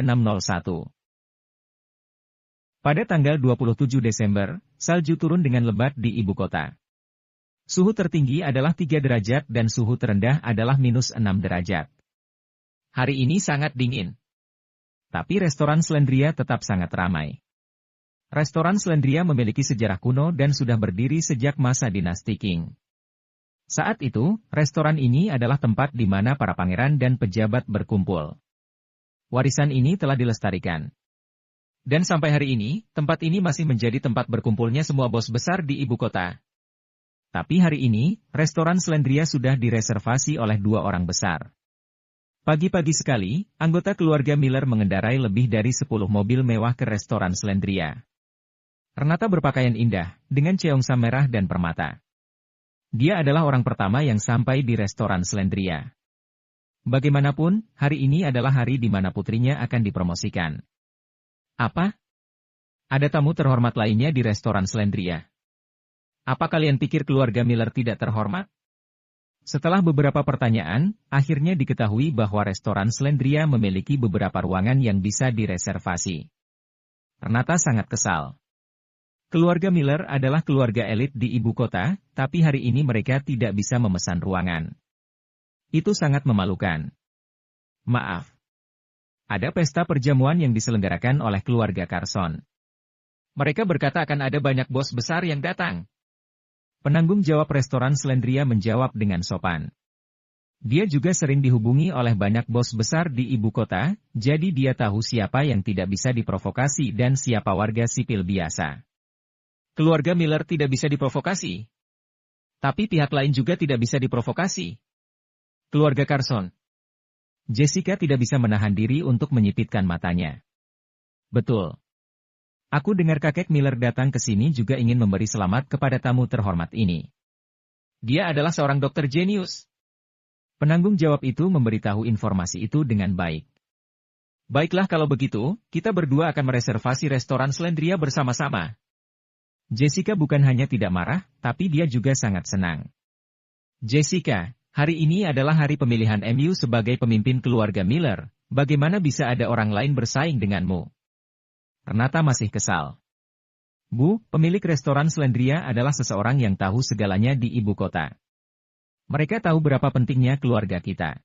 601. Pada tanggal 27 Desember, salju turun dengan lebat di ibu kota. Suhu tertinggi adalah 3 derajat dan suhu terendah adalah -6 derajat. Hari ini sangat dingin. Tapi restoran Slendria tetap sangat ramai. Restoran Slendria memiliki sejarah kuno dan sudah berdiri sejak masa dinasti Qing. Saat itu, restoran ini adalah tempat di mana para pangeran dan pejabat berkumpul. Warisan ini telah dilestarikan. Dan sampai hari ini, tempat ini masih menjadi tempat berkumpulnya semua bos besar di ibu kota. Tapi hari ini, restoran Slendria sudah direservasi oleh 2 orang besar. Pagi-pagi sekali, anggota keluarga Miller mengendarai lebih dari 10 mobil mewah ke restoran Slendria. Renata berpakaian indah, dengan ceongsa merah dan permata. Dia adalah orang pertama yang sampai di restoran Slendria. Bagaimanapun, hari ini adalah hari di mana putrinya akan dipromosikan. Apa? Ada tamu terhormat lainnya di restoran Slendria. Apa kalian pikir keluarga Miller tidak terhormat? Setelah beberapa pertanyaan, akhirnya diketahui bahwa restoran Slendria memiliki beberapa ruangan yang bisa direservasi. Renata sangat kesal. Keluarga Miller adalah keluarga elit di ibu kota, tapi hari ini mereka tidak bisa memesan ruangan. Itu sangat memalukan. Maaf. Ada pesta perjamuan yang diselenggarakan oleh keluarga Carson. Mereka berkata akan ada banyak bos besar yang datang. Penanggung jawab restoran Slendria menjawab dengan sopan. Dia juga sering dihubungi oleh banyak bos besar di ibu kota, jadi dia tahu siapa yang tidak bisa diprovokasi dan siapa warga sipil biasa. Keluarga Miller tidak bisa diprovokasi. Tapi pihak lain juga tidak bisa diprovokasi. Keluarga Carson. Jessica tidak bisa menahan diri untuk menyipitkan matanya. Betul. Aku dengar kakek Miller datang ke sini juga ingin memberi selamat kepada tamu terhormat ini. Dia adalah seorang dokter jenius. Penanggung jawab itu memberitahu informasi itu dengan baik. Baiklah kalau begitu, kita berdua akan mereservasi restoran Slendria bersama-sama. Jessica bukan hanya tidak marah, tapi dia juga sangat senang. Jessica, hari ini adalah hari pemilihan MU sebagai pemimpin keluarga Miller, bagaimana bisa ada orang lain bersaing denganmu? Renata masih kesal. Bu, pemilik restoran Slendria adalah seseorang yang tahu segalanya di ibu kota. Mereka tahu berapa pentingnya keluarga kita.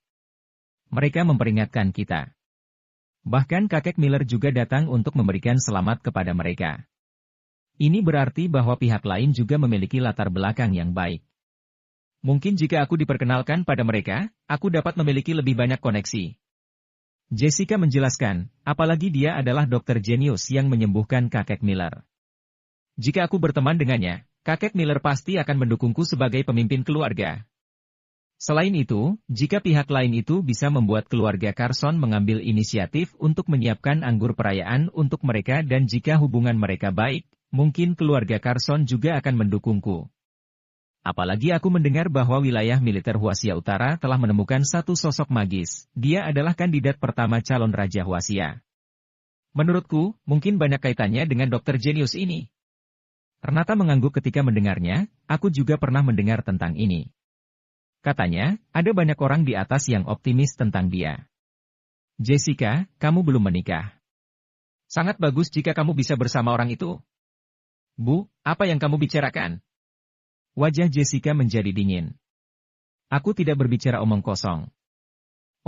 Mereka memperingatkan kita. Bahkan kakek Miller juga datang untuk memberikan selamat kepada mereka. Ini berarti bahwa pihak lain juga memiliki latar belakang yang baik. Mungkin jika aku diperkenalkan pada mereka, aku dapat memiliki lebih banyak koneksi. Jessica menjelaskan, apalagi dia adalah dokter jenius yang menyembuhkan kakek Miller. Jika aku berteman dengannya, kakek Miller pasti akan mendukungku sebagai pemimpin keluarga. Selain itu, jika pihak lain itu bisa membuat keluarga Carson mengambil inisiatif untuk menyiapkan anggur perayaan untuk mereka dan jika hubungan mereka baik, mungkin keluarga Carson juga akan mendukungku. Apalagi aku mendengar bahwa wilayah militer Huaxia Utara telah menemukan satu sosok magis. Dia adalah kandidat pertama calon Raja Huaxia. Menurutku, mungkin banyak kaitannya dengan dokter jenius ini. Renata mengangguk ketika mendengarnya, aku juga pernah mendengar tentang ini. Katanya, ada banyak orang di atas yang optimis tentang dia. Jessica, kamu belum menikah. Sangat bagus jika kamu bisa bersama orang itu. Bu, apa yang kamu bicarakan? Wajah Jessica menjadi dingin. Aku tidak berbicara omong kosong.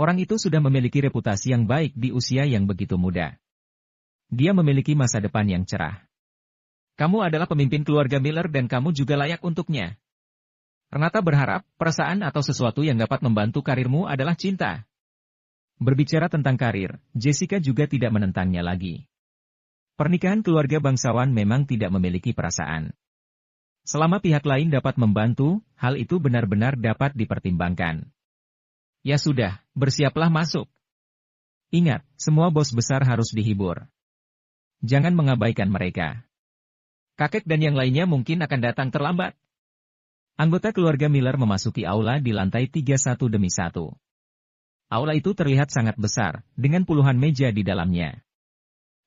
Orang itu sudah memiliki reputasi yang baik di usia yang begitu muda. Dia memiliki masa depan yang cerah. Kamu adalah pemimpin keluarga Miller dan kamu juga layak untuknya. Renata berharap, perasaan atau sesuatu yang dapat membantu karirmu adalah cinta. Berbicara tentang karir, Jessica juga tidak menentangnya lagi. Pernikahan keluarga bangsawan memang tidak memiliki perasaan. Selama pihak lain dapat membantu, hal itu benar-benar dapat dipertimbangkan. Ya sudah, bersiaplah masuk. Ingat, semua bos besar harus dihibur. Jangan mengabaikan mereka. Kakek dan yang lainnya mungkin akan datang terlambat. Anggota keluarga Miller memasuki aula di lantai 3 satu demi satu. Aula itu terlihat sangat besar, dengan puluhan meja di dalamnya.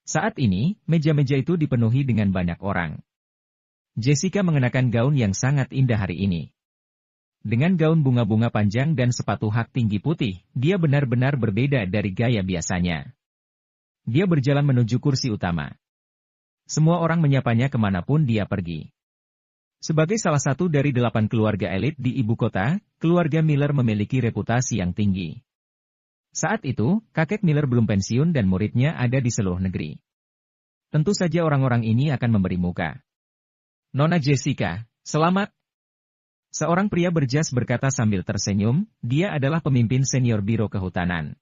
Saat ini, meja-meja itu dipenuhi dengan banyak orang. Jessica mengenakan gaun yang sangat indah hari ini. Dengan gaun bunga-bunga panjang dan sepatu hak tinggi putih, dia benar-benar berbeda dari gaya biasanya. Dia berjalan menuju kursi utama. Semua orang menyapanya kemanapun dia pergi. Sebagai salah satu dari 8 keluarga elit di ibu kota, keluarga Miller memiliki reputasi yang tinggi. Saat itu, kakek Miller belum pensiun dan muridnya ada di seluruh negeri. Tentu saja orang-orang ini akan memberi muka. Nona Jessica, selamat. Seorang pria berjas berkata sambil tersenyum, dia adalah pemimpin senior Biro Kehutanan.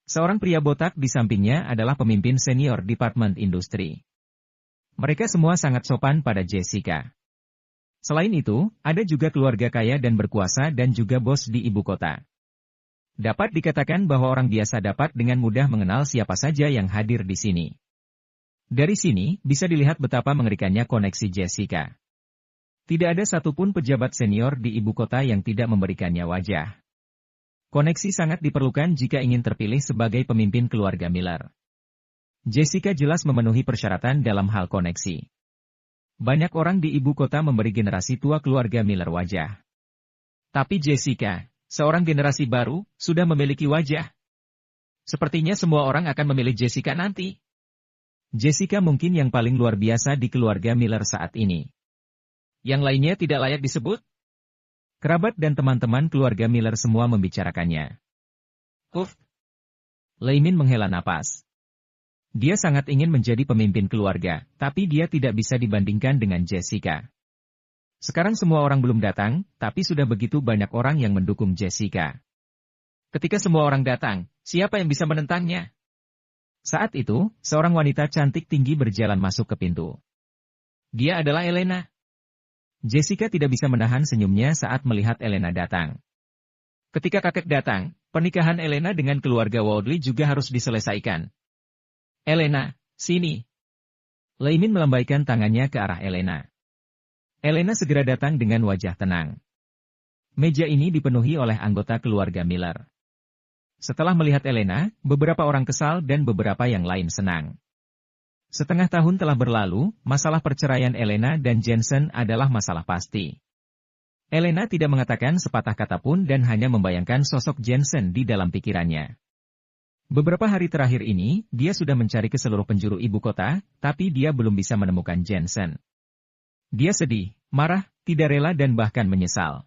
Seorang pria botak di sampingnya adalah pemimpin senior Departemen Industri. Mereka semua sangat sopan pada Jessica. Selain itu, ada juga keluarga kaya dan berkuasa dan juga bos di ibu kota. Dapat dikatakan bahwa orang biasa dapat dengan mudah mengenal siapa saja yang hadir di sini. Dari sini, bisa dilihat betapa mengerikannya koneksi Jessica. Tidak ada satupun pejabat senior di ibu kota yang tidak memberikannya wajah. Koneksi sangat diperlukan jika ingin terpilih sebagai pemimpin keluarga Miller. Jessica jelas memenuhi persyaratan dalam hal koneksi. Banyak orang di ibu kota memberi generasi tua keluarga Miller wajah. Tapi Jessica, seorang generasi baru, sudah memiliki wajah. Sepertinya semua orang akan memilih Jessica nanti. Jessica mungkin yang paling luar biasa di keluarga Miller saat ini. Yang lainnya tidak layak disebut? Kerabat dan teman-teman keluarga Miller semua membicarakannya. Leimin menghela napas. Dia sangat ingin menjadi pemimpin keluarga, tapi dia tidak bisa dibandingkan dengan Jessica. Sekarang semua orang belum datang, tapi sudah begitu banyak orang yang mendukung Jessica. Ketika semua orang datang, siapa yang bisa menentangnya? Saat itu, seorang wanita cantik tinggi berjalan masuk ke pintu. Dia adalah Elena. Jessica tidak bisa menahan senyumnya saat melihat Elena datang. Ketika kakek datang, pernikahan Elena dengan keluarga Woodley juga harus diselesaikan. Elena, sini. Leimin melambaikan tangannya ke arah Elena. Elena segera datang dengan wajah tenang. Meja ini dipenuhi oleh anggota keluarga Miller. Setelah melihat Elena, beberapa orang kesal dan beberapa yang lain senang. Setengah tahun telah berlalu, masalah perceraian Elena dan Jensen adalah masalah pasti. Elena tidak mengatakan sepatah kata pun dan hanya membayangkan sosok Jensen di dalam pikirannya. Beberapa hari terakhir ini, dia sudah mencari ke seluruh penjuru ibu kota, tapi dia belum bisa menemukan Jensen. Dia sedih, marah, tidak rela dan bahkan menyesal.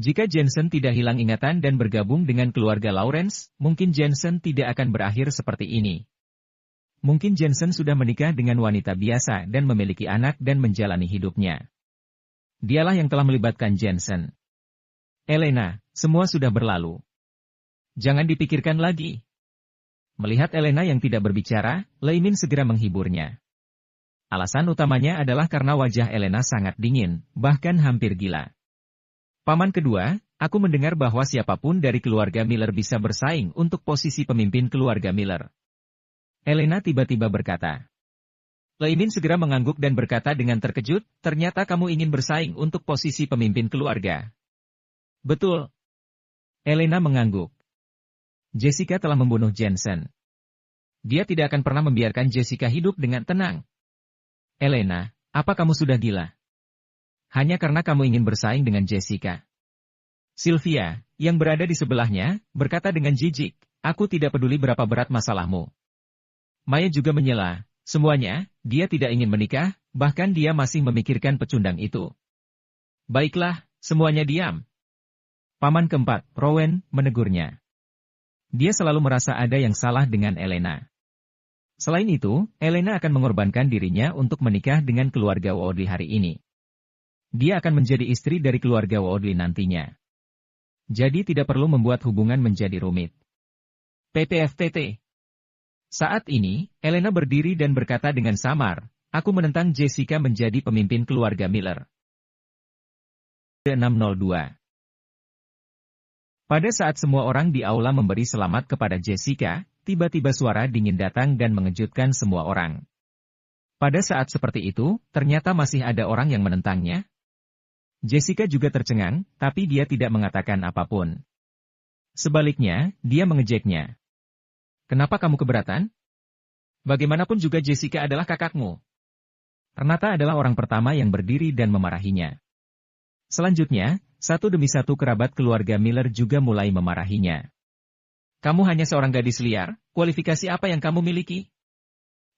Jika Jensen tidak hilang ingatan dan bergabung dengan keluarga Lawrence, mungkin Jensen tidak akan berakhir seperti ini. Mungkin Jensen sudah menikah dengan wanita biasa dan memiliki anak dan menjalani hidupnya. Dialah yang telah melibatkan Jensen. Elena, semua sudah berlalu. Jangan dipikirkan lagi. Melihat Elena yang tidak berbicara, Leimin segera menghiburnya. Alasan utamanya adalah karena wajah Elena sangat dingin, bahkan hampir gila. Paman kedua, aku mendengar bahwa siapapun dari keluarga Miller bisa bersaing untuk posisi pemimpin keluarga Miller. Elena tiba-tiba berkata. Leimin segera mengangguk dan berkata dengan terkejut, ternyata kamu ingin bersaing untuk posisi pemimpin keluarga. Betul. Elena mengangguk. Jessica telah membunuh Jensen. Dia tidak akan pernah membiarkan Jessica hidup dengan tenang. Elena, apa kamu sudah gila? Hanya karena kamu ingin bersaing dengan Jessica. Sylvia, yang berada di sebelahnya, berkata dengan jijik, aku tidak peduli berapa berat masalahmu. Maya juga menyela, semuanya, dia tidak ingin menikah, bahkan dia masih memikirkan pecundang itu. Baiklah, semuanya diam. Paman keempat, Rowan, menegurnya. Dia selalu merasa ada yang salah dengan Elena. Selain itu, Elena akan mengorbankan dirinya untuk menikah dengan keluarga Woodley hari ini. Dia akan menjadi istri dari keluarga Woodley nantinya. Jadi tidak perlu membuat hubungan menjadi rumit. PPFTT. Saat ini, Elena berdiri dan berkata dengan samar, aku menentang Jessica menjadi pemimpin keluarga Miller. 602. Pada saat semua orang di aula memberi selamat kepada Jessica, tiba-tiba suara dingin datang dan mengejutkan semua orang. Pada saat seperti itu, ternyata masih ada orang yang menentangnya. Jessica juga tercengang, tapi dia tidak mengatakan apapun. Sebaliknya, dia mengejeknya. Kenapa kamu keberatan? Bagaimanapun juga Jessica adalah kakakmu. Renata adalah orang pertama yang berdiri dan memarahinya. Selanjutnya, satu demi satu kerabat keluarga Miller juga mulai memarahinya. Kamu hanya seorang gadis liar, kualifikasi apa yang kamu miliki?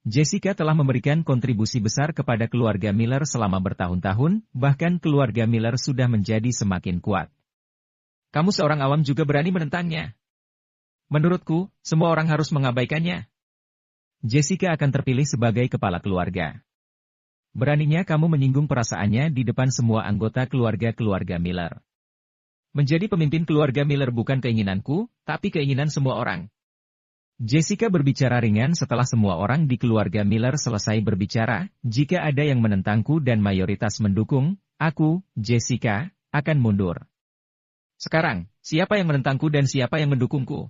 Jessica telah memberikan kontribusi besar kepada keluarga Miller selama bertahun-tahun, bahkan keluarga Miller sudah menjadi semakin kuat. Kamu seorang awam juga berani menentangnya. Menurutku, semua orang harus mengabaikannya. Jessica akan terpilih sebagai kepala keluarga. Beraninya kamu menyinggung perasaannya di depan semua anggota keluarga Miller. Menjadi pemimpin keluarga Miller bukan keinginanku, tapi keinginan semua orang. Jessica berbicara ringan setelah semua orang di keluarga Miller selesai berbicara. Jika ada yang menentangku dan mayoritas mendukung, aku, Jessica, akan mundur. Sekarang, siapa yang menentangku dan siapa yang mendukungku?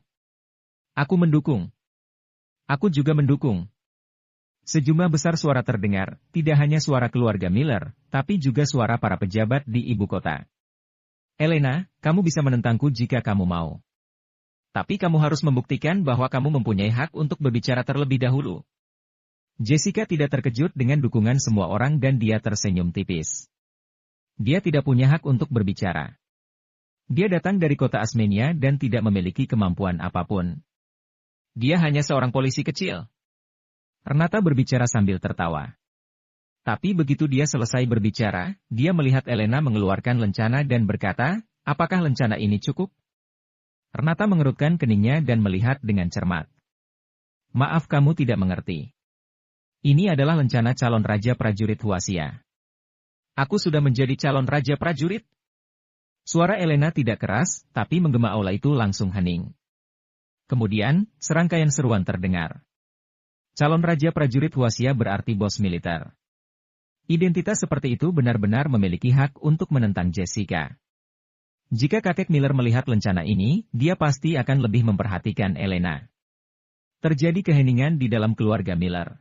Aku mendukung. Aku juga mendukung. Sejumlah besar suara terdengar, tidak hanya suara keluarga Miller, tapi juga suara para pejabat di ibu kota. Elena, kamu bisa menentangku jika kamu mau. Tapi kamu harus membuktikan bahwa kamu mempunyai hak untuk berbicara terlebih dahulu. Jessica tidak terkejut dengan dukungan semua orang dan dia tersenyum tipis. Dia tidak punya hak untuk berbicara. Dia datang dari kota Asmenia dan tidak memiliki kemampuan apapun. Dia hanya seorang polisi kecil. Renata berbicara sambil tertawa. Tapi begitu dia selesai berbicara, dia melihat Elena mengeluarkan lencana dan berkata, apakah lencana ini cukup? Renata mengerutkan keningnya dan melihat dengan cermat. Maaf kamu tidak mengerti. Ini adalah lencana calon raja prajurit Huasia. Aku sudah menjadi calon raja prajurit. Suara Elena tidak keras, tapi menggema aula itu langsung hening. Kemudian, serangkaian seruan terdengar. Calon raja prajurit Huasia berarti bos militer. Identitas seperti itu benar-benar memiliki hak untuk menentang Jessica. Jika kakek Miller melihat lencana ini, dia pasti akan lebih memperhatikan Elena. Terjadi keheningan di dalam keluarga Miller.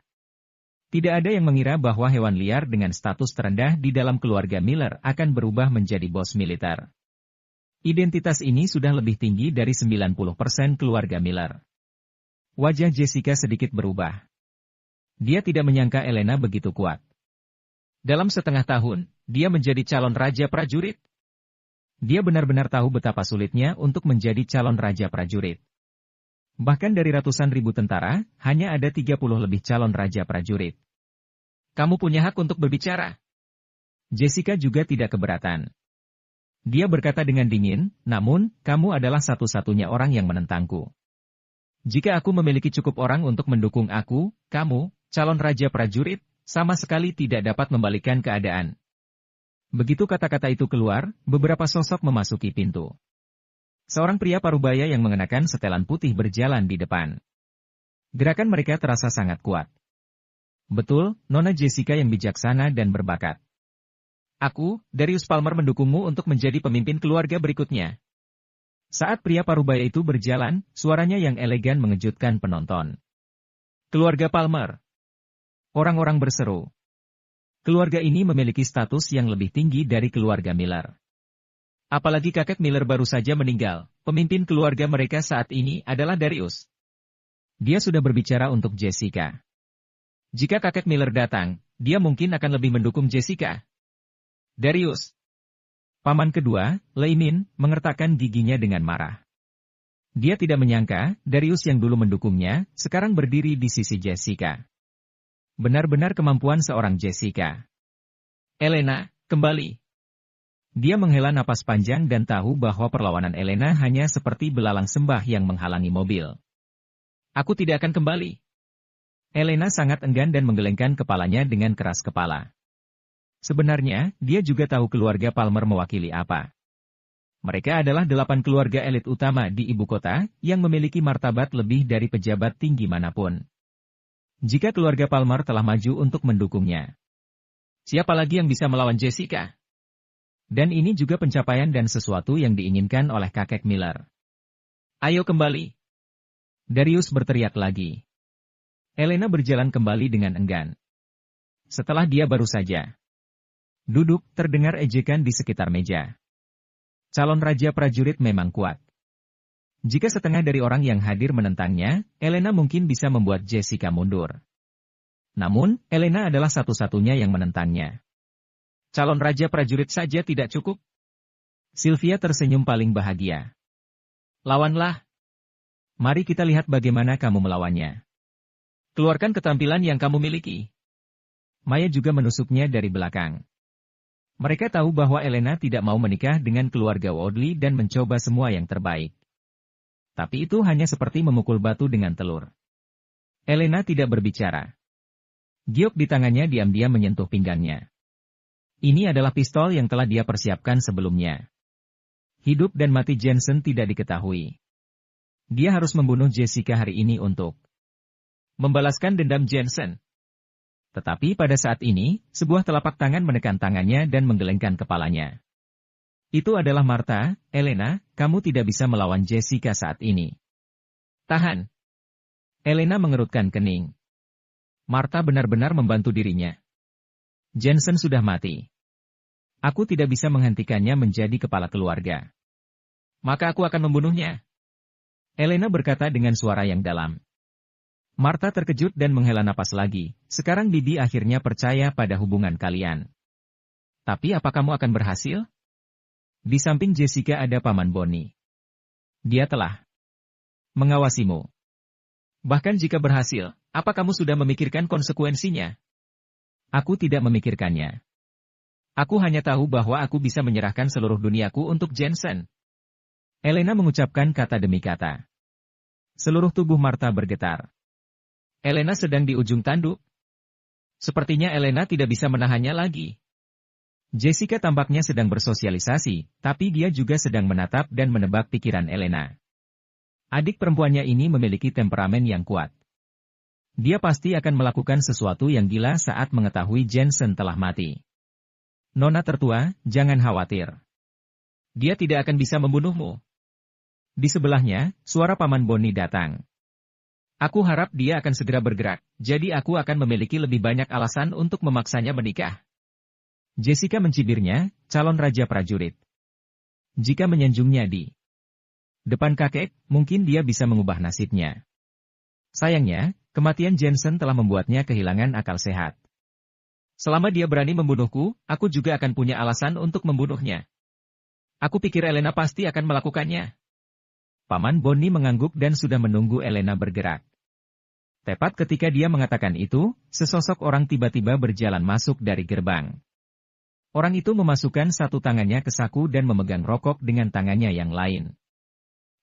Tidak ada yang mengira bahwa hewan liar dengan status terendah di dalam keluarga Miller akan berubah menjadi bos militer. Identitas ini sudah lebih tinggi dari 90% keluarga Miller. Wajah Jessica sedikit berubah. Dia tidak menyangka Elena begitu kuat. Dalam setengah tahun, dia menjadi calon raja prajurit. Dia benar-benar tahu betapa sulitnya untuk menjadi calon raja prajurit. Bahkan dari ratusan ribu tentara, hanya ada 30 lebih calon raja prajurit. Kamu punya hak untuk berbicara. Jessica juga tidak keberatan. Dia berkata dengan dingin, namun, kamu adalah satu-satunya orang yang menentangku. Jika aku memiliki cukup orang untuk mendukung aku, kamu, calon raja prajurit, sama sekali tidak dapat membalikan keadaan. Begitu kata-kata itu keluar, beberapa sosok memasuki pintu. Seorang pria parubaya yang mengenakan setelan putih berjalan di depan. Gerakan mereka terasa sangat kuat. Betul, Nona Jessica yang bijaksana dan berbakat. Aku, Darius Palmer mendukungmu untuk menjadi pemimpin keluarga berikutnya. Saat pria parubaya itu berjalan, suaranya yang elegan mengejutkan penonton. Keluarga Palmer. Orang-orang berseru. Keluarga ini memiliki status yang lebih tinggi dari keluarga Miller. Apalagi kakek Miller baru saja meninggal, pemimpin keluarga mereka saat ini adalah Darius. Dia sudah berbicara untuk Jessica. Jika kakek Miller datang, dia mungkin akan lebih mendukung Jessica. Darius. Paman kedua, Leimin, mengertakkan giginya dengan marah. Dia tidak menyangka, Darius yang dulu mendukungnya, sekarang berdiri di sisi Jessica. Benar-benar kemampuan seorang Jessica. Elena, kembali. Dia menghela napas panjang dan tahu bahwa perlawanan Elena hanya seperti belalang sembah yang menghalangi mobil. Aku tidak akan kembali. Elena sangat enggan dan menggelengkan kepalanya dengan keras kepala. Sebenarnya, dia juga tahu keluarga Palmer mewakili apa. Mereka adalah 8 keluarga elit utama di ibu kota, yang memiliki martabat lebih dari pejabat tinggi manapun. Jika keluarga Palmer telah maju untuk mendukungnya, siapa lagi yang bisa melawan Jessica? Dan ini juga pencapaian dan sesuatu yang diinginkan oleh kakek Miller. Ayo kembali. Darius berteriak lagi. Elena berjalan kembali dengan enggan. Setelah dia baru saja duduk, terdengar ejekan di sekitar meja. Calon raja prajurit memang kuat. Jika setengah dari orang yang hadir menentangnya, Elena mungkin bisa membuat Jessica mundur. Namun, Elena adalah satu-satunya yang menentangnya. Calon raja prajurit saja tidak cukup. Sylvia tersenyum paling bahagia. Lawanlah. Mari kita lihat bagaimana kamu melawannya. Keluarkan keterampilan yang kamu miliki. Maya juga menusuknya dari belakang. Mereka tahu bahwa Elena tidak mau menikah dengan keluarga Woodley dan mencoba semua yang terbaik. Tapi itu hanya seperti memukul batu dengan telur. Elena tidak berbicara. Giok di tangannya diam-diam menyentuh pinggangnya. Ini adalah pistol yang telah dia persiapkan sebelumnya. Hidup dan mati Jensen tidak diketahui. Dia harus membunuh Jessica hari ini untuk membalaskan dendam Jensen. Tetapi pada saat ini, sebuah telapak tangan menekan tangannya dan menggelengkan kepalanya. Itu adalah Martha. Elena, kamu tidak bisa melawan Jessica saat ini. Tahan. Elena mengerutkan kening. Martha benar-benar membantu dirinya. Jensen sudah mati. Aku tidak bisa menghentikannya menjadi kepala keluarga. Maka aku akan membunuhnya. Elena berkata dengan suara yang dalam. Martha terkejut dan menghela napas lagi. Sekarang Bibi akhirnya percaya pada hubungan kalian. Tapi apa kamu akan berhasil? Di samping Jessica ada Paman Bonnie. Dia telah mengawasimu. Bahkan jika berhasil, apa kamu sudah memikirkan konsekuensinya? Aku tidak memikirkannya. Aku hanya tahu bahwa aku bisa menyerahkan seluruh duniaku untuk Jensen. Elena mengucapkan kata demi kata. Seluruh tubuh Martha bergetar. Elena sedang di ujung tanduk. Sepertinya Elena tidak bisa menahannya lagi. Jessica tampaknya sedang bersosialisasi, tapi dia juga sedang menatap dan menebak pikiran Elena. Adik perempuannya ini memiliki temperamen yang kuat. Dia pasti akan melakukan sesuatu yang gila saat mengetahui Jensen telah mati. Nona tertua, jangan khawatir. Dia tidak akan bisa membunuhmu. Di sebelahnya, suara Paman Bonnie datang. Aku harap dia akan segera bergerak, jadi aku akan memiliki lebih banyak alasan untuk memaksanya menikah. Jessica mencibirnya, calon raja prajurit. Jika menyanjungnya di depan kakek, mungkin dia bisa mengubah nasibnya. Sayangnya, kematian Jensen telah membuatnya kehilangan akal sehat. Selama dia berani membunuhku, aku juga akan punya alasan untuk membunuhnya. Aku pikir Elena pasti akan melakukannya. Paman Bonnie mengangguk dan sudah menunggu Elena bergerak. Tepat ketika dia mengatakan itu, sesosok orang tiba-tiba berjalan masuk dari gerbang. Orang itu memasukkan satu tangannya ke saku dan memegang rokok dengan tangannya yang lain.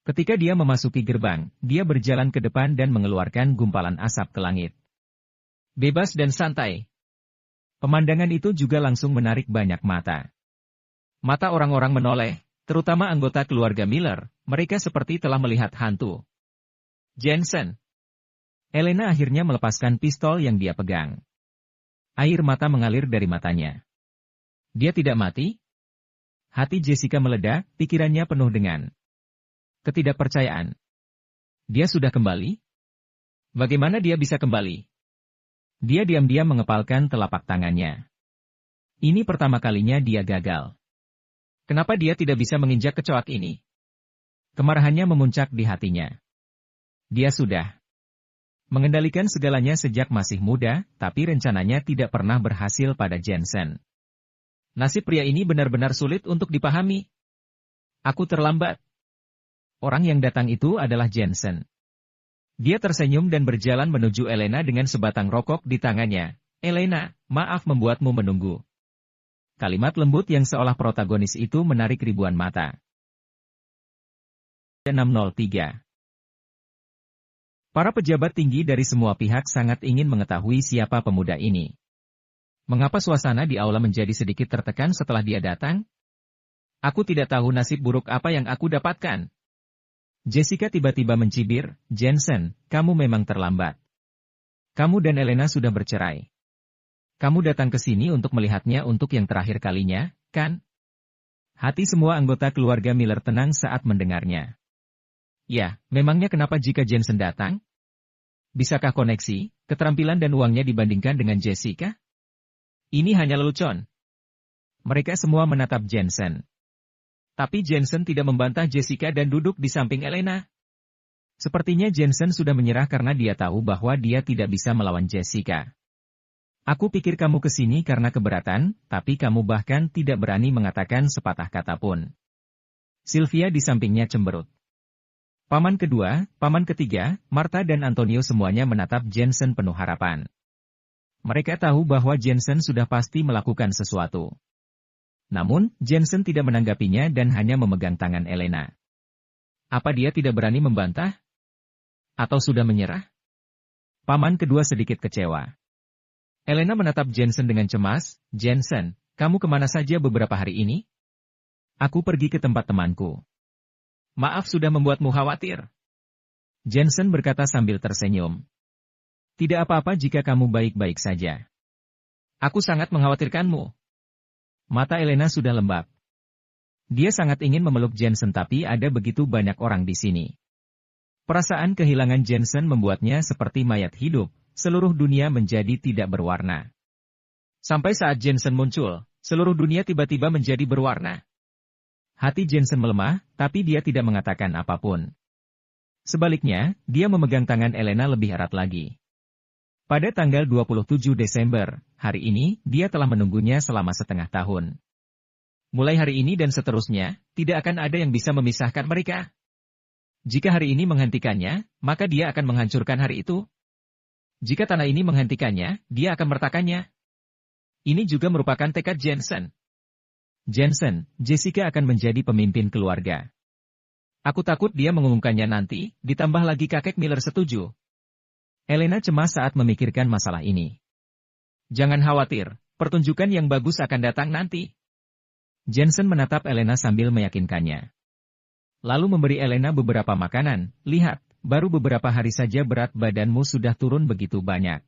Ketika dia memasuki gerbang, dia berjalan ke depan dan mengeluarkan gumpalan asap ke langit. Bebas dan santai. Pemandangan itu juga langsung menarik banyak mata. Mata orang-orang menoleh, terutama anggota keluarga Miller, mereka seperti telah melihat hantu. Jensen. Elena akhirnya melepaskan pistol yang dia pegang. Air mata mengalir dari matanya. Dia tidak mati? Hati Jessica meledak, pikirannya penuh dengan ketidakpercayaan. Dia sudah kembali? Bagaimana dia bisa kembali? Dia diam-diam mengepalkan telapak tangannya. Ini pertama kalinya dia gagal. Kenapa dia tidak bisa menginjak kecoak ini? Kemarahannya memuncak di hatinya. Dia sudah mengendalikan segalanya sejak masih muda, tapi rencananya tidak pernah berhasil pada Jensen. Nasib pria ini benar-benar sulit untuk dipahami. Aku terlambat. Orang yang datang itu adalah Jensen. Dia tersenyum dan berjalan menuju Elena dengan sebatang rokok di tangannya. Elena, maaf membuatmu menunggu. Kalimat lembut yang seolah protagonis itu menarik ribuan mata. 603. Para pejabat tinggi dari semua pihak sangat ingin mengetahui siapa pemuda ini. Mengapa suasana di aula menjadi sedikit tertekan setelah dia datang? Aku tidak tahu nasib buruk apa yang aku dapatkan. Jessica tiba-tiba mencibir, Jensen, kamu memang terlambat. Kamu dan Elena sudah bercerai. Kamu datang ke sini untuk melihatnya untuk yang terakhir kalinya, kan? Hati semua anggota keluarga Miller tenang saat mendengarnya. Ya, memangnya kenapa jika Jensen datang? Bisakah koneksi, keterampilan dan uangnya dibandingkan dengan Jessica? Ini hanya lelucon. Mereka semua menatap Jensen. Tapi Jensen tidak membantah Jessica dan duduk di samping Elena. Sepertinya Jensen sudah menyerah karena dia tahu bahwa dia tidak bisa melawan Jessica. Aku pikir kamu kesini karena keberatan, tapi kamu bahkan tidak berani mengatakan sepatah kata pun. Sylvia di sampingnya cemberut. Paman kedua, paman ketiga, Martha dan Antonio semuanya menatap Jensen penuh harapan. Mereka tahu bahwa Jensen sudah pasti melakukan sesuatu. Namun, Jensen tidak menanggapinya dan hanya memegang tangan Elena. Apa dia tidak berani membantah? Atau sudah menyerah? Paman kedua sedikit kecewa. Elena menatap Jensen dengan cemas. Jensen, kamu kemana saja beberapa hari ini? Aku pergi ke tempat temanku. Maaf sudah membuatmu khawatir. Jensen berkata sambil tersenyum. Tidak apa-apa jika kamu baik-baik saja. Aku sangat mengkhawatirkanmu. Mata Elena sudah lembab. Dia sangat ingin memeluk Jensen tapi ada begitu banyak orang di sini. Perasaan kehilangan Jensen membuatnya seperti mayat hidup, seluruh dunia menjadi tidak berwarna. Sampai saat Jensen muncul, seluruh dunia tiba-tiba menjadi berwarna. Hati Jensen melemah, tapi dia tidak mengatakan apapun. Sebaliknya, dia memegang tangan Elena lebih erat lagi. Pada tanggal 27 Desember, hari ini, dia telah menunggunya selama setengah tahun. Mulai hari ini dan seterusnya, tidak akan ada yang bisa memisahkan mereka. Jika hari ini menghentikannya, maka dia akan menghancurkan hari itu. Jika tanah ini menghentikannya, dia akan mertakannya. Ini juga merupakan tekad Jensen. Jensen, Jessica akan menjadi pemimpin keluarga. Aku takut dia mengumumkannya nanti, ditambah lagi kakek Miller setuju. Elena cemas saat memikirkan masalah ini. Jangan khawatir, pertunjukan yang bagus akan datang nanti. Jensen menatap Elena sambil meyakinkannya. Lalu memberi Elena beberapa makanan. Lihat, baru beberapa hari saja berat badanmu sudah turun begitu banyak.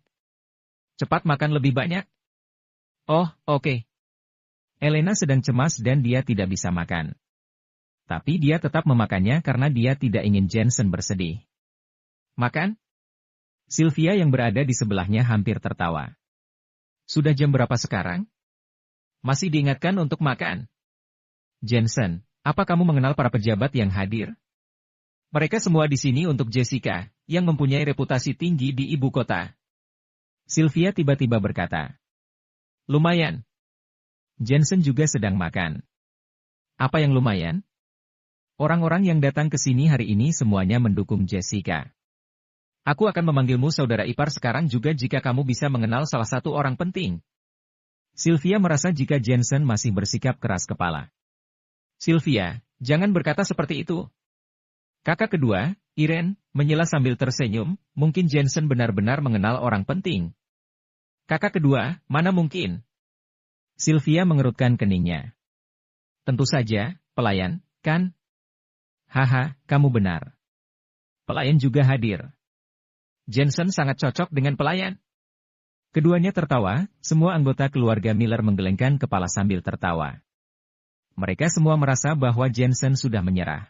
Cepat makan lebih banyak. Oh, oke. Elena sedang cemas dan dia tidak bisa makan. Tapi dia tetap memakannya karena dia tidak ingin Jensen bersedih. Makan? Sylvia yang berada di sebelahnya hampir tertawa. Sudah jam berapa sekarang? Masih diingatkan untuk makan. Jensen, apa kamu mengenal para pejabat yang hadir? Mereka semua di sini untuk Jessica, yang mempunyai reputasi tinggi di ibu kota. Sylvia tiba-tiba berkata. Lumayan. Jensen juga sedang makan. Apa yang lumayan? Orang-orang yang datang ke sini hari ini semuanya mendukung Jessica. Aku akan memanggilmu saudara ipar sekarang juga jika kamu bisa mengenal salah satu orang penting. Sylvia merasa jika Jensen masih bersikap keras kepala. Sylvia, jangan berkata seperti itu. Kakak kedua, Irene, menyela sambil tersenyum, mungkin Jensen benar-benar mengenal orang penting. Kakak kedua, mana mungkin? Sylvia mengerutkan keningnya. Tentu saja, pelayan, kan? Haha, kamu benar. Pelayan juga hadir. Jensen sangat cocok dengan pelayan. Keduanya tertawa, semua anggota keluarga Miller menggelengkan kepala sambil tertawa. Mereka semua merasa bahwa Jensen sudah menyerah.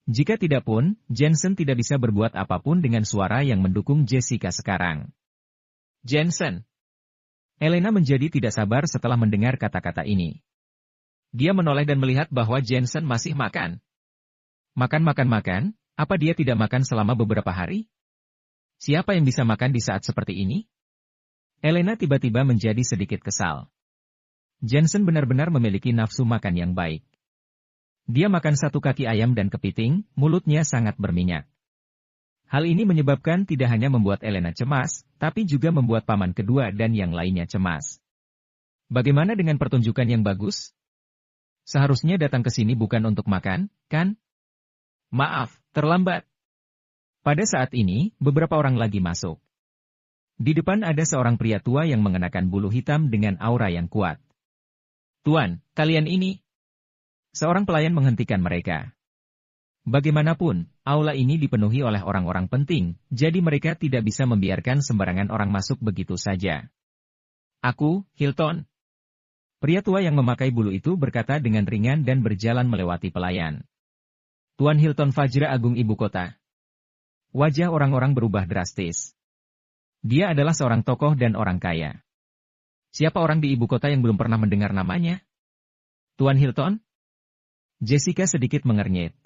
Jika tidak pun, Jensen tidak bisa berbuat apapun dengan suara yang mendukung Jessica sekarang. Jensen. Elena menjadi tidak sabar setelah mendengar kata-kata ini. Dia menoleh dan melihat bahwa Jensen masih makan. Makan, apa dia tidak makan selama beberapa hari? Siapa yang bisa makan di saat seperti ini? Elena tiba-tiba menjadi sedikit kesal. Jensen benar-benar memiliki nafsu makan yang baik. Dia makan satu kaki ayam dan kepiting, mulutnya sangat berminyak. Hal ini menyebabkan tidak hanya membuat Elena cemas, tapi juga membuat paman kedua dan yang lainnya cemas. Bagaimana dengan pertunjukan yang bagus? Seharusnya datang ke sini bukan untuk makan, kan? Maaf, terlambat. Pada saat ini, beberapa orang lagi masuk. Di depan ada seorang pria tua yang mengenakan bulu hitam dengan aura yang kuat. Tuan, kalian ini? Seorang pelayan menghentikan mereka. Bagaimanapun, aula ini dipenuhi oleh orang-orang penting, jadi mereka tidak bisa membiarkan sembarangan orang masuk begitu saja. Aku, Hilton. Pria tua yang memakai bulu itu berkata dengan ringan dan berjalan melewati pelayan. Tuan Hilton Fajra Agung Ibu Kota. Wajah orang-orang berubah drastis. Dia adalah seorang tokoh dan orang kaya. Siapa orang di ibu kota yang belum pernah mendengar namanya? Tuan Hilton? Jessica sedikit mengernyit.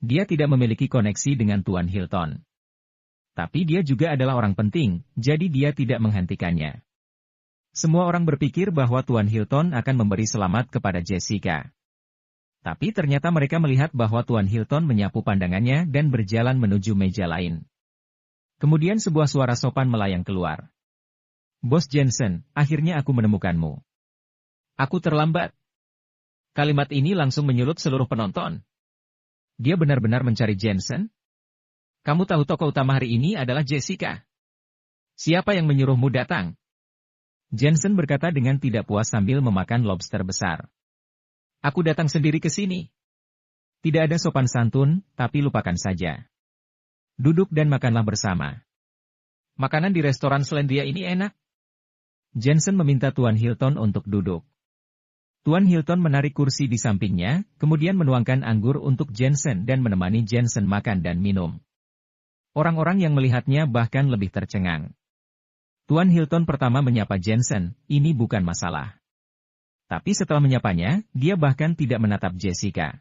Dia tidak memiliki koneksi dengan Tuan Hilton. Tapi dia juga adalah orang penting, jadi dia tidak menghentikannya. Semua orang berpikir bahwa Tuan Hilton akan memberi selamat kepada Jessica. Tapi ternyata mereka melihat bahwa Tuan Hilton menyapu pandangannya dan berjalan menuju meja lain. Kemudian sebuah suara sopan melayang keluar. Bos Jensen, akhirnya aku menemukanmu. Aku terlambat. Kalimat ini langsung menyulut seluruh penonton. Dia benar-benar mencari Jensen? Kamu tahu tokoh utama hari ini adalah Jessica. Siapa yang menyuruhmu datang? Jensen berkata dengan tidak puas sambil memakan lobster besar. Aku datang sendiri ke sini. Tidak ada sopan santun, tapi lupakan saja. Duduk dan makanlah bersama. Makanan di restoran Selandia ini enak. Jensen meminta Tuan Hilton untuk duduk. Tuan Hilton menarik kursi di sampingnya, kemudian menuangkan anggur untuk Jensen dan menemani Jensen makan dan minum. Orang-orang yang melihatnya bahkan lebih tercengang. Tuan Hilton pertama menyapa Jensen, ini bukan masalah. Tapi setelah menyapanya, dia bahkan tidak menatap Jessica.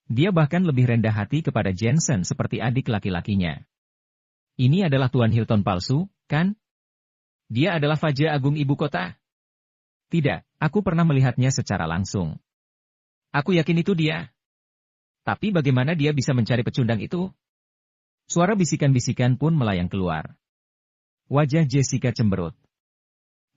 Dia bahkan lebih rendah hati kepada Jensen seperti adik laki-lakinya. Ini adalah Tuan Hilton palsu, kan? Dia adalah Faja Agung Ibu Kota. Tidak, aku pernah melihatnya secara langsung. Aku yakin itu dia. Tapi bagaimana dia bisa mencari pecundang itu? Suara bisikan-bisikan pun melayang keluar. Wajah Jessica cemberut.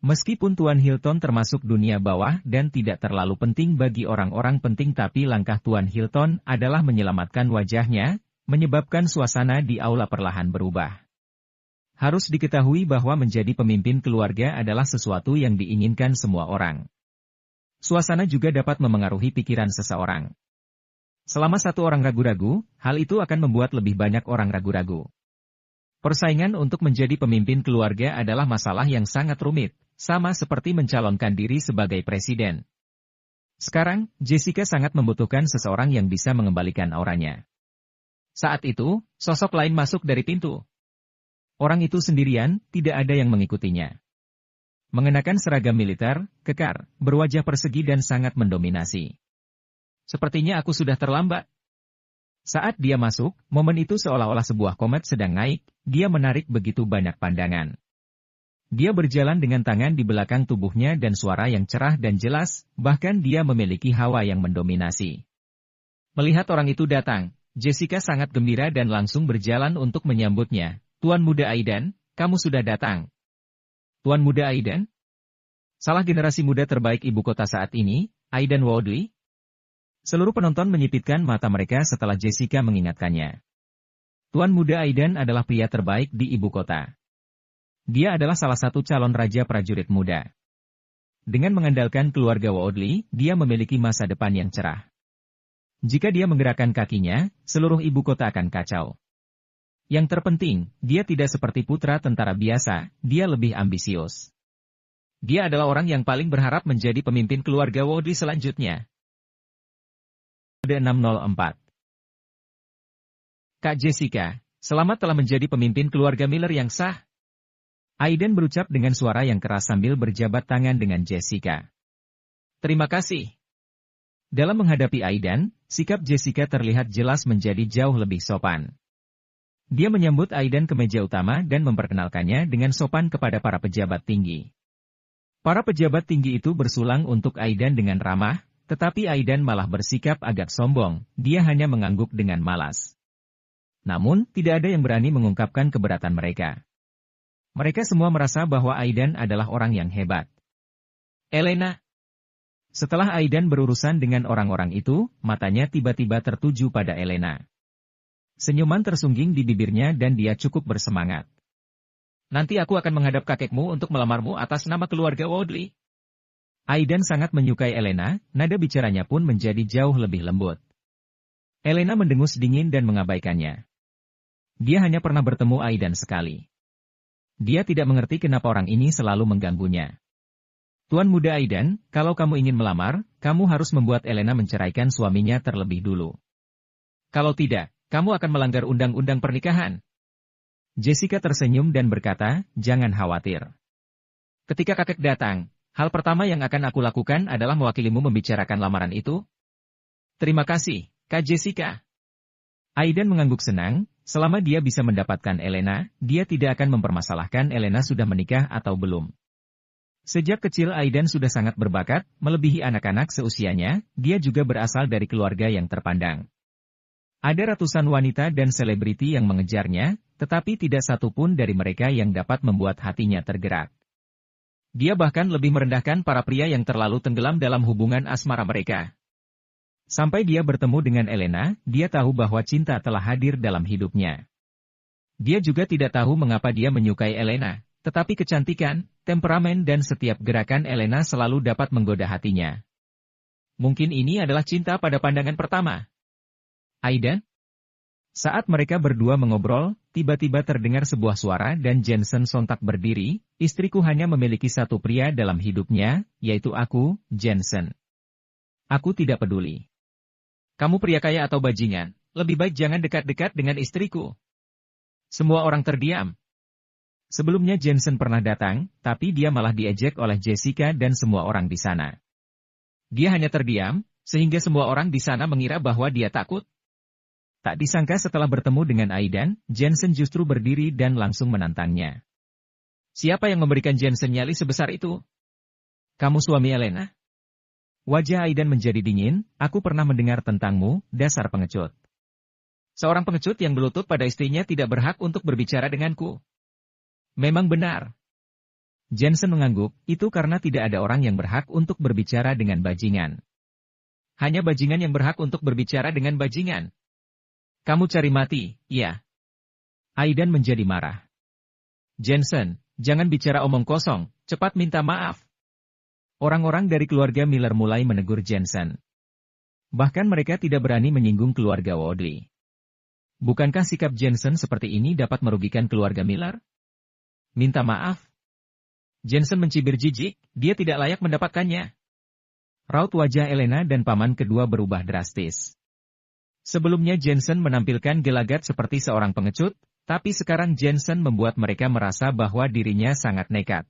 Meskipun Tuan Hilton termasuk dunia bawah dan tidak terlalu penting bagi orang-orang penting, tapi langkah Tuan Hilton adalah menyelamatkan wajahnya, menyebabkan suasana di aula perlahan berubah. Harus diketahui bahwa menjadi pemimpin keluarga adalah sesuatu yang diinginkan semua orang. Suasana juga dapat memengaruhi pikiran seseorang. Selama satu orang ragu-ragu, hal itu akan membuat lebih banyak orang ragu-ragu. Persaingan untuk menjadi pemimpin keluarga adalah masalah yang sangat rumit, sama seperti mencalonkan diri sebagai presiden. Sekarang, Jessica sangat membutuhkan seseorang yang bisa mengembalikan auranya. Saat itu, sosok lain masuk dari pintu. Orang itu sendirian, tidak ada yang mengikutinya. Mengenakan seragam militer, kekar, berwajah persegi dan sangat mendominasi. Sepertinya aku sudah terlambat. Saat dia masuk, momen itu seolah-olah sebuah komet sedang naik, dia menarik begitu banyak pandangan. Dia berjalan dengan tangan di belakang tubuhnya dan suara yang cerah dan jelas, bahkan dia memiliki hawa yang mendominasi. Melihat orang itu datang, Jessica sangat gembira dan langsung berjalan untuk menyambutnya. Tuan Muda Aidan, kamu sudah datang. Tuan Muda Aidan? Salah generasi muda terbaik ibu kota saat ini, Aidan Woodley? Seluruh penonton menyipitkan mata mereka setelah Jessica mengingatkannya. Tuan Muda Aidan adalah pria terbaik di ibu kota. Dia adalah salah satu calon raja prajurit muda. Dengan mengandalkan keluarga Woodley, dia memiliki masa depan yang cerah. Jika dia menggerakkan kakinya, seluruh ibu kota akan kacau. Yang terpenting, dia tidak seperti putra tentara biasa, dia lebih ambisius. Dia adalah orang yang paling berharap menjadi pemimpin keluarga Woodley selanjutnya. 604. Kak Jessica, selamat telah menjadi pemimpin keluarga Miller yang sah. Aidan berucap dengan suara yang keras sambil berjabat tangan dengan Jessica. Terima kasih. Dalam menghadapi Aidan, sikap Jessica terlihat jelas menjadi jauh lebih sopan. Dia menyambut Aidan ke meja utama dan memperkenalkannya dengan sopan kepada para pejabat tinggi. Para pejabat tinggi itu bersulang untuk Aidan dengan ramah, tetapi Aidan malah bersikap agak sombong, dia hanya mengangguk dengan malas. Namun, tidak ada yang berani mengungkapkan keberatan mereka. Mereka semua merasa bahwa Aidan adalah orang yang hebat. Elena. Setelah Aidan berurusan dengan orang-orang itu, matanya tiba-tiba tertuju pada Elena. Senyuman tersungging di bibirnya dan dia cukup bersemangat. Nanti aku akan menghadap kakekmu untuk melamarmu atas nama keluarga Woodley. Aidan sangat menyukai Elena, nada bicaranya pun menjadi jauh lebih lembut. Elena mendengus dingin dan mengabaikannya. Dia hanya pernah bertemu Aidan sekali. Dia tidak mengerti kenapa orang ini selalu mengganggunya. Tuan Muda Aidan, kalau kamu ingin melamar, kamu harus membuat Elena menceraikan suaminya terlebih dulu. Kalau tidak, kamu akan melanggar undang-undang pernikahan. Jessica tersenyum dan berkata, jangan khawatir. Ketika kakek datang, hal pertama yang akan aku lakukan adalah mewakilimu membicarakan lamaran itu. Terima kasih, Kak Jessica. Aidan mengangguk senang, selama dia bisa mendapatkan Elena, dia tidak akan mempermasalahkan Elena sudah menikah atau belum. Sejak kecil Aidan sudah sangat berbakat, melebihi anak-anak seusianya, dia juga berasal dari keluarga yang terpandang. Ada ratusan wanita dan selebriti yang mengejarnya, tetapi tidak satu pun dari mereka yang dapat membuat hatinya tergerak. Dia bahkan lebih merendahkan para pria yang terlalu tenggelam dalam hubungan asmara mereka. Sampai dia bertemu dengan Elena, dia tahu bahwa cinta telah hadir dalam hidupnya. Dia juga tidak tahu mengapa dia menyukai Elena, tetapi kecantikan, temperamen dan setiap gerakan Elena selalu dapat menggoda hatinya. Mungkin ini adalah cinta pada pandangan pertama. Aidan? Saat mereka berdua mengobrol, tiba-tiba terdengar sebuah suara dan Jensen sontak berdiri, istriku hanya memiliki satu pria dalam hidupnya, yaitu aku, Jensen. Aku tidak peduli. Kamu pria kaya atau bajingan, lebih baik jangan dekat-dekat dengan istriku. Semua orang terdiam. Sebelumnya Jensen pernah datang, tapi dia malah diejek oleh Jessica dan semua orang di sana. Dia hanya terdiam, sehingga semua orang di sana mengira bahwa dia takut. Tak disangka setelah bertemu dengan Aidan, Jensen justru berdiri dan langsung menantangnya. Siapa yang memberikan Jensen nyali sebesar itu? Kamu suami Elena? Wajah Aidan menjadi dingin, aku pernah mendengar tentangmu, dasar pengecut. Seorang pengecut yang berlutut pada istrinya tidak berhak untuk berbicara denganku. Memang benar. Jensen mengangguk, itu karena tidak ada orang yang berhak untuk berbicara dengan bajingan. Hanya bajingan yang berhak untuk berbicara dengan bajingan. Kamu cari mati, iya. Aidan menjadi marah. Jensen, jangan bicara omong kosong, cepat minta maaf. Orang-orang dari keluarga Miller mulai menegur Jensen. Bahkan mereka tidak berani menyinggung keluarga Woodley. Bukankah sikap Jensen seperti ini dapat merugikan keluarga Miller? Minta maaf. Jensen mencibir jijik, dia tidak layak mendapatkannya. Raut wajah Elena dan paman kedua berubah drastis. Sebelumnya Jensen menampilkan gelagat seperti seorang pengecut, tapi sekarang Jensen membuat mereka merasa bahwa dirinya sangat nekat.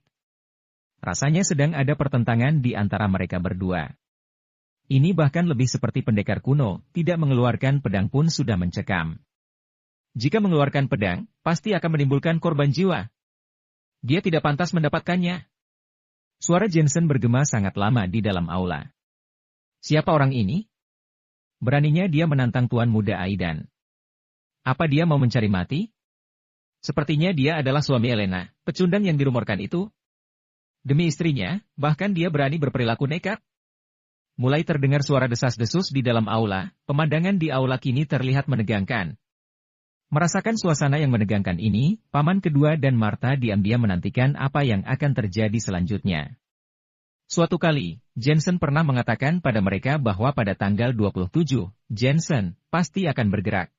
Rasanya sedang ada pertentangan di antara mereka berdua. Ini bahkan lebih seperti pendekar kuno, tidak mengeluarkan pedang pun sudah mencekam. Jika mengeluarkan pedang, pasti akan menimbulkan korban jiwa. Dia tidak pantas mendapatkannya. Suara Jensen bergema sangat lama di dalam aula. Siapa orang ini? Beraninya dia menantang tuan muda Aidan. Apa dia mau mencari mati? Sepertinya dia adalah suami Elena, pecundang yang dirumorkan itu. Demi istrinya, bahkan dia berani berperilaku nekat. Mulai terdengar suara desas-desus di dalam aula, pemandangan di aula kini terlihat menegangkan. Merasakan suasana yang menegangkan ini, paman kedua dan Martha diam-diam menantikan apa yang akan terjadi selanjutnya. Suatu kali, Jensen pernah mengatakan pada mereka bahwa pada tanggal 27, Jensen pasti akan bergerak.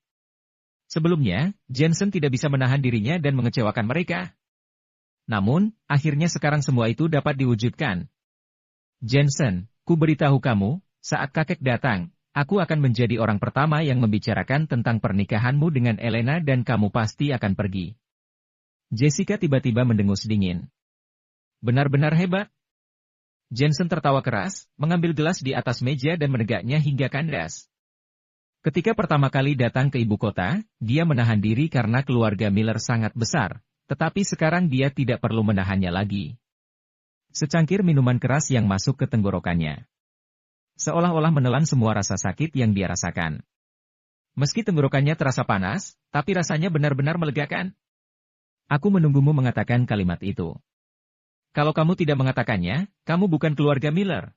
Sebelumnya, Jensen tidak bisa menahan dirinya dan mengecewakan mereka. Namun, akhirnya sekarang semua itu dapat diwujudkan. Jensen, ku beritahu kamu, saat kakek datang, aku akan menjadi orang pertama yang membicarakan tentang pernikahanmu dengan Elena dan kamu pasti akan pergi. Jessica tiba-tiba mendengus dingin. Benar-benar hebat. Jensen tertawa keras, mengambil gelas di atas meja dan menegaknya hingga kandas. Ketika pertama kali datang ke ibu kota, dia menahan diri karena keluarga Miller sangat besar, tetapi sekarang dia tidak perlu menahannya lagi. Secangkir minuman keras yang masuk ke tenggorokannya. Seolah-olah menelan semua rasa sakit yang dia rasakan. Meski tenggorokannya terasa panas, tapi rasanya benar-benar melegakan. Aku menunggumu mengatakan kalimat itu. Kalau kamu tidak mengatakannya, kamu bukan keluarga Miller.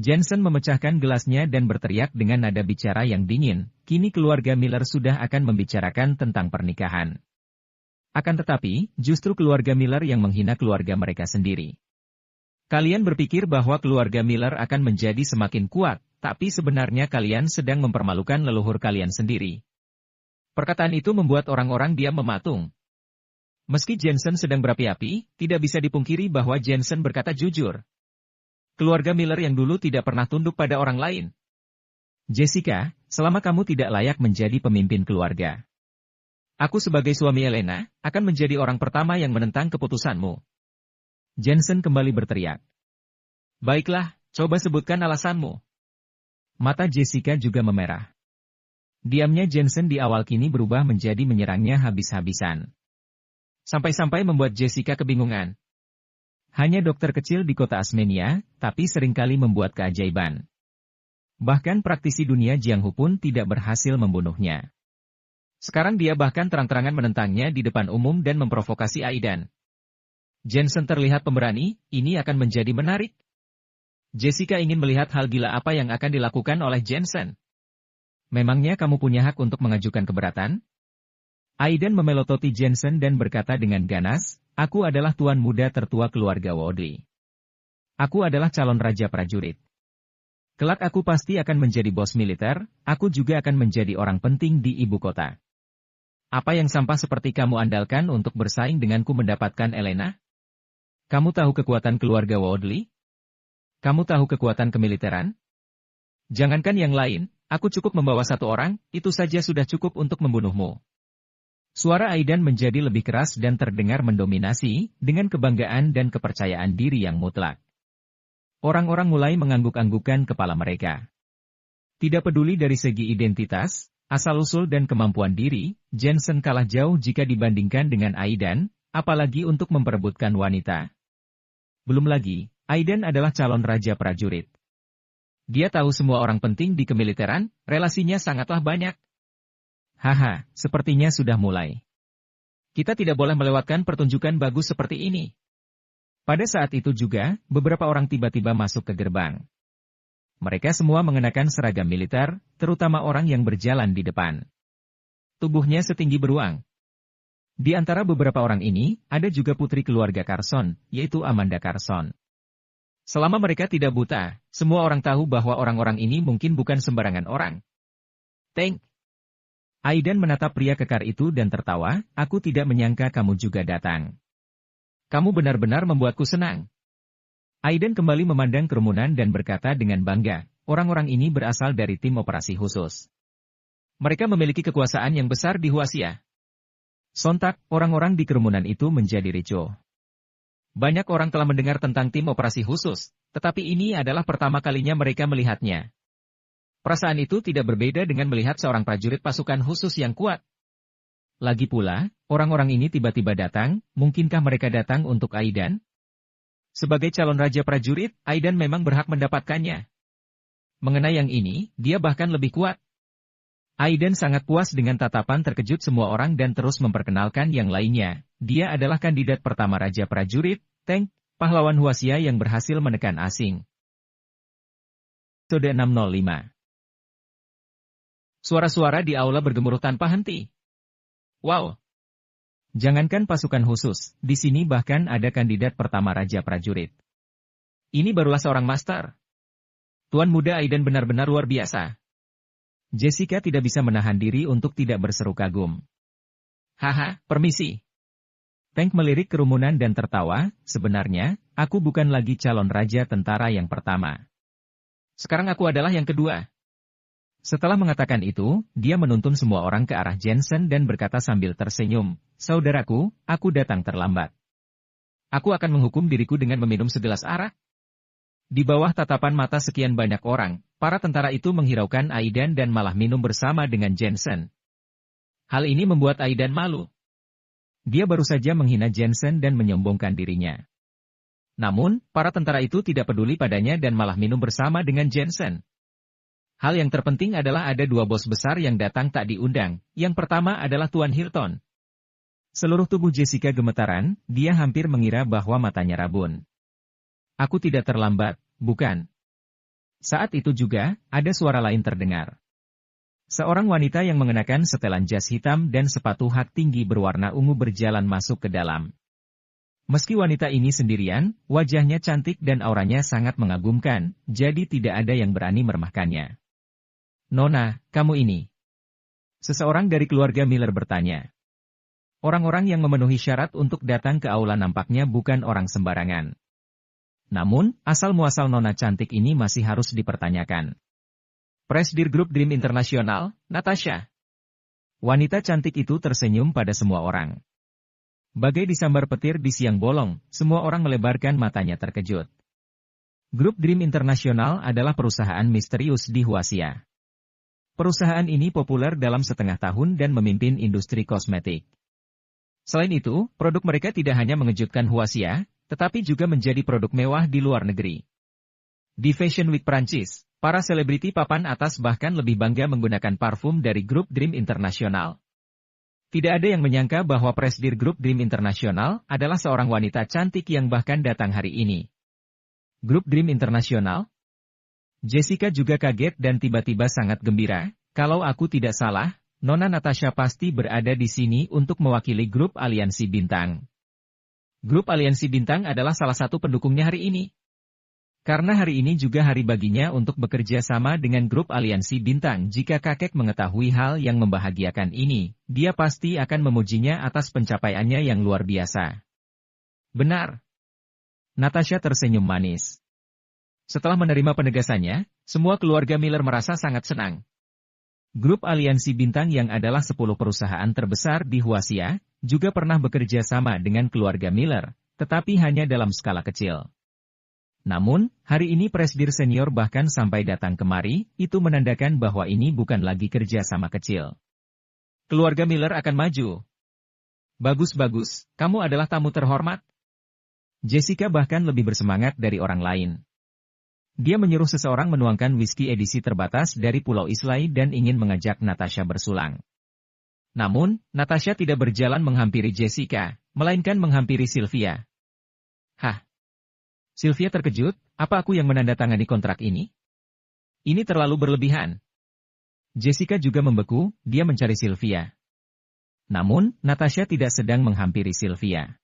Jensen memecahkan gelasnya dan berteriak dengan nada bicara yang dingin, kini keluarga Miller sudah akan membicarakan tentang pernikahan. Akan tetapi, justru keluarga Miller yang menghina keluarga mereka sendiri. Kalian berpikir bahwa keluarga Miller akan menjadi semakin kuat, tapi sebenarnya kalian sedang mempermalukan leluhur kalian sendiri. Perkataan itu membuat orang-orang diam mematung. Meski Jensen sedang berapi-api, tidak bisa dipungkiri bahwa Jensen berkata jujur. Keluarga Miller yang dulu tidak pernah tunduk pada orang lain. Jessica, selama kamu tidak layak menjadi pemimpin keluarga. Aku sebagai suami Elena, akan menjadi orang pertama yang menentang keputusanmu. Jensen kembali berteriak. Baiklah, coba sebutkan alasanmu. Mata Jessica juga memerah. Diamnya Jensen di awal kini berubah menjadi menyerangnya habis-habisan. Sampai-sampai membuat Jessica kebingungan. Hanya dokter kecil di kota Asmenia, tapi seringkali membuat keajaiban. Bahkan praktisi dunia Jianghu pun tidak berhasil membunuhnya. Sekarang dia bahkan terang-terangan menentangnya di depan umum dan memprovokasi Aidan. Jensen terlihat pemberani, ini akan menjadi menarik. Jessica ingin melihat hal gila apa yang akan dilakukan oleh Jensen. Memangnya kamu punya hak untuk mengajukan keberatan? Aidan memelototi Jensen dan berkata dengan ganas, aku adalah tuan muda tertua keluarga Woodley. Aku adalah calon raja prajurit. Kelak aku pasti akan menjadi bos militer, aku juga akan menjadi orang penting di ibu kota. Apa yang sampah seperti kamu andalkan untuk bersaing denganku mendapatkan Elena? Kamu tahu kekuatan keluarga Woodley? Kamu tahu kekuatan kemiliteran? Jangankan yang lain, aku cukup membawa satu orang, itu saja sudah cukup untuk membunuhmu. Suara Aidan menjadi lebih keras dan terdengar mendominasi, dengan kebanggaan dan kepercayaan diri yang mutlak. Orang-orang mulai mengangguk-anggukan kepala mereka. Tidak peduli dari segi identitas, asal-usul dan kemampuan diri, Jensen kalah jauh jika dibandingkan dengan Aidan, apalagi untuk memperebutkan wanita. Belum lagi, Aidan adalah calon raja prajurit. Dia tahu semua orang penting di kemiliteran, relasinya sangatlah banyak. Haha, sepertinya sudah mulai. Kita tidak boleh melewatkan pertunjukan bagus seperti ini. Pada saat itu juga, beberapa orang tiba-tiba masuk ke gerbang. Mereka semua mengenakan seragam militer, terutama orang yang berjalan di depan. Tubuhnya setinggi beruang. Di antara beberapa orang ini, ada juga putri keluarga Carson, yaitu Amanda Carson. Selama mereka tidak buta, semua orang tahu bahwa orang-orang ini mungkin bukan sembarangan orang. Tank. Aidan menatap pria kekar itu dan tertawa, aku tidak menyangka kamu juga datang. Kamu benar-benar membuatku senang. Aidan kembali memandang kerumunan dan berkata dengan bangga, orang-orang ini berasal dari tim operasi khusus. Mereka memiliki kekuasaan yang besar di Huaxia. Sontak, orang-orang di kerumunan itu menjadi ricuh. Banyak orang telah mendengar tentang tim operasi khusus, tetapi ini adalah pertama kalinya mereka melihatnya. Perasaan itu tidak berbeda dengan melihat seorang prajurit pasukan khusus yang kuat. Lagi pula, orang-orang ini tiba-tiba datang, mungkinkah mereka datang untuk Aidan? Sebagai calon raja prajurit, Aidan memang berhak mendapatkannya. Mengenai yang ini, dia bahkan lebih kuat. Aidan sangat puas dengan tatapan terkejut semua orang dan terus memperkenalkan yang lainnya. Dia adalah kandidat pertama raja prajurit, Tank, pahlawan Huaxia yang berhasil menekan asing. Episode 605. Suara-suara di aula bergemuruh tanpa henti. Wow! Jangankan pasukan khusus, di sini bahkan ada kandidat pertama raja prajurit. Ini barulah seorang master. Tuan muda Aidan benar-benar luar biasa. Jessica tidak bisa menahan diri untuk tidak berseru kagum. Haha, permisi. Tank melirik kerumunan dan tertawa, sebenarnya, aku bukan lagi calon raja tentara yang pertama. Sekarang aku adalah yang kedua. Setelah mengatakan itu, dia menuntun semua orang ke arah Jensen dan berkata sambil tersenyum, saudaraku, aku datang terlambat. Aku akan menghukum diriku dengan meminum segelas arak. Di bawah tatapan mata sekian banyak orang, para tentara itu menghiraukan Aidan dan malah minum bersama dengan Jensen. Hal ini membuat Aidan malu. Dia baru saja menghina Jensen dan menyombongkan dirinya. Namun, para tentara itu tidak peduli padanya dan malah minum bersama dengan Jensen. Hal yang terpenting adalah ada dua bos besar yang datang tak diundang. Yang pertama adalah Tuan Hilton. Seluruh tubuh Jessica gemetaran, dia hampir mengira bahwa matanya rabun. Aku tidak terlambat, bukan? Saat itu juga, ada suara lain terdengar. Seorang wanita yang mengenakan setelan jas hitam dan sepatu hak tinggi berwarna ungu berjalan masuk ke dalam. Meski wanita ini sendirian, wajahnya cantik dan auranya sangat mengagumkan, jadi tidak ada yang berani meremehkannya. Nona, kamu ini. Seseorang dari keluarga Miller bertanya. Orang-orang yang memenuhi syarat untuk datang ke aula nampaknya bukan orang sembarangan. Namun, asal-muasal nona cantik ini masih harus dipertanyakan. Presidir Grup Dream Internasional, Natasha. Wanita cantik itu tersenyum pada semua orang. Bagai disambar petir di siang bolong, semua orang melebarkan matanya terkejut. Grup Dream Internasional adalah perusahaan misterius di Huaxia. Perusahaan ini populer dalam setengah tahun dan memimpin industri kosmetik. Selain itu, produk mereka tidak hanya mengejutkan Huaxia, tetapi juga menjadi produk mewah di luar negeri. Di Fashion Week Prancis, para selebriti papan atas bahkan lebih bangga menggunakan parfum dari grup Dream International. Tidak ada yang menyangka bahwa presidir grup Dream International adalah seorang wanita cantik yang bahkan datang hari ini. Grup Dream International? Jessica juga kaget dan tiba-tiba sangat gembira. Kalau aku tidak salah, Nona Natasha pasti berada di sini untuk mewakili grup Aliansi Bintang. Grup Aliansi Bintang adalah salah satu pendukungnya hari ini. Karena hari ini juga hari baginya untuk bekerja sama dengan grup Aliansi Bintang. Jika kakek mengetahui hal yang membahagiakan ini, dia pasti akan memujinya atas pencapaiannya yang luar biasa. Benar. Natasha tersenyum manis. Setelah menerima penegasannya, semua keluarga Miller merasa sangat senang. Grup Aliansi Bintang yang adalah 10 perusahaan terbesar di Huaxia, juga pernah bekerja sama dengan keluarga Miller, tetapi hanya dalam skala kecil. Namun, hari ini presidir senior bahkan sampai datang kemari, itu menandakan bahwa ini bukan lagi kerja sama kecil. Keluarga Miller akan maju. Bagus-bagus, kamu adalah tamu terhormat. Jessica bahkan lebih bersemangat dari orang lain. Dia menyuruh seseorang menuangkan whisky edisi terbatas dari Pulau Islay dan ingin mengajak Natasha bersulang. Namun, Natasha tidak berjalan menghampiri Jessica, melainkan menghampiri Sylvia. Hah? Sylvia terkejut, apa aku yang menandatangani kontrak ini? Ini terlalu berlebihan. Jessica juga membeku, dia mencari Sylvia. Namun, Natasha tidak sedang menghampiri Sylvia.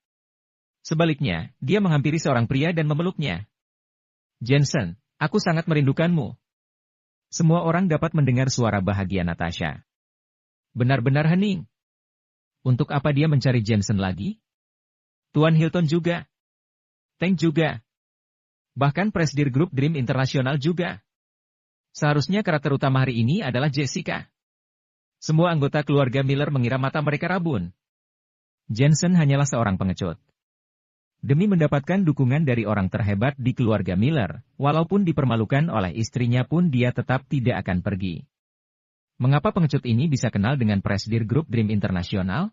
Sebaliknya, dia menghampiri seorang pria dan memeluknya. Jensen, aku sangat merindukanmu. Semua orang dapat mendengar suara bahagia Natasha. Benar-benar hening. Untuk apa dia mencari Jensen lagi? Tuan Hilton juga. Tank juga. Bahkan presidir grup Dream International juga. Seharusnya karakter utama hari ini adalah Jessica. Semua anggota keluarga Miller mengira mata mereka rabun. Jensen hanyalah seorang pengecut. Demi mendapatkan dukungan dari orang terhebat di keluarga Miller, walaupun dipermalukan oleh istrinya pun dia tetap tidak akan pergi. Mengapa pengecut ini bisa kenal dengan presidir grup Dream International?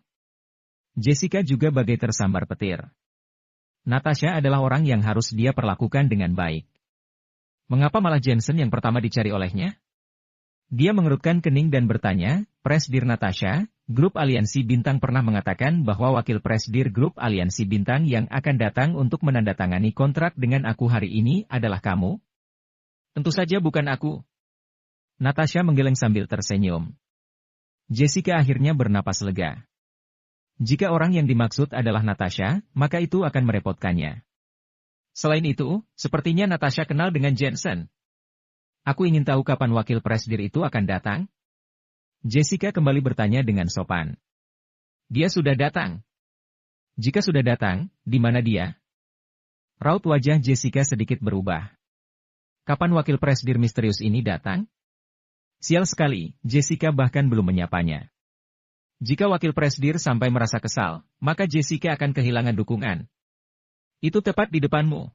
Jessica juga bagai tersambar petir. Natasha adalah orang yang harus dia perlakukan dengan baik. Mengapa malah Jensen yang pertama dicari olehnya? Dia mengerutkan kening dan bertanya, Presidir Natasha, grup Aliansi Bintang pernah mengatakan bahwa wakil presidir grup Aliansi Bintang yang akan datang untuk menandatangani kontrak dengan aku hari ini adalah kamu? Tentu saja bukan aku. Natasha menggeleng sambil tersenyum. Jessica akhirnya bernapas lega. Jika orang yang dimaksud adalah Natasha, maka itu akan merepotkannya. Selain itu, sepertinya Natasha kenal dengan Jensen. Aku ingin tahu kapan wakil presidir itu akan datang? Jessica kembali bertanya dengan sopan. Dia sudah datang. Jika sudah datang, di mana dia? Raut wajah Jessica sedikit berubah. Kapan wakil presidir misterius ini datang? Sial sekali, Jessica bahkan belum menyapanya. Jika wakil presidir sampai merasa kesal, maka Jessica akan kehilangan dukungan. Itu tepat di depanmu.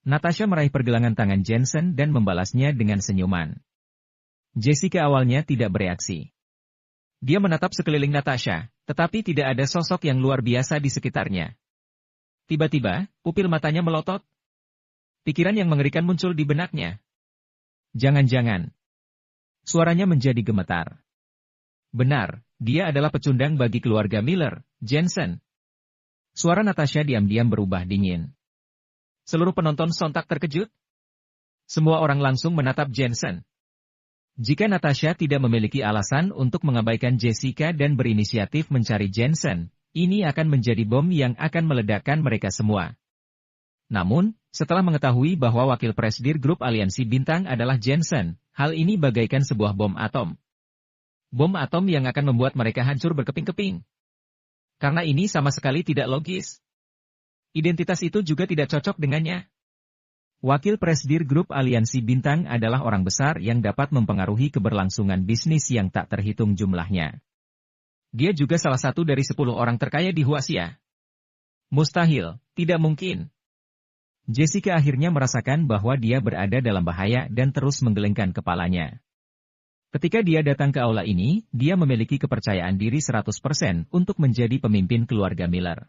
Natasha meraih pergelangan tangan Jensen dan membalasnya dengan senyuman. Jessica awalnya tidak bereaksi. Dia menatap sekeliling Natasha, tetapi tidak ada sosok yang luar biasa di sekitarnya. Tiba-tiba, pupil matanya melotot. Pikiran yang mengerikan muncul di benaknya. Jangan-jangan. Suaranya menjadi gemetar. Benar, dia adalah pecundang bagi keluarga Miller, Jensen. Suara Natasha diam-diam berubah dingin. Seluruh penonton sontak terkejut. Semua orang langsung menatap Jensen. Jika Natasha tidak memiliki alasan untuk mengabaikan Jessica dan berinisiatif mencari Jensen, ini akan menjadi bom yang akan meledakkan mereka semua. Namun, setelah mengetahui bahwa wakil presidir grup Aliansi Bintang adalah Jensen, hal ini bagaikan sebuah bom atom. Bom atom yang akan membuat mereka hancur berkeping-keping. Karena ini sama sekali tidak logis. Identitas itu juga tidak cocok dengannya. Wakil presidir grup Aliansi Bintang adalah orang besar yang dapat mempengaruhi keberlangsungan bisnis yang tak terhitung jumlahnya. Dia juga salah satu dari 10 orang terkaya di Huaxia. Mustahil, tidak mungkin. Jessica akhirnya merasakan bahwa dia berada dalam bahaya dan terus menggelengkan kepalanya. Ketika dia datang ke aula ini, dia memiliki kepercayaan diri 100% untuk menjadi pemimpin keluarga Miller.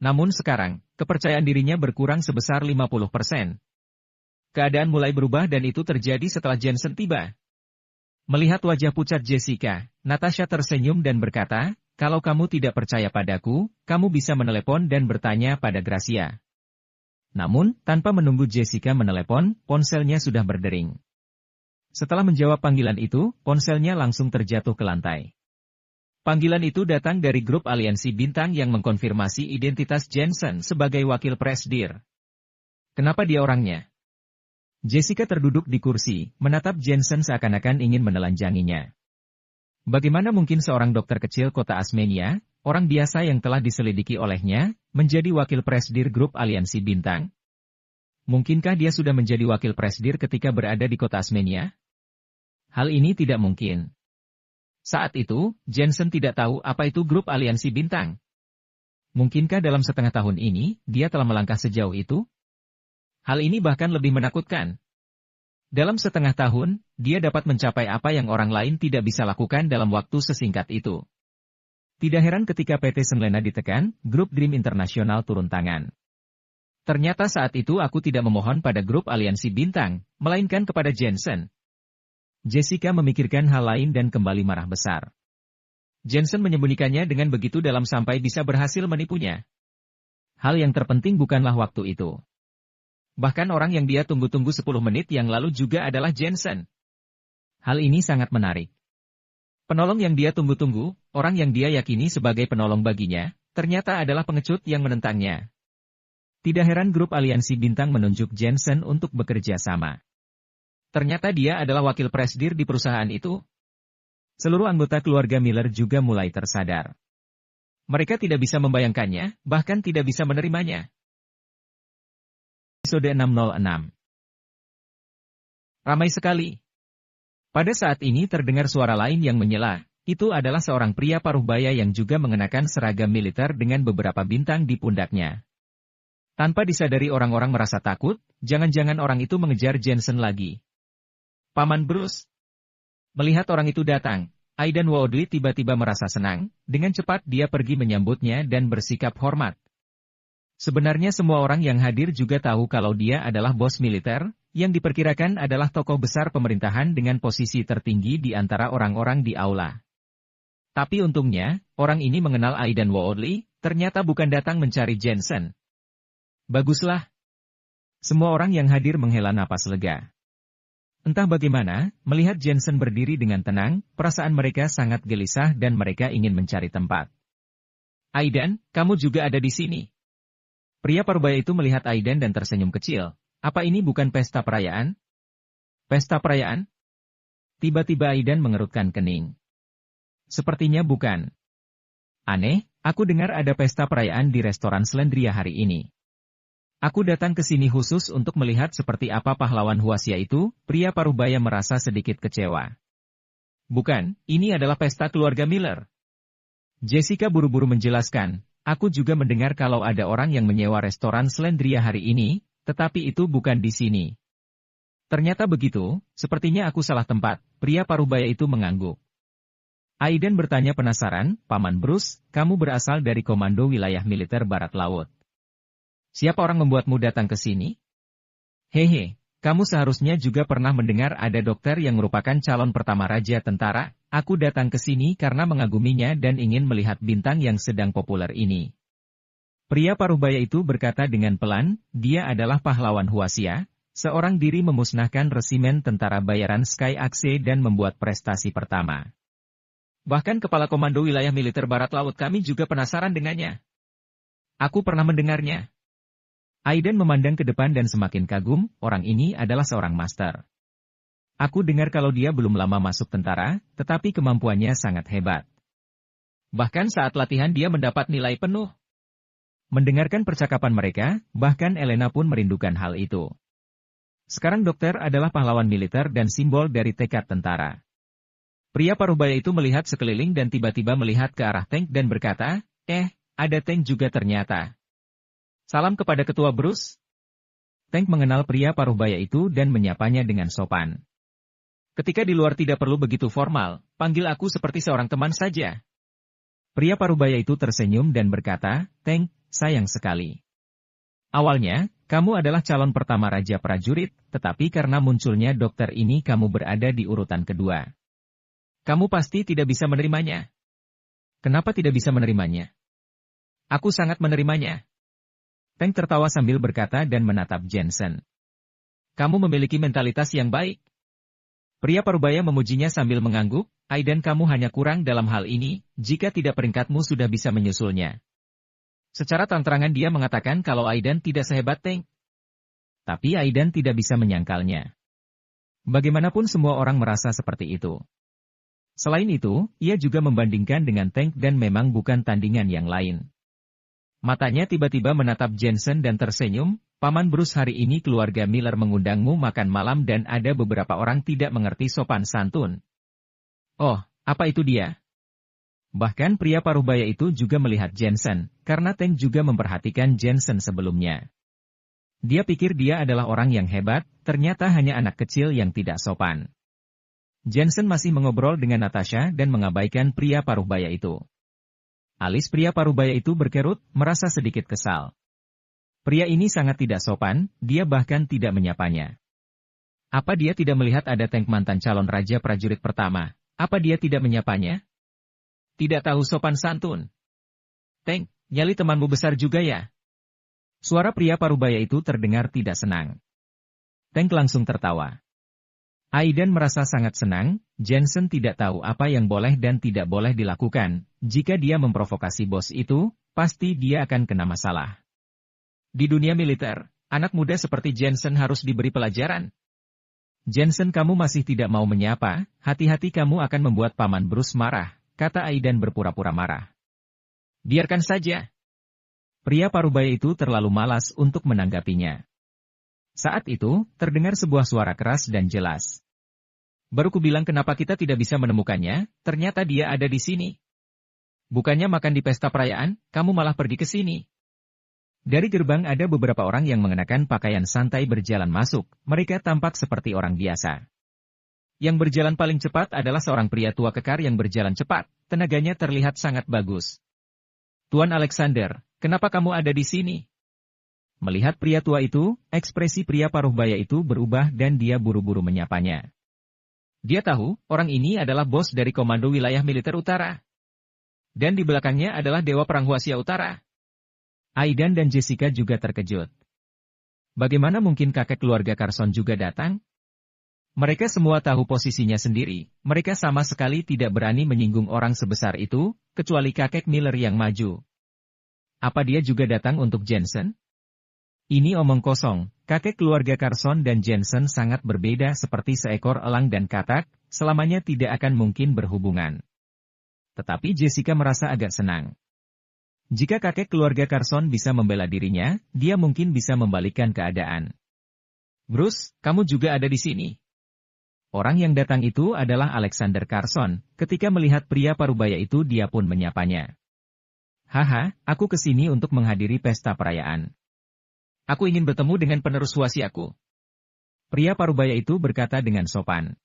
Namun sekarang, kepercayaan dirinya berkurang sebesar 50%. Keadaan mulai berubah dan itu terjadi setelah Jensen tiba. Melihat wajah pucat Jessica, Natasha tersenyum dan berkata, "Kalau kamu tidak percaya padaku, kamu bisa menelepon dan bertanya pada Gracia." Namun, tanpa menunggu Jessica menelepon, ponselnya sudah berdering. Setelah menjawab panggilan itu, ponselnya langsung terjatuh ke lantai. Panggilan itu datang dari grup aliansi bintang yang mengkonfirmasi identitas Jensen sebagai wakil presdir. Kenapa dia orangnya? Jessica terduduk di kursi, menatap Jensen seakan-akan ingin menelanjanginya. Bagaimana mungkin seorang dokter kecil kota Asmenia, orang biasa yang telah diselidiki olehnya, menjadi wakil presdir grup aliansi bintang? Mungkinkah dia sudah menjadi wakil presdir ketika berada di kota Asmenia? Hal ini tidak mungkin. Saat itu, Jensen tidak tahu apa itu grup aliansi bintang. Mungkinkah dalam setengah tahun ini, dia telah melangkah sejauh itu? Hal ini bahkan lebih menakutkan. Dalam setengah tahun, dia dapat mencapai apa yang orang lain tidak bisa lakukan dalam waktu sesingkat itu. Tidak heran ketika PT Senlena ditekan, grup Dream Internasional turun tangan. Ternyata saat itu aku tidak memohon pada grup aliansi bintang, melainkan kepada Jensen. Jessica memikirkan hal lain dan kembali marah besar. Jensen menyembunyikannya dengan begitu dalam sampai bisa berhasil menipunya. Hal yang terpenting bukanlah waktu itu. Bahkan orang yang dia tunggu-tunggu 10 menit yang lalu juga adalah Jensen. Hal ini sangat menarik. Penolong yang dia tunggu-tunggu, orang yang dia yakini sebagai penolong baginya, ternyata adalah pengecut yang menentangnya. Tidak heran grup aliansi bintang menunjuk Jensen untuk bekerja sama. Ternyata dia adalah wakil presdir di perusahaan itu. Seluruh anggota keluarga Miller juga mulai tersadar. Mereka tidak bisa membayangkannya, bahkan tidak bisa menerimanya. Episode 606. Ramai sekali. Pada saat ini terdengar suara lain yang menyela. Itu adalah seorang pria paruh baya yang juga mengenakan seragam militer dengan beberapa bintang di pundaknya. Tanpa disadari orang-orang merasa takut, jangan-jangan orang itu mengejar Jensen lagi. Paman Bruce. Melihat orang itu datang, Aidan Woodley tiba-tiba merasa senang, dengan cepat dia pergi menyambutnya dan bersikap hormat. Sebenarnya semua orang yang hadir juga tahu kalau dia adalah bos militer, yang diperkirakan adalah tokoh besar pemerintahan dengan posisi tertinggi di antara orang-orang di aula. Tapi untungnya, orang ini mengenal Aidan Woodley, ternyata bukan datang mencari Jensen. Baguslah. Semua orang yang hadir menghela napas lega. Entah bagaimana, melihat Jensen berdiri dengan tenang, perasaan mereka sangat gelisah dan mereka ingin mencari tempat. Aidan, kamu juga ada di sini. Pria parubaya itu melihat Aidan dan tersenyum kecil. Apa ini bukan pesta perayaan? Pesta perayaan? Tiba-tiba Aidan mengerutkan kening. Sepertinya bukan. Aneh, aku dengar ada pesta perayaan di restoran Slendria hari ini. Aku datang ke sini khusus untuk melihat seperti apa pahlawan Huasia itu, pria parubaya merasa sedikit kecewa. Bukan, ini adalah pesta keluarga Miller. Jessica buru-buru menjelaskan, aku juga mendengar kalau ada orang yang menyewa restoran Slendria hari ini, tetapi itu bukan di sini. Ternyata begitu, sepertinya aku salah tempat, pria parubaya itu mengangguk. Aidan bertanya penasaran, Paman Bruce, kamu berasal dari Komando Wilayah Militer Barat Laut. Siapa orang membuatmu datang ke sini? Hehe, kamu seharusnya juga pernah mendengar ada dokter yang merupakan calon pertama raja tentara. Aku datang ke sini karena mengaguminya dan ingin melihat bintang yang sedang populer ini. Pria parubaya itu berkata dengan pelan, dia adalah pahlawan Huasia, seorang diri memusnahkan resimen tentara bayaran Sky Axe dan membuat prestasi pertama. Bahkan Kepala Komando Wilayah Militer Barat Laut kami juga penasaran dengannya. Aku pernah mendengarnya. Aidan memandang ke depan dan semakin kagum, orang ini adalah seorang master. Aku dengar kalau dia belum lama masuk tentara, tetapi kemampuannya sangat hebat. Bahkan saat latihan dia mendapat nilai penuh. Mendengarkan percakapan mereka, bahkan Elena pun merindukan hal itu. Sekarang dokter adalah pahlawan militer dan simbol dari tekad tentara. Pria parubaya itu melihat sekeliling dan tiba-tiba melihat ke arah tank dan berkata, ada tank juga ternyata. Salam kepada Ketua Bruce. Tank mengenal pria parubaya itu dan menyapanya dengan sopan. Ketika di luar tidak perlu begitu formal, panggil aku seperti seorang teman saja. Pria parubaya itu tersenyum dan berkata, Tank, sayang sekali. Awalnya, kamu adalah calon pertama Raja Prajurit, tetapi karena munculnya dokter ini kamu berada di urutan kedua. Kamu pasti tidak bisa menerimanya. Kenapa tidak bisa menerimanya? Aku sangat menerimanya. Tank tertawa sambil berkata dan menatap Jensen. Kamu memiliki mentalitas yang baik. Pria parubaya memujinya sambil mengangguk, Aidan kamu hanya kurang dalam hal ini, jika tidak peringkatmu sudah bisa menyusulnya. Secara terang-terangan dia mengatakan kalau Aidan tidak sehebat Tank. Tapi Aidan tidak bisa menyangkalnya. Bagaimanapun semua orang merasa seperti itu. Selain itu, ia juga membandingkan dengan Tank dan memang bukan tandingan yang lain. Matanya tiba-tiba menatap Jensen dan tersenyum, Paman Bruce hari ini keluarga Miller mengundangmu makan malam dan ada beberapa orang tidak mengerti sopan santun. Oh, apa itu dia? Bahkan pria parubaya itu juga melihat Jensen, karena Tank juga memperhatikan Jensen sebelumnya. Dia pikir dia adalah orang yang hebat, ternyata hanya anak kecil yang tidak sopan. Jensen masih mengobrol dengan Natasha dan mengabaikan pria parubaya itu. Alis pria parubaya itu berkerut, merasa sedikit kesal. Pria ini sangat tidak sopan, dia bahkan tidak menyapanya. Apa dia tidak melihat ada Tank mantan calon raja prajurit pertama? Apa dia tidak menyapanya? Tidak tahu sopan santun. Tank, nyali temanmu besar juga ya? Suara pria parubaya itu terdengar tidak senang. Tank langsung tertawa. Aidan merasa sangat senang, Jensen tidak tahu apa yang boleh dan tidak boleh dilakukan. Jika dia memprovokasi bos itu, pasti dia akan kena masalah. Di dunia militer, anak muda seperti Jensen harus diberi pelajaran. Jensen kamu masih tidak mau menyapa, hati-hati kamu akan membuat Paman Bruce marah, kata Aidan berpura-pura marah. Biarkan saja. Pria parubaya itu terlalu malas untuk menanggapinya. Saat itu, terdengar sebuah suara keras dan jelas. Baru kubilang kenapa kita tidak bisa menemukannya, ternyata dia ada di sini. Bukannya makan di pesta perayaan, kamu malah pergi ke sini. Dari gerbang ada beberapa orang yang mengenakan pakaian santai berjalan masuk, mereka tampak seperti orang biasa. Yang berjalan paling cepat adalah seorang pria tua kekar yang berjalan cepat, tenaganya terlihat sangat bagus. Tuan Alexander, kenapa kamu ada di sini? Melihat pria tua itu, ekspresi pria parubaya itu berubah dan dia buru-buru menyapanya. Dia tahu, orang ini adalah bos dari Komando Wilayah Militer Utara. Dan di belakangnya adalah Dewa Perang Huasia Utara. Aidan dan Jessica juga terkejut. Bagaimana mungkin kakek keluarga Carson juga datang? Mereka semua tahu posisinya sendiri, mereka sama sekali tidak berani menyinggung orang sebesar itu, kecuali kakek Miller yang maju. Apa dia juga datang untuk Jensen? Ini omong kosong, kakek keluarga Carson dan Jensen sangat berbeda seperti seekor elang dan katak, selamanya tidak akan mungkin berhubungan. Tetapi Jessica merasa agak senang. Jika kakek keluarga Carson bisa membela dirinya, dia mungkin bisa membalikkan keadaan. Bruce, kamu juga ada di sini. Orang yang datang itu adalah Alexander Carson, ketika melihat pria parubaya itu dia pun menyapanya. Haha, aku kesini untuk menghadiri pesta perayaan. Aku ingin bertemu dengan penerus wasiaku. Pria parubaya itu berkata dengan sopan.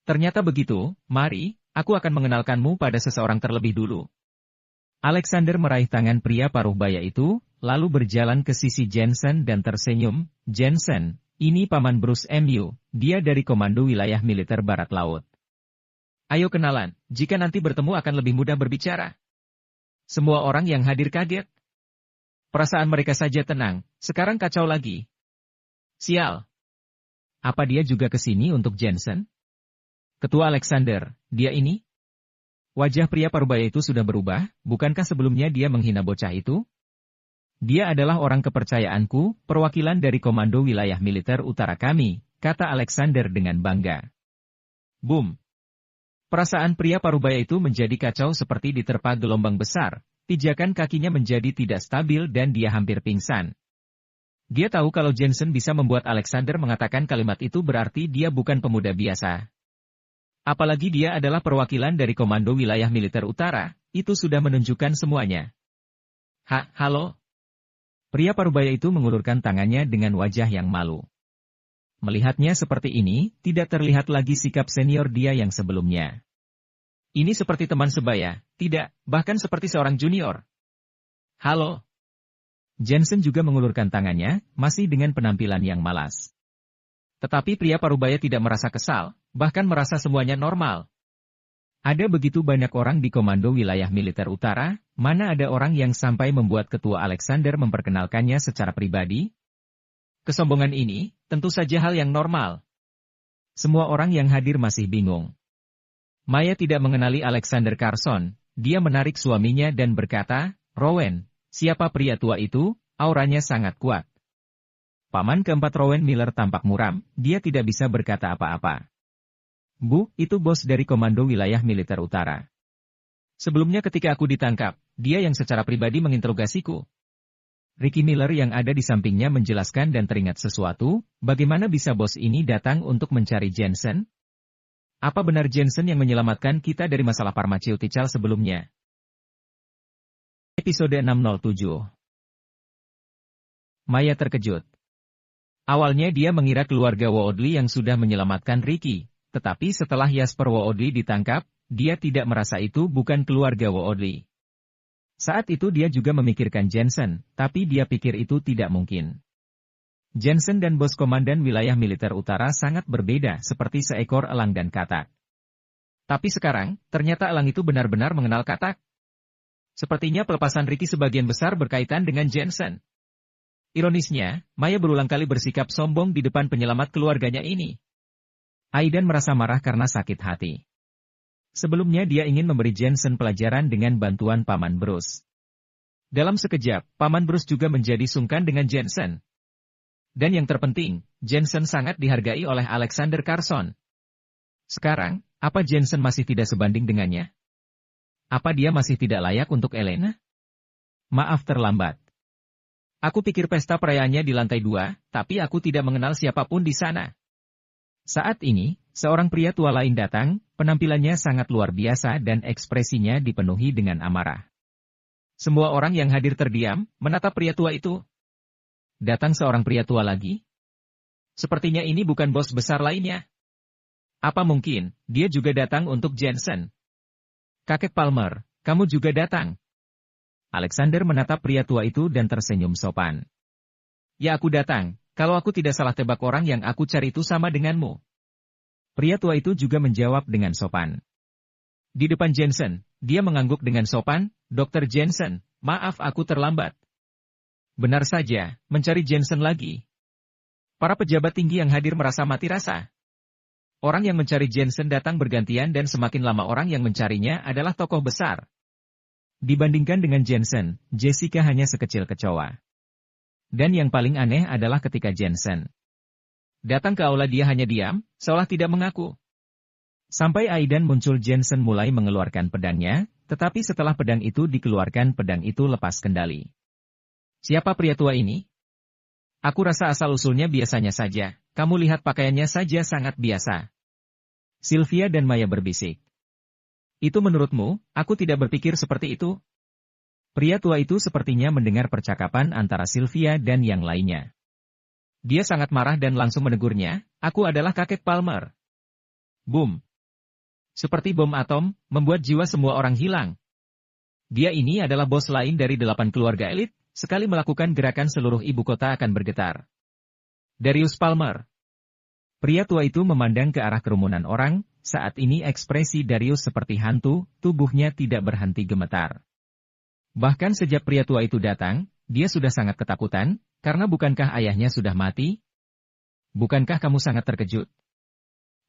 Ternyata begitu, mari, aku akan mengenalkanmu pada seseorang terlebih dulu. Alexander meraih tangan pria parubaya itu, lalu berjalan ke sisi Jensen dan tersenyum. Jensen, ini Paman Bruce MU, dia dari Komando Wilayah Militer Barat Laut. Ayo kenalan, jika nanti bertemu akan lebih mudah berbicara. Semua orang yang hadir kaget. Perasaan mereka saja tenang, sekarang kacau lagi. Sial. Apa dia juga ke sini untuk Jensen? Ketua Alexander, dia ini? Wajah pria parubaya itu sudah berubah, bukankah sebelumnya dia menghina bocah itu? Dia adalah orang kepercayaanku, perwakilan dari Komando Wilayah Militer Utara kami, kata Alexander dengan bangga. Boom. Perasaan pria parubaya itu menjadi kacau seperti diterpa gelombang besar. Pijakan kakinya menjadi tidak stabil dan dia hampir pingsan. Dia tahu kalau Jensen bisa membuat Alexander mengatakan kalimat itu berarti dia bukan pemuda biasa. Apalagi dia adalah perwakilan dari Komando Wilayah Militer Utara, itu sudah menunjukkan semuanya. Halo? Pria parubaya itu mengulurkan tangannya dengan wajah yang malu. Melihatnya seperti ini, tidak terlihat lagi sikap senior dia yang sebelumnya. Ini seperti teman sebaya, tidak, bahkan seperti seorang junior. Halo. Jensen juga mengulurkan tangannya, masih dengan penampilan yang malas. Tetapi pria parubaya tidak merasa kesal, bahkan merasa semuanya normal. Ada begitu banyak orang di Komando Wilayah Militer Utara, mana ada orang yang sampai membuat Ketua Alexander memperkenalkannya secara pribadi? Kesombongan ini, tentu saja hal yang normal. Semua orang yang hadir masih bingung. Maya tidak mengenali Alexander Carson, dia menarik suaminya dan berkata, Rowan, siapa pria tua itu? Auranya sangat kuat. Paman keempat Rowan Miller tampak muram, dia tidak bisa berkata apa-apa. Bu, itu bos dari Komando Wilayah Militer Utara. Sebelumnya ketika aku ditangkap, dia yang secara pribadi menginterogasiku. Ricky Miller yang ada di sampingnya menjelaskan dan teringat sesuatu, bagaimana bisa bos ini datang untuk mencari Jensen? Apa benar Jensen yang menyelamatkan kita dari masalah pharmaceutical sebelumnya? Episode 607. Maya terkejut. Awalnya dia mengira keluarga Woodley yang sudah menyelamatkan Ricky. Tetapi setelah Jasper Woodley ditangkap, dia tidak merasa itu bukan keluarga Woodley. Saat itu dia juga memikirkan Jensen, tapi dia pikir itu tidak mungkin. Jensen dan bos Komandan Wilayah Militer Utara sangat berbeda seperti seekor elang dan katak. Tapi sekarang, ternyata elang itu benar-benar mengenal katak. Sepertinya pelepasan Ricky sebagian besar berkaitan dengan Jensen. Ironisnya, Maya berulang kali bersikap sombong di depan penyelamat keluarganya ini. Aidan merasa marah karena sakit hati. Sebelumnya dia ingin memberi Jensen pelajaran dengan bantuan Paman Bruce. Dalam sekejap, Paman Bruce juga menjadi sungkan dengan Jensen. Dan yang terpenting, Jensen sangat dihargai oleh Alexander Carson. Sekarang, apa Jensen masih tidak sebanding dengannya? Apa dia masih tidak layak untuk Elena? Maaf terlambat. Aku pikir pesta perayaannya di lantai 2, tapi aku tidak mengenal siapapun di sana. Saat ini, seorang pria tua lain datang, penampilannya sangat luar biasa dan ekspresinya dipenuhi dengan amarah. Semua orang yang hadir terdiam, menatap pria tua itu. Datang seorang pria tua lagi? Sepertinya ini bukan bos besar lainnya. Apa mungkin, dia juga datang untuk Jensen? Kakek Palmer, kamu juga datang. Alexander menatap pria tua itu dan tersenyum sopan. Ya aku datang. Kalau aku tidak salah tebak orang yang aku cari itu sama denganmu. Pria tua itu juga menjawab dengan sopan. Di depan Jensen, dia mengangguk dengan sopan, Dr. Jensen, maaf aku terlambat. Benar saja, mencari Jensen lagi. Para pejabat tinggi yang hadir merasa mati rasa. Orang yang mencari Jensen datang bergantian dan semakin lama orang yang mencarinya adalah tokoh besar. Dibandingkan dengan Jensen, Jessica hanya sekecil kecoa. Dan yang paling aneh adalah ketika Jensen datang ke aula dia hanya diam, seolah tidak mengaku. Sampai Aidan muncul Jensen mulai mengeluarkan pedangnya, tetapi setelah pedang itu dikeluarkan pedang itu lepas kendali. Siapa pria tua ini? Aku rasa asal-usulnya biasanya saja, kamu lihat pakaiannya saja sangat biasa. Sylvia dan Maya berbisik. Itu menurutmu, aku tidak berpikir seperti itu. Pria tua itu sepertinya mendengar percakapan antara Sylvia dan yang lainnya. Dia sangat marah dan langsung menegurnya, aku adalah kakek Palmer. Boom. Seperti bom atom, membuat jiwa semua orang hilang. Dia ini adalah bos lain dari 8 keluarga elit, sekali melakukan gerakan seluruh ibu kota akan bergetar. Darius Palmer. Pria tua itu memandang ke arah kerumunan orang, saat ini ekspresi Darius seperti hantu, tubuhnya tidak berhenti gemetar. Bahkan sejak pria tua itu datang, dia sudah sangat ketakutan, karena bukankah ayahnya sudah mati? Bukankah kamu sangat terkejut?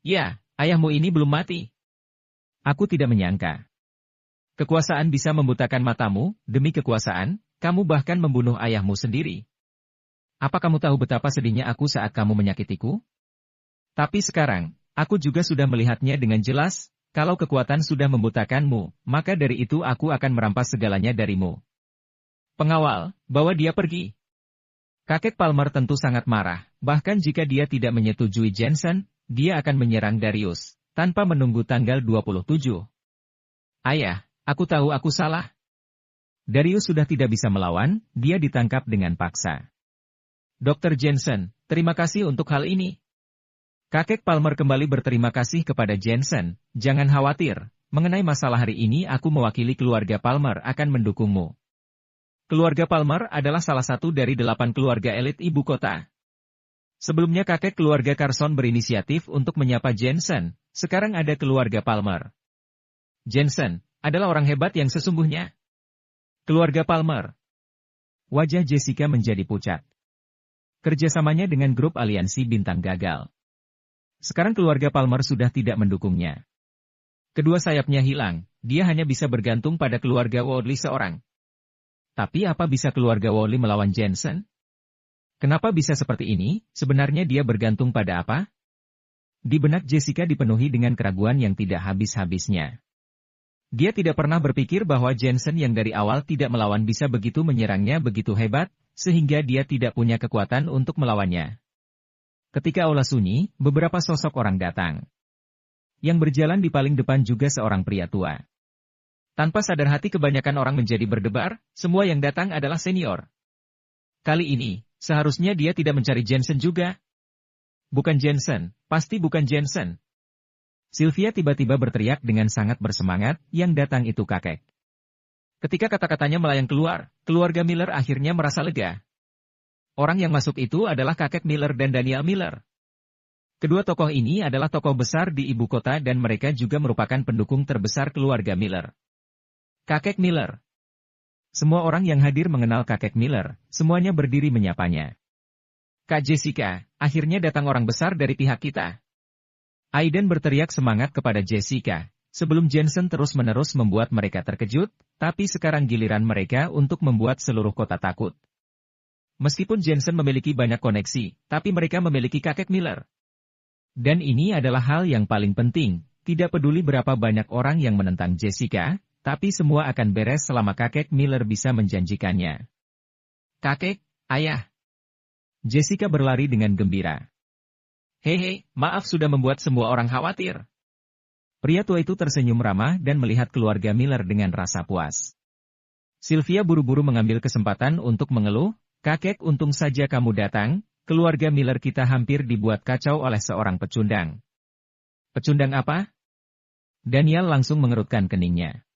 Ya, ayahmu ini belum mati. Aku tidak menyangka. Kekuasaan bisa membutakan matamu, demi kekuasaan, kamu bahkan membunuh ayahmu sendiri. Apa kamu tahu betapa sedihnya aku saat kamu menyakitiku? Tapi sekarang, aku juga sudah melihatnya dengan jelas. Kalau kekuatan sudah membutakanmu, maka dari itu aku akan merampas segalanya darimu. Pengawal, bawa dia pergi. Kakek Palmer tentu sangat marah, bahkan jika dia tidak menyetujui Jensen, dia akan menyerang Darius, tanpa menunggu tanggal 27. Ayah, aku tahu aku salah. Darius sudah tidak bisa melawan, dia ditangkap dengan paksa. Dr. Jensen, terima kasih untuk hal ini. Kakek Palmer kembali berterima kasih kepada Jensen, jangan khawatir, Mengenai masalah hari ini aku mewakili keluarga Palmer akan mendukungmu. Keluarga Palmer adalah salah satu dari 8 keluarga elit ibu kota. Sebelumnya kakek keluarga Carson berinisiatif untuk menyapa Jensen, sekarang ada keluarga Palmer. Jensen adalah orang hebat yang sesungguhnya. Keluarga Palmer. Wajah Jessica menjadi pucat. Kerjasamanya dengan grup aliansi bintang gagal. Sekarang keluarga Palmer sudah tidak mendukungnya. Kedua sayapnya hilang, dia hanya bisa bergantung pada keluarga Woodley seorang. Tapi apa bisa keluarga Woodley melawan Jensen? Kenapa bisa seperti ini? Sebenarnya dia bergantung pada apa? Di benak Jessica dipenuhi dengan keraguan yang tidak habis-habisnya. Dia tidak pernah berpikir bahwa Jensen yang dari awal tidak melawan bisa begitu menyerangnya begitu hebat, sehingga dia tidak punya kekuatan untuk melawannya. Ketika aula sunyi, beberapa sosok orang datang. Yang berjalan di paling depan juga seorang pria tua. Tanpa sadar hati kebanyakan orang menjadi berdebar, semua yang datang adalah senior. Kali ini, seharusnya dia tidak mencari Jensen juga. Bukan Jensen, pasti bukan Jensen. Sylvia tiba-tiba berteriak dengan sangat bersemangat, yang datang itu kakek. Ketika kata-katanya melayang keluar, keluarga Miller akhirnya merasa lega. Orang yang masuk itu adalah kakek Miller dan Daniel Miller. Kedua tokoh ini adalah tokoh besar di ibu kota dan mereka juga merupakan pendukung terbesar keluarga Miller. Kakek Miller. Semua orang yang hadir mengenal kakek Miller, semuanya berdiri menyapanya. Kak Jessica, akhirnya datang orang besar dari pihak kita. Aiden berteriak semangat kepada Jessica, sebelum Jensen terus-menerus membuat mereka terkejut, tapi sekarang giliran mereka untuk membuat seluruh kota takut. Meskipun Jensen memiliki banyak koneksi, tapi mereka memiliki kakek Miller. Dan ini adalah hal yang paling penting, tidak peduli berapa banyak orang yang menentang Jessica, tapi semua akan beres selama kakek Miller bisa menjanjikannya. Kakek, ayah. Jessica berlari dengan gembira. Hehe, maaf sudah membuat semua orang khawatir. Pria tua itu tersenyum ramah dan melihat keluarga Miller dengan rasa puas. Sylvia buru-buru mengambil kesempatan untuk mengeluh, kakek untung saja kamu datang. Keluarga Miller kita hampir dibuat kacau oleh seorang pecundang. Pecundang apa? Daniel langsung mengerutkan keningnya.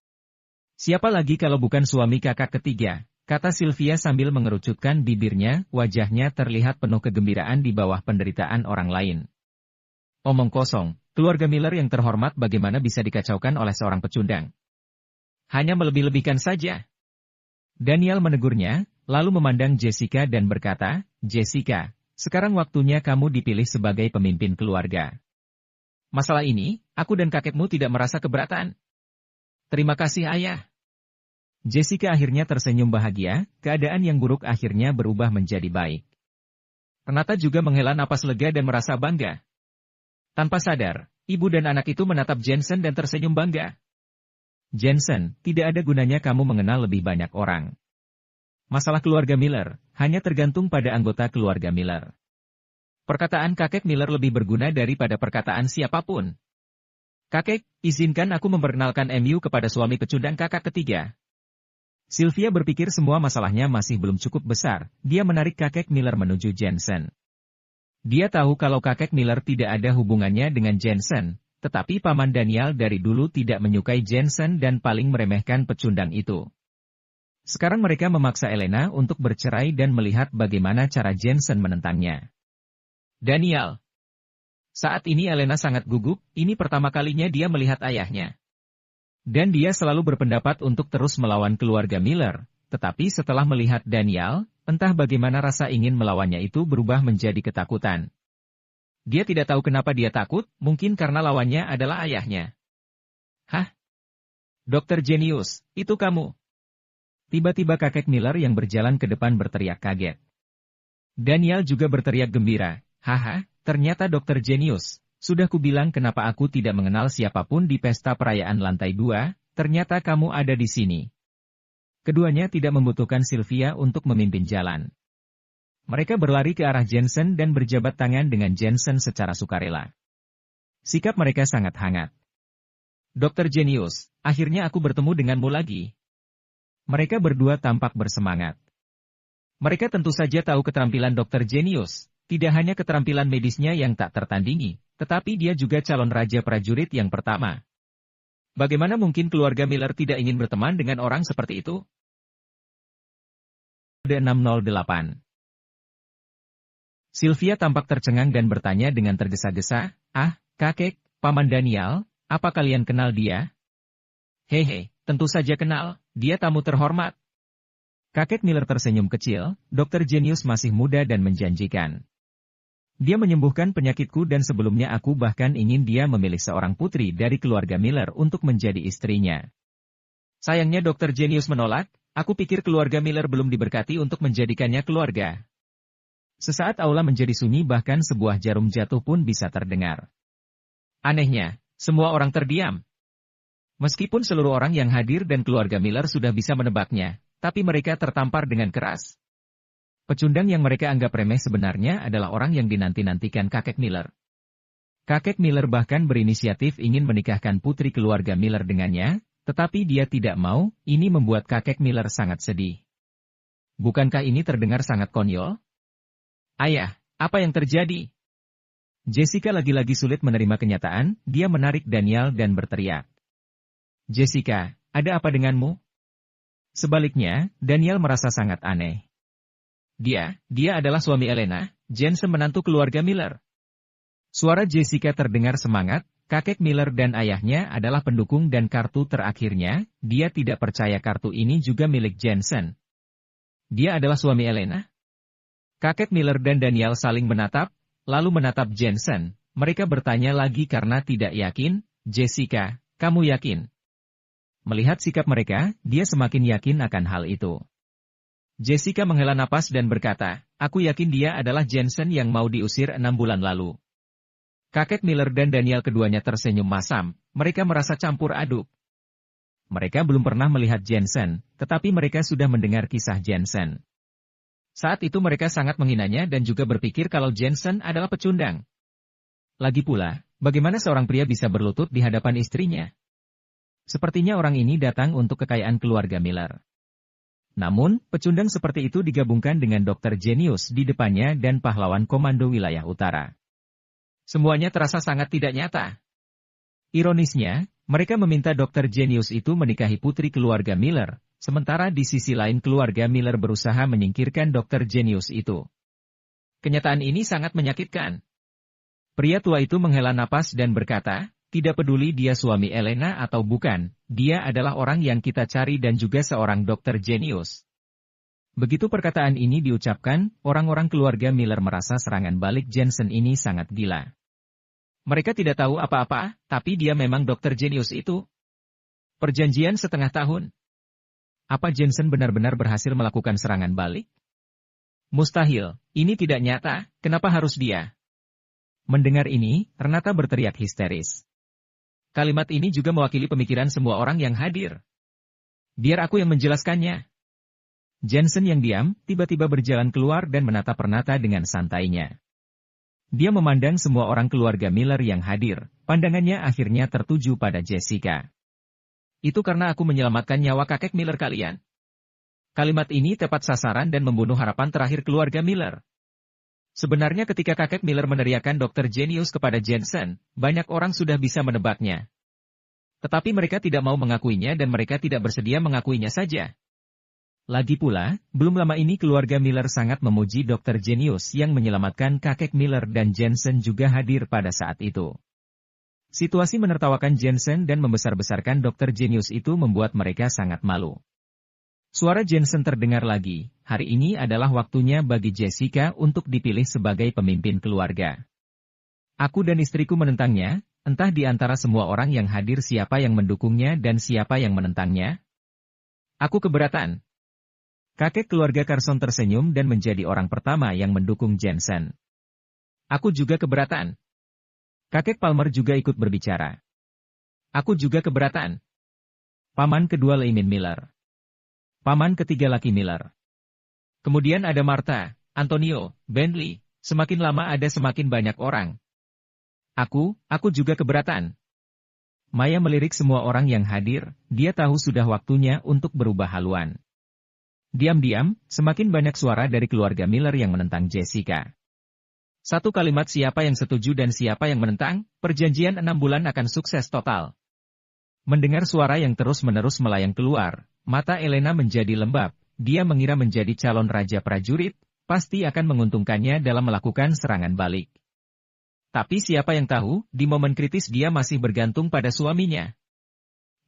Siapa lagi kalau bukan suami kakak ketiga, kata Sylvia sambil mengerucutkan bibirnya, wajahnya terlihat penuh kegembiraan di bawah penderitaan orang lain. Omong kosong, keluarga Miller yang terhormat bagaimana bisa dikacaukan oleh seorang pecundang? Hanya melebih-lebihkan saja. Daniel menegurnya, lalu memandang Jessica dan berkata, Jessica, sekarang waktunya kamu dipilih sebagai pemimpin keluarga. Masalah ini, aku dan kakekmu tidak merasa keberatan. Terima kasih ayah. Jessica akhirnya tersenyum bahagia, keadaan yang buruk akhirnya berubah menjadi baik. Renata juga menghela napas lega dan merasa bangga. Tanpa sadar, ibu dan anak itu menatap Jensen dan tersenyum bangga. Jensen, tidak ada gunanya kamu mengenal lebih banyak orang. Masalah keluarga Miller, hanya tergantung pada anggota keluarga Miller. Perkataan kakek Miller lebih berguna daripada perkataan siapapun. Kakek, izinkan aku memperkenalkan MU kepada suami pecundang kakak ketiga. Sylvia berpikir semua masalahnya masih belum cukup besar, dia menarik kakek Miller menuju Jensen. Dia tahu kalau kakek Miller tidak ada hubungannya dengan Jensen, tetapi paman Daniel dari dulu tidak menyukai Jensen dan paling meremehkan pecundang itu. Sekarang mereka memaksa Elena untuk bercerai dan melihat bagaimana cara Jensen menentangnya. Daniel. Saat ini Elena sangat gugup, ini pertama kalinya dia melihat ayahnya. Dan dia selalu berpendapat untuk terus melawan keluarga Miller, tetapi setelah melihat Daniel, entah bagaimana rasa ingin melawannya itu berubah menjadi ketakutan. Dia tidak tahu kenapa dia takut, mungkin karena lawannya adalah ayahnya. Hah? Dr. Genius, itu kamu. Tiba-tiba kakek Miller yang berjalan ke depan berteriak kaget. Daniel juga berteriak gembira, haha, ternyata Dr. Genius, sudah kubilang kenapa aku tidak mengenal siapapun di pesta perayaan lantai 2, ternyata kamu ada di sini. Keduanya tidak membutuhkan Sylvia untuk memimpin jalan. Mereka berlari ke arah Jensen dan berjabat tangan dengan Jensen secara sukarela. Sikap mereka sangat hangat. Dr. Genius, akhirnya aku bertemu denganmu lagi. Mereka berdua tampak bersemangat. Mereka tentu saja tahu keterampilan Dr. Genius, tidak hanya keterampilan medisnya yang tak tertandingi, tetapi dia juga calon raja prajurit yang pertama. Bagaimana mungkin keluarga Miller tidak ingin berteman dengan orang seperti itu? Kode 608. Sylvia tampak tercengang dan bertanya dengan tergesa-gesa, "Ah, kakek, Paman Daniel, apa kalian kenal dia?" "Hehe, tentu saja kenal, dia tamu terhormat." Kakek Miller tersenyum kecil, Dr. Genius masih muda dan menjanjikan. Dia menyembuhkan penyakitku dan sebelumnya aku bahkan ingin dia memilih seorang putri dari keluarga Miller untuk menjadi istrinya. Sayangnya Dr. Genius menolak, aku pikir keluarga Miller belum diberkati untuk menjadikannya keluarga. Sesaat aula menjadi sunyi bahkan sebuah jarum jatuh pun bisa terdengar. Anehnya, semua orang terdiam. Meskipun seluruh orang yang hadir dan keluarga Miller sudah bisa menebaknya, tapi mereka tertampar dengan keras. Pecundang yang mereka anggap remeh sebenarnya adalah orang yang dinanti-nantikan kakek Miller. Kakek Miller bahkan berinisiatif ingin menikahkan putri keluarga Miller dengannya, tetapi dia tidak mau, ini membuat kakek Miller sangat sedih. Bukankah ini terdengar sangat konyol? "Ayah, apa yang terjadi?" Jessica lagi-lagi sulit menerima kenyataan, dia menarik Daniel dan berteriak. "Jessica, ada apa denganmu?" Sebaliknya, Daniel merasa sangat aneh. Dia adalah suami Elena, Jensen menantu keluarga Miller. Suara Jessica terdengar semangat, kakek Miller dan ayahnya adalah pendukung dan kartu terakhirnya, dia tidak percaya kartu ini juga milik Jensen. Dia adalah suami Elena? Kakek Miller dan Daniel saling menatap, lalu menatap Jensen. Mereka bertanya lagi karena tidak yakin. "Jessica, kamu yakin?" Melihat sikap mereka, dia semakin yakin akan hal itu. Jessica menghela napas dan berkata, "Aku yakin dia adalah Jensen yang mau diusir 6 bulan lalu." Kakek Miller dan Daniel keduanya tersenyum masam, mereka merasa campur aduk. Mereka belum pernah melihat Jensen, tetapi mereka sudah mendengar kisah Jensen. Saat itu mereka sangat menghinanya dan juga berpikir kalau Jensen adalah pecundang. Lagi pula, bagaimana seorang pria bisa berlutut di hadapan istrinya? Sepertinya orang ini datang untuk kekayaan keluarga Miller. Namun, pecundang seperti itu digabungkan dengan Dr. Genius di depannya dan pahlawan komando wilayah utara. Semuanya terasa sangat tidak nyata. Ironisnya, mereka meminta Dr. Genius itu menikahi putri keluarga Miller, sementara di sisi lain keluarga Miller berusaha menyingkirkan Dr. Genius itu. Kenyataan ini sangat menyakitkan. Pria tua itu menghela napas dan berkata, "Tidak peduli dia suami Elena atau bukan, dia adalah orang yang kita cari dan juga seorang Dr. Genius." Begitu perkataan ini diucapkan, orang-orang keluarga Miller merasa serangan balik Jensen ini sangat gila. Mereka tidak tahu apa-apa, tapi dia memang Dr. Genius itu. Perjanjian setengah tahun. Apa Jensen benar-benar berhasil melakukan serangan balik? Mustahil, ini tidak nyata, kenapa harus dia? Mendengar ini, Renata berteriak histeris. Kalimat ini juga mewakili pemikiran semua orang yang hadir. Biar aku yang menjelaskannya. Jensen yang diam, tiba-tiba berjalan keluar dan menatap Renata dengan santainya. Dia memandang semua orang keluarga Miller yang hadir, pandangannya akhirnya tertuju pada Jessica. Itu karena aku menyelamatkan nyawa kakek Miller kalian. Kalimat ini tepat sasaran dan membunuh harapan terakhir keluarga Miller. Sebenarnya ketika kakek Miller meneriakkan Dr. Genius kepada Jensen, banyak orang sudah bisa menebaknya. Tetapi mereka tidak mau mengakuinya dan mereka tidak bersedia mengakuinya saja. Lagi pula, belum lama ini keluarga Miller sangat memuji Dr. Genius yang menyelamatkan kakek Miller dan Jensen juga hadir pada saat itu. Situasi menertawakan Jensen dan membesar-besarkan Dr. Genius itu membuat mereka sangat malu. Suara Jensen terdengar lagi, hari ini adalah waktunya bagi Jessica untuk dipilih sebagai pemimpin keluarga. Aku dan istriku menentangnya, entah di antara semua orang yang hadir siapa yang mendukungnya dan siapa yang menentangnya. Aku keberatan. Kakek keluarga Carson tersenyum dan menjadi orang pertama yang mendukung Jensen. Aku juga keberatan. Kakek Palmer juga ikut berbicara. Aku juga keberatan. Paman kedua Lyman Miller. Paman ketiga Lucky Miller. Kemudian ada Martha, Antonio, Bentley, semakin lama ada semakin banyak orang. Aku juga keberatan. Maya melirik semua orang yang hadir, dia tahu sudah waktunya untuk berubah haluan. Diam-diam, semakin banyak suara dari keluarga Miller yang menentang Jessica. Satu kalimat siapa yang setuju dan siapa yang menentang, perjanjian 6 bulan akan sukses total. Mendengar suara yang terus-menerus melayang keluar, mata Elena menjadi lembab. Dia mengira menjadi calon raja prajurit, pasti akan menguntungkannya dalam melakukan serangan balik. Tapi siapa yang tahu, di momen kritis dia masih bergantung pada suaminya.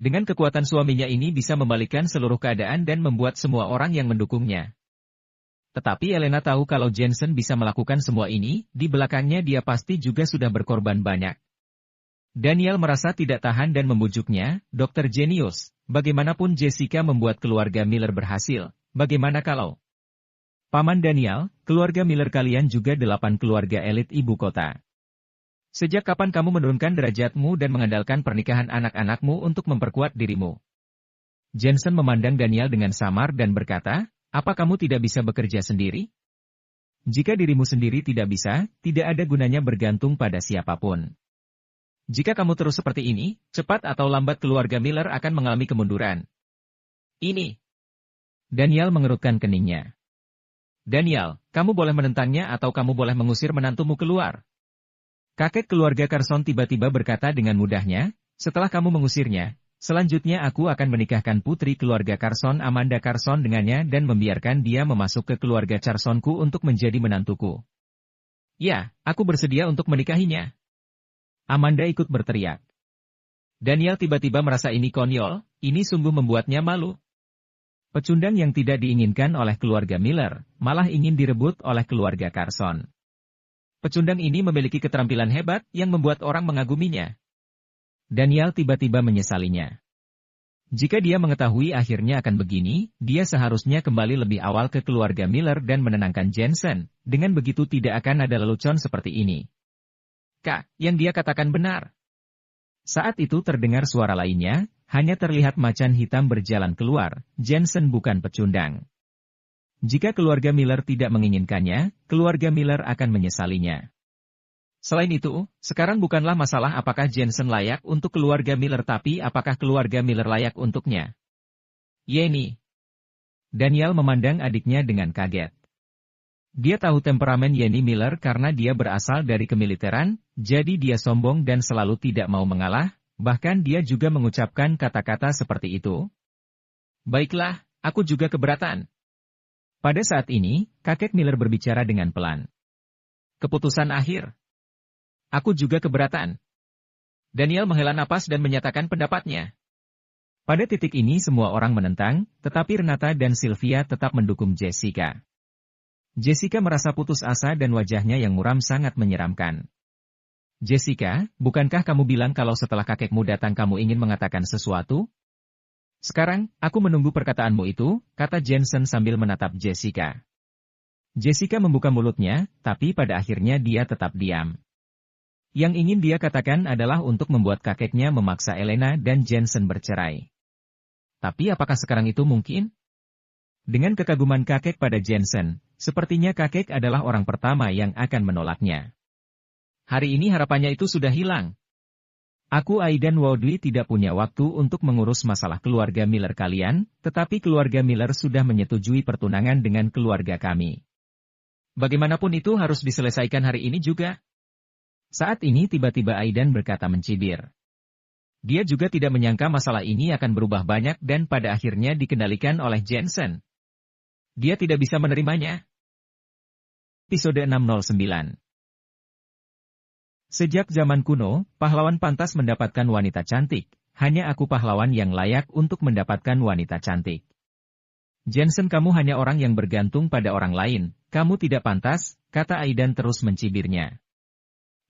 Dengan kekuatan suaminya ini bisa membalikkan seluruh keadaan dan membuat semua orang yang mendukungnya. Tetapi Elena tahu kalau Jensen bisa melakukan semua ini, di belakangnya dia pasti juga sudah berkorban banyak. Daniel merasa tidak tahan dan membujuknya, Dokter Jenius, bagaimanapun Jessica membuat keluarga Miller berhasil, bagaimana kalau? Paman Daniel, keluarga Miller kalian juga 8 keluarga elit ibu kota. Sejak kapan kamu menurunkan derajatmu dan mengandalkan pernikahan anak-anakmu untuk memperkuat dirimu? Jensen memandang Daniel dengan samar dan berkata, apa kamu tidak bisa bekerja sendiri? Jika dirimu sendiri tidak bisa, tidak ada gunanya bergantung pada siapapun. Jika kamu terus seperti ini, cepat atau lambat keluarga Miller akan mengalami kemunduran. Ini. Daniel mengerutkan keningnya. Daniel, kamu boleh menentangnya atau kamu boleh mengusir menantumu keluar. Kakek keluarga Carson tiba-tiba berkata dengan mudahnya, setelah kamu mengusirnya, selanjutnya aku akan menikahkan putri keluarga Carson Amanda Carson dengannya dan membiarkan dia memasuk ke keluarga Carsonku untuk menjadi menantuku. Ya, aku bersedia untuk menikahinya. Amanda ikut berteriak. Daniel tiba-tiba merasa ini konyol, ini sungguh membuatnya malu. Pecundang yang tidak diinginkan oleh keluarga Miller, malah ingin direbut oleh keluarga Carson. Pecundang ini memiliki keterampilan hebat yang membuat orang mengaguminya. Daniel tiba-tiba menyesalinya. Jika dia mengetahui akhirnya akan begini, dia seharusnya kembali lebih awal ke keluarga Miller dan menenangkan Jensen, dengan begitu tidak akan ada lelucon seperti ini. Kak, yang dia katakan benar. Saat itu terdengar suara lainnya, hanya terlihat macan hitam berjalan keluar, Jensen bukan pecundang. Jika keluarga Miller tidak menginginkannya, keluarga Miller akan menyesalinya. Selain itu, sekarang bukanlah masalah apakah Jensen layak untuk keluarga Miller tapi apakah keluarga Miller layak untuknya. Yenny. Daniel memandang adiknya dengan kaget. Dia tahu temperamen Yenny Miller karena dia berasal dari kemiliteran, jadi dia sombong dan selalu tidak mau mengalah, bahkan dia juga mengucapkan kata-kata seperti itu. Baiklah, aku juga keberatan. Pada saat ini, kakek Miller berbicara dengan pelan. Keputusan akhir. Aku juga keberatan. Daniel menghela napas dan menyatakan pendapatnya. Pada titik ini semua orang menentang, tetapi Renata dan Sylvia tetap mendukung Jessica. Jessica merasa putus asa dan wajahnya yang muram sangat menyeramkan. Jessica, bukankah kamu bilang kalau setelah kakekmu datang kamu ingin mengatakan sesuatu? Sekarang, aku menunggu perkataanmu itu, kata Jensen sambil menatap Jessica. Jessica membuka mulutnya, tapi pada akhirnya dia tetap diam. Yang ingin dia katakan adalah untuk membuat kakeknya memaksa Elena dan Jensen bercerai. Tapi apakah sekarang itu mungkin? Dengan kekaguman kakek pada Jensen, sepertinya kakek adalah orang pertama yang akan menolaknya. Hari ini harapannya itu sudah hilang. Aku Aidan Woodley tidak punya waktu untuk mengurus masalah keluarga Miller kalian, tetapi keluarga Miller sudah menyetujui pertunangan dengan keluarga kami. Bagaimanapun itu harus diselesaikan hari ini juga. Saat ini tiba-tiba Aidan berkata mencibir. Dia juga tidak menyangka masalah ini akan berubah banyak dan pada akhirnya dikendalikan oleh Jensen. Dia tidak bisa menerimanya. Episode 609. Sejak zaman kuno, pahlawan pantas mendapatkan wanita cantik, hanya aku pahlawan yang layak untuk mendapatkan wanita cantik. Jensen, kamu hanya orang yang bergantung pada orang lain, kamu tidak pantas, kata Aidan terus mencibirnya.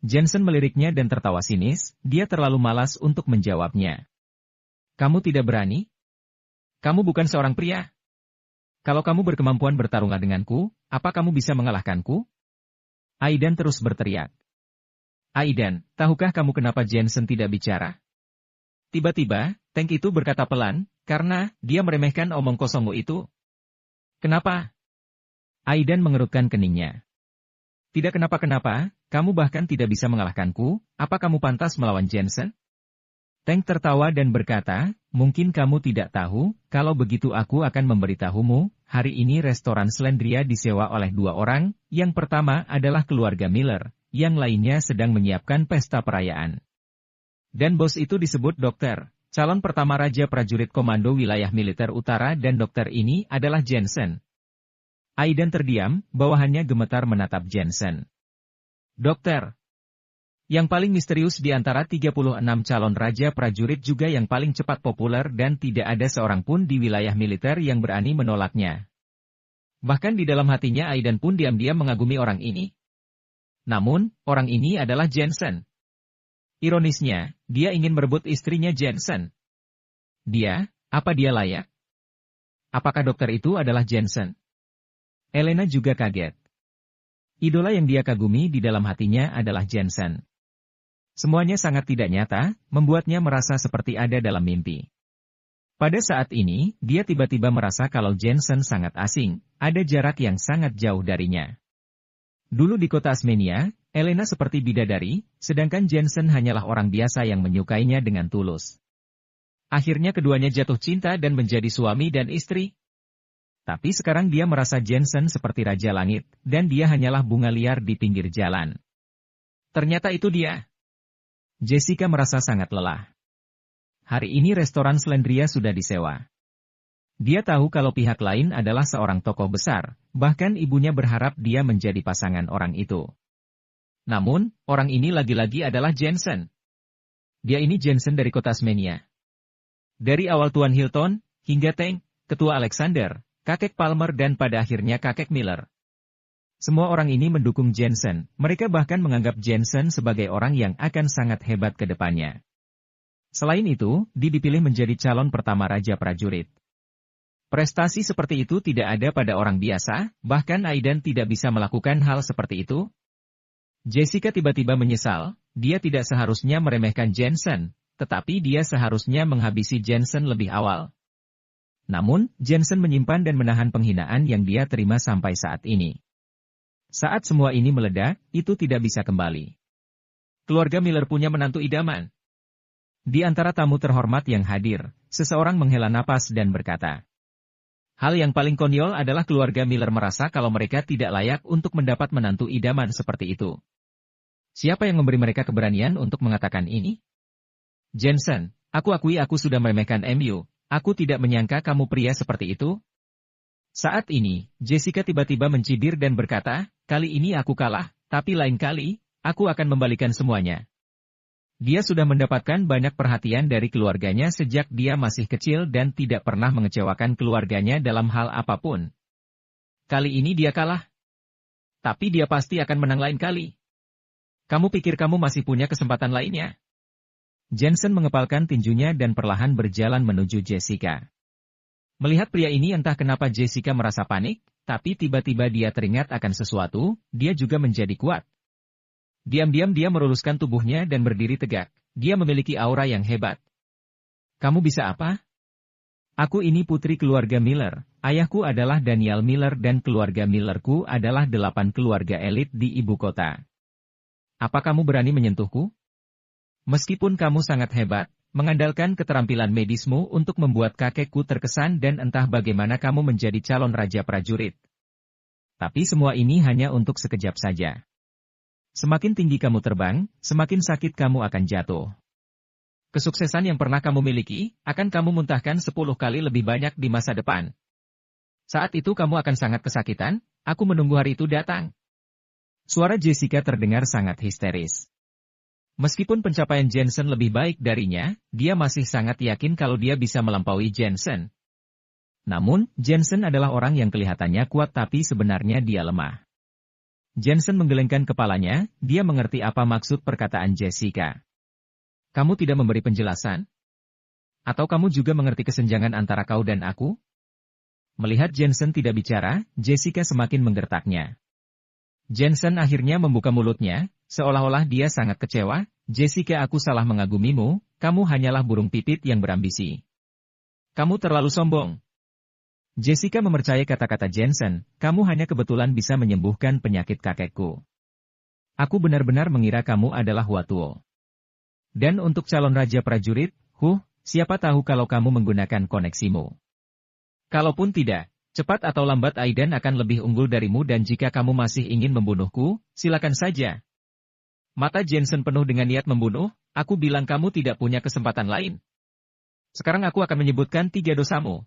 Jensen meliriknya dan tertawa sinis, dia terlalu malas untuk menjawabnya. Kamu tidak berani? Kamu bukan seorang pria. Kalau kamu berkemampuan bertarunglah denganku, apa kamu bisa mengalahkanku? Aidan terus berteriak. Aidan, tahukah kamu kenapa Jensen tidak bicara? Tiba-tiba, Tank itu berkata pelan, karena dia meremehkan omong kosongmu itu. Kenapa? Aidan mengerutkan keningnya. Tidak kenapa-kenapa, kamu bahkan tidak bisa mengalahkanku, apa kamu pantas melawan Jensen? Tank tertawa dan berkata, mungkin kamu tidak tahu, kalau begitu aku akan memberitahumu, hari ini restoran Slendria disewa oleh 2 orang, yang pertama adalah keluarga Miller. Yang lainnya sedang menyiapkan pesta perayaan. Dan bos itu disebut dokter, calon pertama Raja Prajurit Komando Wilayah Militer Utara dan dokter ini adalah Jensen. Aiden terdiam, bawahannya gemetar menatap Jensen. Dokter. Yang paling misterius di antara 36 calon Raja Prajurit juga yang paling cepat populer dan tidak ada seorang pun di wilayah militer yang berani menolaknya. Bahkan di dalam hatinya Aiden pun diam-diam mengagumi orang ini. Namun, orang ini adalah Jensen. Ironisnya, dia ingin merebut istrinya Jensen. Apa dia layak? Apakah dokter itu adalah Jensen? Elena juga kaget. Idola yang dia kagumi di dalam hatinya adalah Jensen. Semuanya sangat tidak nyata, membuatnya merasa seperti ada dalam mimpi. Pada saat ini, dia tiba-tiba merasa kalau Jensen sangat asing, ada jarak yang sangat jauh darinya. Dulu di kota Asmenia, Elena seperti bidadari, sedangkan Jensen hanyalah orang biasa yang menyukainya dengan tulus. Akhirnya keduanya jatuh cinta dan menjadi suami dan istri. Tapi sekarang dia merasa Jensen seperti Raja Langit, dan dia hanyalah bunga liar di pinggir jalan. Ternyata itu dia. Jessica merasa sangat lelah. Hari ini restoran Slendria sudah disewa. Dia tahu kalau pihak lain adalah seorang tokoh besar, bahkan ibunya berharap dia menjadi pasangan orang itu. Namun, orang ini lagi-lagi adalah Jensen. Dia ini Jensen dari kota Asmenia. Dari awal Tuan Hilton, hingga Tank, Ketua Alexander, Kakek Palmer dan pada akhirnya Kakek Miller. Semua orang ini mendukung Jensen, mereka bahkan menganggap Jensen sebagai orang yang akan sangat hebat ke depannya. Selain itu, dia dipilih menjadi calon pertama Raja Prajurit. Prestasi seperti itu tidak ada pada orang biasa, bahkan Aiden tidak bisa melakukan hal seperti itu. Jessica tiba-tiba menyesal, dia tidak seharusnya meremehkan Jensen, tetapi dia seharusnya menghabisi Jensen lebih awal. Namun, Jensen menyimpan dan menahan penghinaan yang dia terima sampai saat ini. Saat semua ini meledak, itu tidak bisa kembali. Keluarga Miller punya menantu idaman. Di antara tamu terhormat yang hadir, seseorang menghela napas dan berkata, hal yang paling konyol adalah keluarga Miller merasa kalau mereka tidak layak untuk mendapat menantu idaman seperti itu. Siapa yang memberi mereka keberanian untuk mengatakan ini? Jensen, aku akui aku sudah meremehkan MU, aku tidak menyangka kamu pria seperti itu. Saat ini, Jessica tiba-tiba mencibir dan berkata, kali ini aku kalah, tapi lain kali, aku akan membalikan semuanya. Dia sudah mendapatkan banyak perhatian dari keluarganya sejak dia masih kecil dan tidak pernah mengecewakan keluarganya dalam hal apapun. Kali ini dia kalah. Tapi dia pasti akan menang lain kali. Kamu pikir kamu masih punya kesempatan lainnya? Jensen mengepalkan tinjunya dan perlahan berjalan menuju Jessica. Melihat pria ini entah kenapa Jessica merasa panik, tapi tiba-tiba dia teringat akan sesuatu, dia juga menjadi kuat. Diam-diam dia meluluskan tubuhnya dan berdiri tegak, dia memiliki aura yang hebat. Kamu bisa apa? Aku ini putri keluarga Miller, ayahku adalah Daniel Miller dan keluarga Millerku adalah 8 keluarga elit di ibu kota. Apa kamu berani menyentuhku? Meskipun kamu sangat hebat, mengandalkan keterampilan medismu untuk membuat kakekku terkesan dan entah bagaimana kamu menjadi calon raja prajurit. Tapi semua ini hanya untuk sekejap saja. Semakin tinggi kamu terbang, semakin sakit kamu akan jatuh. Kesuksesan yang pernah kamu miliki, akan kamu muntahkan 10 kali lebih banyak di masa depan. Saat itu kamu akan sangat kesakitan, aku menunggu hari itu datang. Suara Jessica terdengar sangat histeris. Meskipun pencapaian Jensen lebih baik darinya, dia masih sangat yakin kalau dia bisa melampaui Jensen. Namun, Jensen adalah orang yang kelihatannya kuat tapi sebenarnya dia lemah. Jensen menggelengkan kepalanya, dia mengerti apa maksud perkataan Jessica. Kamu tidak memberi penjelasan? Atau kamu juga mengerti kesenjangan antara kau dan aku? Melihat Jensen tidak bicara, Jessica semakin menggertaknya. Jensen akhirnya membuka mulutnya, seolah-olah dia sangat kecewa. Jessica, aku salah mengagumimu, kamu hanyalah burung pipit yang berambisi. Kamu terlalu sombong. Jessica mempercayai kata-kata Jensen, kamu hanya kebetulan bisa menyembuhkan penyakit kakekku. Aku benar-benar mengira kamu adalah Huatuo. Dan untuk calon raja prajurit, siapa tahu kalau kamu menggunakan koneksimu. Kalaupun tidak, cepat atau lambat Aiden akan lebih unggul darimu dan jika kamu masih ingin membunuhku, silakan saja. Mata Jensen penuh dengan niat membunuh, aku bilang kamu tidak punya kesempatan lain. Sekarang aku akan menyebutkan 3 dosamu.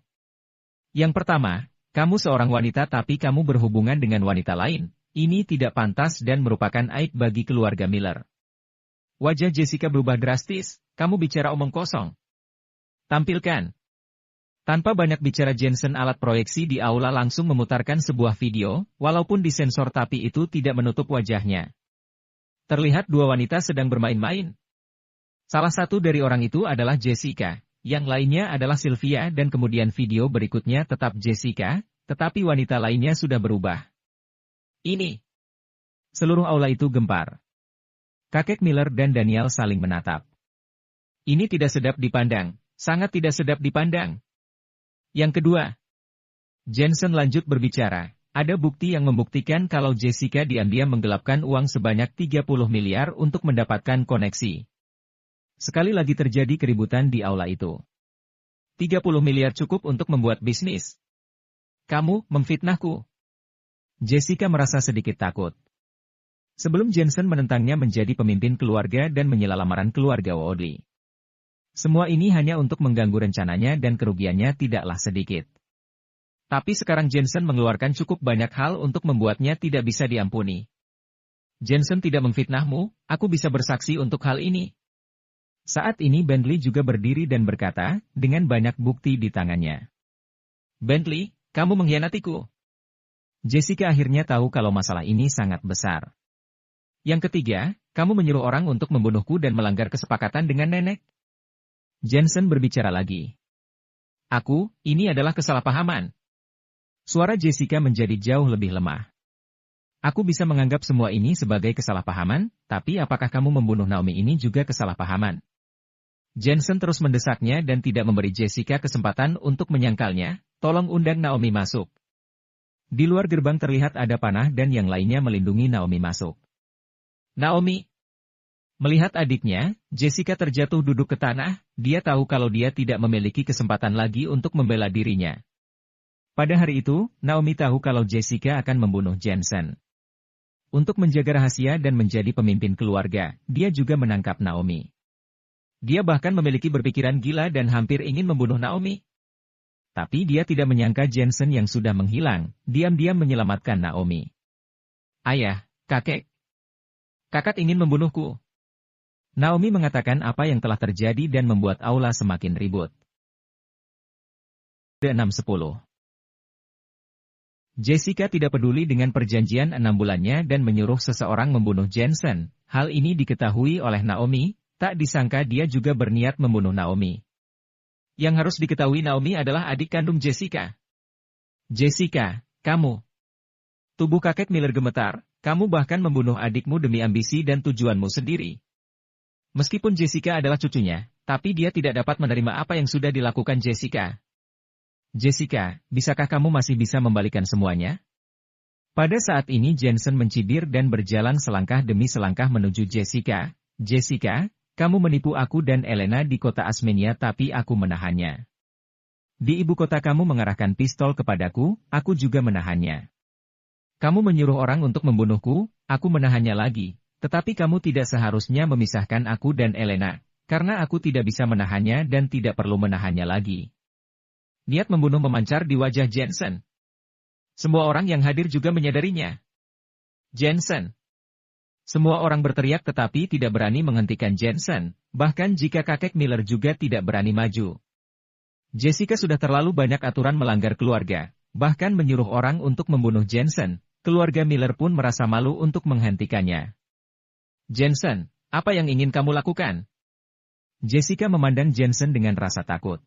Yang pertama, kamu seorang wanita tapi kamu berhubungan dengan wanita lain. Ini tidak pantas dan merupakan aib bagi keluarga Miller. Wajah Jessica berubah drastis, kamu bicara omong kosong. Tampilkan. Tanpa banyak bicara Jensen alat proyeksi di aula langsung memutarkan sebuah video, walaupun disensor tapi itu tidak menutup wajahnya. Terlihat 2 wanita sedang bermain-main. Salah satu dari orang itu adalah Jessica, yang lainnya adalah Sylvia dan kemudian video berikutnya tetap Jessica, tetapi wanita lainnya sudah berubah. Ini. Seluruh aula itu gempar. Kakek Miller dan Daniel saling menatap. Ini tidak sedap dipandang, sangat tidak sedap dipandang. Yang kedua. Jensen lanjut berbicara, ada bukti yang membuktikan kalau Jessica diam-diam menggelapkan uang sebanyak 30 miliar untuk mendapatkan koneksi. Sekali lagi terjadi keributan di aula itu. 30 miliar cukup untuk membuat bisnis. Kamu memfitnahku. Jessica merasa sedikit takut. Sebelum Jensen menentangnya menjadi pemimpin keluarga dan menyela lamaran keluarga Woodley. Semua ini hanya untuk mengganggu rencananya dan kerugiannya tidaklah sedikit. Tapi sekarang Jensen mengeluarkan cukup banyak hal untuk membuatnya tidak bisa diampuni. Jensen tidak memfitnahmu, aku bisa bersaksi untuk hal ini. Saat ini Bentley juga berdiri dan berkata, dengan banyak bukti di tangannya. Bentley, kamu mengkhianatiku. Jessica akhirnya tahu kalau masalah ini sangat besar. Yang ketiga, kamu menyuruh orang untuk membunuhku dan melanggar kesepakatan dengan nenek. Jensen berbicara lagi. Ini adalah kesalahpahaman. Suara Jessica menjadi jauh lebih lemah. Aku bisa menganggap semua ini sebagai kesalahpahaman, tapi apakah kamu membunuh Naomi ini juga kesalahpahaman? Jensen terus mendesaknya dan tidak memberi Jessica kesempatan untuk menyangkalnya, tolong undang Naomi masuk. Di luar gerbang terlihat ada panah dan yang lainnya melindungi Naomi masuk. Naomi. Melihat adiknya, Jessica terjatuh duduk ke tanah, dia tahu kalau dia tidak memiliki kesempatan lagi untuk membela dirinya. Pada hari itu, Naomi tahu kalau Jessica akan membunuh Jensen. Untuk menjaga rahasia dan menjadi pemimpin keluarga, dia juga menangkap Naomi. Dia bahkan memiliki berpikiran gila dan hampir ingin membunuh Naomi. Tapi dia tidak menyangka Jensen yang sudah menghilang, diam-diam menyelamatkan Naomi. Ayah, kakek. Kakak ingin membunuhku. Naomi mengatakan apa yang telah terjadi dan membuat aula semakin ribut. 6:10. Jessica tidak peduli dengan perjanjian 6 bulannya dan menyuruh seseorang membunuh Jensen. Hal ini diketahui oleh Naomi, tak disangka dia juga berniat membunuh Naomi. Yang harus diketahui Naomi adalah adik kandung Jessica. Jessica, kamu. Tubuh kakek Miller gemetar, kamu bahkan membunuh adikmu demi ambisi dan tujuanmu sendiri. Meskipun Jessica adalah cucunya, tapi dia tidak dapat menerima apa yang sudah dilakukan Jessica. Jessica, bisakah kamu masih bisa membalikan semuanya? Pada saat ini Jensen mencibir dan berjalan selangkah demi selangkah menuju Jessica. Jessica, kamu menipu aku dan Elena di kota Asmenia tapi aku menahannya. Di ibu kota kamu mengarahkan pistol kepadaku, aku juga menahannya. Kamu menyuruh orang untuk membunuhku, aku menahannya lagi. Tetapi kamu tidak seharusnya memisahkan aku dan Elena, karena aku tidak bisa menahannya dan tidak perlu menahannya lagi. Niat membunuh memancar di wajah Jensen. Semua orang yang hadir juga menyadarinya. Jensen. Semua orang berteriak tetapi tidak berani menghentikan Jensen, bahkan jika kakek Miller juga tidak berani maju. Jessica sudah terlalu banyak aturan melanggar keluarga, bahkan menyuruh orang untuk membunuh Jensen. Keluarga Miller pun merasa malu untuk menghentikannya. Jensen, apa yang ingin kamu lakukan? Jessica memandang Jensen dengan rasa takut.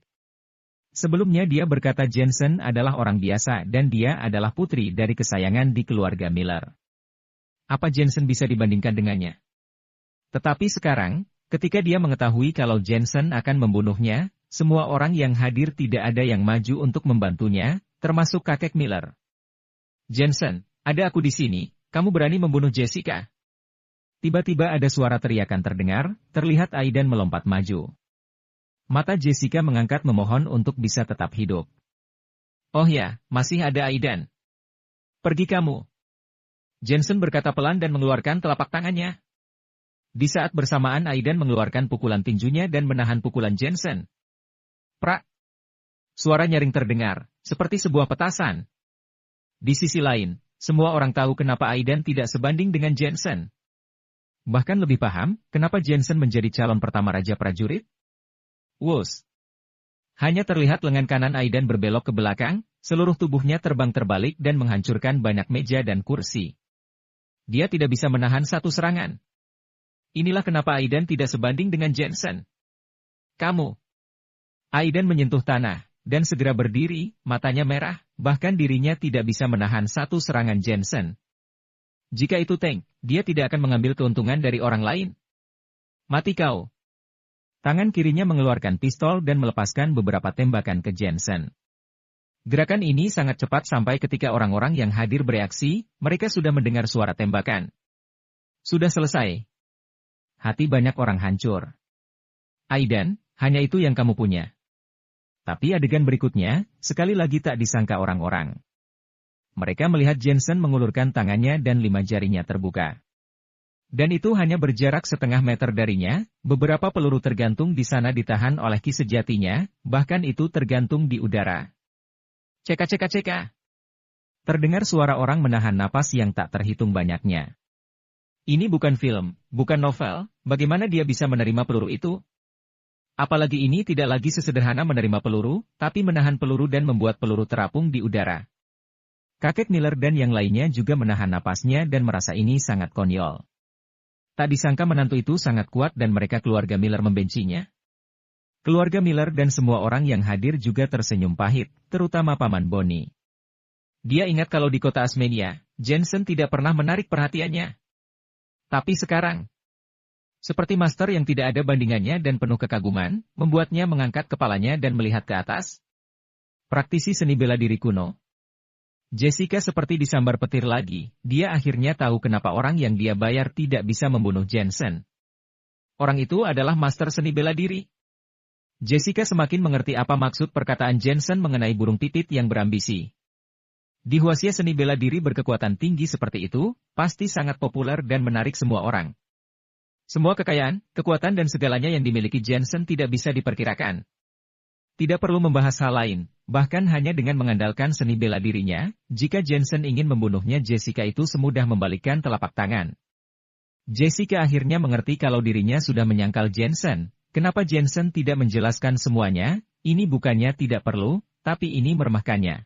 Sebelumnya dia berkata Jensen adalah orang biasa dan dia adalah putri dari kesayangan di keluarga Miller. Apa Jensen bisa dibandingkan dengannya? Tetapi sekarang, ketika dia mengetahui kalau Jensen akan membunuhnya, semua orang yang hadir tidak ada yang maju untuk membantunya, termasuk kakek Miller. Jensen, ada aku di sini, kamu berani membunuh Jessica? Tiba-tiba ada suara teriakan terdengar, terlihat Aidan melompat maju. Mata Jessica mengangkat memohon untuk bisa tetap hidup. Oh ya, masih ada Aidan. Pergi kamu. Jensen berkata pelan dan mengeluarkan telapak tangannya. Di saat bersamaan Aidan mengeluarkan pukulan tinjunya dan menahan pukulan Jensen. Prak! Suara nyaring terdengar, seperti sebuah petasan. Di sisi lain, semua orang tahu kenapa Aidan tidak sebanding dengan Jensen. Bahkan lebih paham, kenapa Jensen menjadi calon pertama Raja Prajurit. Wus! Hanya terlihat lengan kanan Aidan berbelok ke belakang, seluruh tubuhnya terbang terbalik dan menghancurkan banyak meja dan kursi. Dia tidak bisa menahan satu serangan. Inilah kenapa Aidan tidak sebanding dengan Jensen. Kamu! Aidan menyentuh tanah, dan segera berdiri, matanya merah, bahkan dirinya tidak bisa menahan satu serangan Jensen. Jika itu tank, dia tidak akan mengambil keuntungan dari orang lain. Mati kau! Tangan kirinya mengeluarkan pistol dan melepaskan beberapa tembakan ke Jensen. Gerakan ini sangat cepat sampai ketika orang-orang yang hadir bereaksi, mereka sudah mendengar suara tembakan. Sudah selesai. Hati banyak orang hancur. Aidan, hanya itu yang kamu punya. Tapi adegan berikutnya, sekali lagi tak disangka orang-orang. Mereka melihat Jensen mengulurkan tangannya dan 5 jarinya terbuka. Dan itu hanya berjarak setengah meter darinya, beberapa peluru tergantung di sana ditahan oleh ki sejatinya, bahkan itu tergantung di udara. Ceka-ceka-ceka. Terdengar suara orang menahan napas yang tak terhitung banyaknya. Ini bukan film, bukan novel, bagaimana dia bisa menerima peluru itu? Apalagi ini tidak lagi sesederhana menerima peluru, tapi menahan peluru dan membuat peluru terapung di udara. Kakek Miller dan yang lainnya juga menahan napasnya dan merasa ini sangat konyol. Tak disangka menantu itu sangat kuat dan mereka keluarga Miller membencinya. Keluarga Miller dan semua orang yang hadir juga tersenyum pahit, terutama Paman Bonnie. Dia ingat kalau di kota Asmenia, Jensen tidak pernah menarik perhatiannya. Tapi sekarang, seperti master yang tidak ada bandingannya dan penuh kekaguman, membuatnya mengangkat kepalanya dan melihat ke atas. Praktisi seni bela diri kuno. Jessica seperti disambar petir lagi, dia akhirnya tahu kenapa orang yang dia bayar tidak bisa membunuh Jensen. Orang itu adalah master seni bela diri. Jessica semakin mengerti apa maksud perkataan Jensen mengenai burung pipit yang berambisi. Di Huasia seni bela diri berkekuatan tinggi seperti itu, pasti sangat populer dan menarik semua orang. Semua kekayaan, kekuatan dan segalanya yang dimiliki Jensen tidak bisa diperkirakan. Tidak perlu membahas hal lain, bahkan hanya dengan mengandalkan seni bela dirinya, jika Jensen ingin membunuhnya Jessica itu semudah membalikkan telapak tangan. Jessica akhirnya mengerti kalau dirinya sudah menyangkal Jensen. Kenapa Jensen tidak menjelaskan semuanya? Ini bukannya tidak perlu, tapi ini meremehkannya.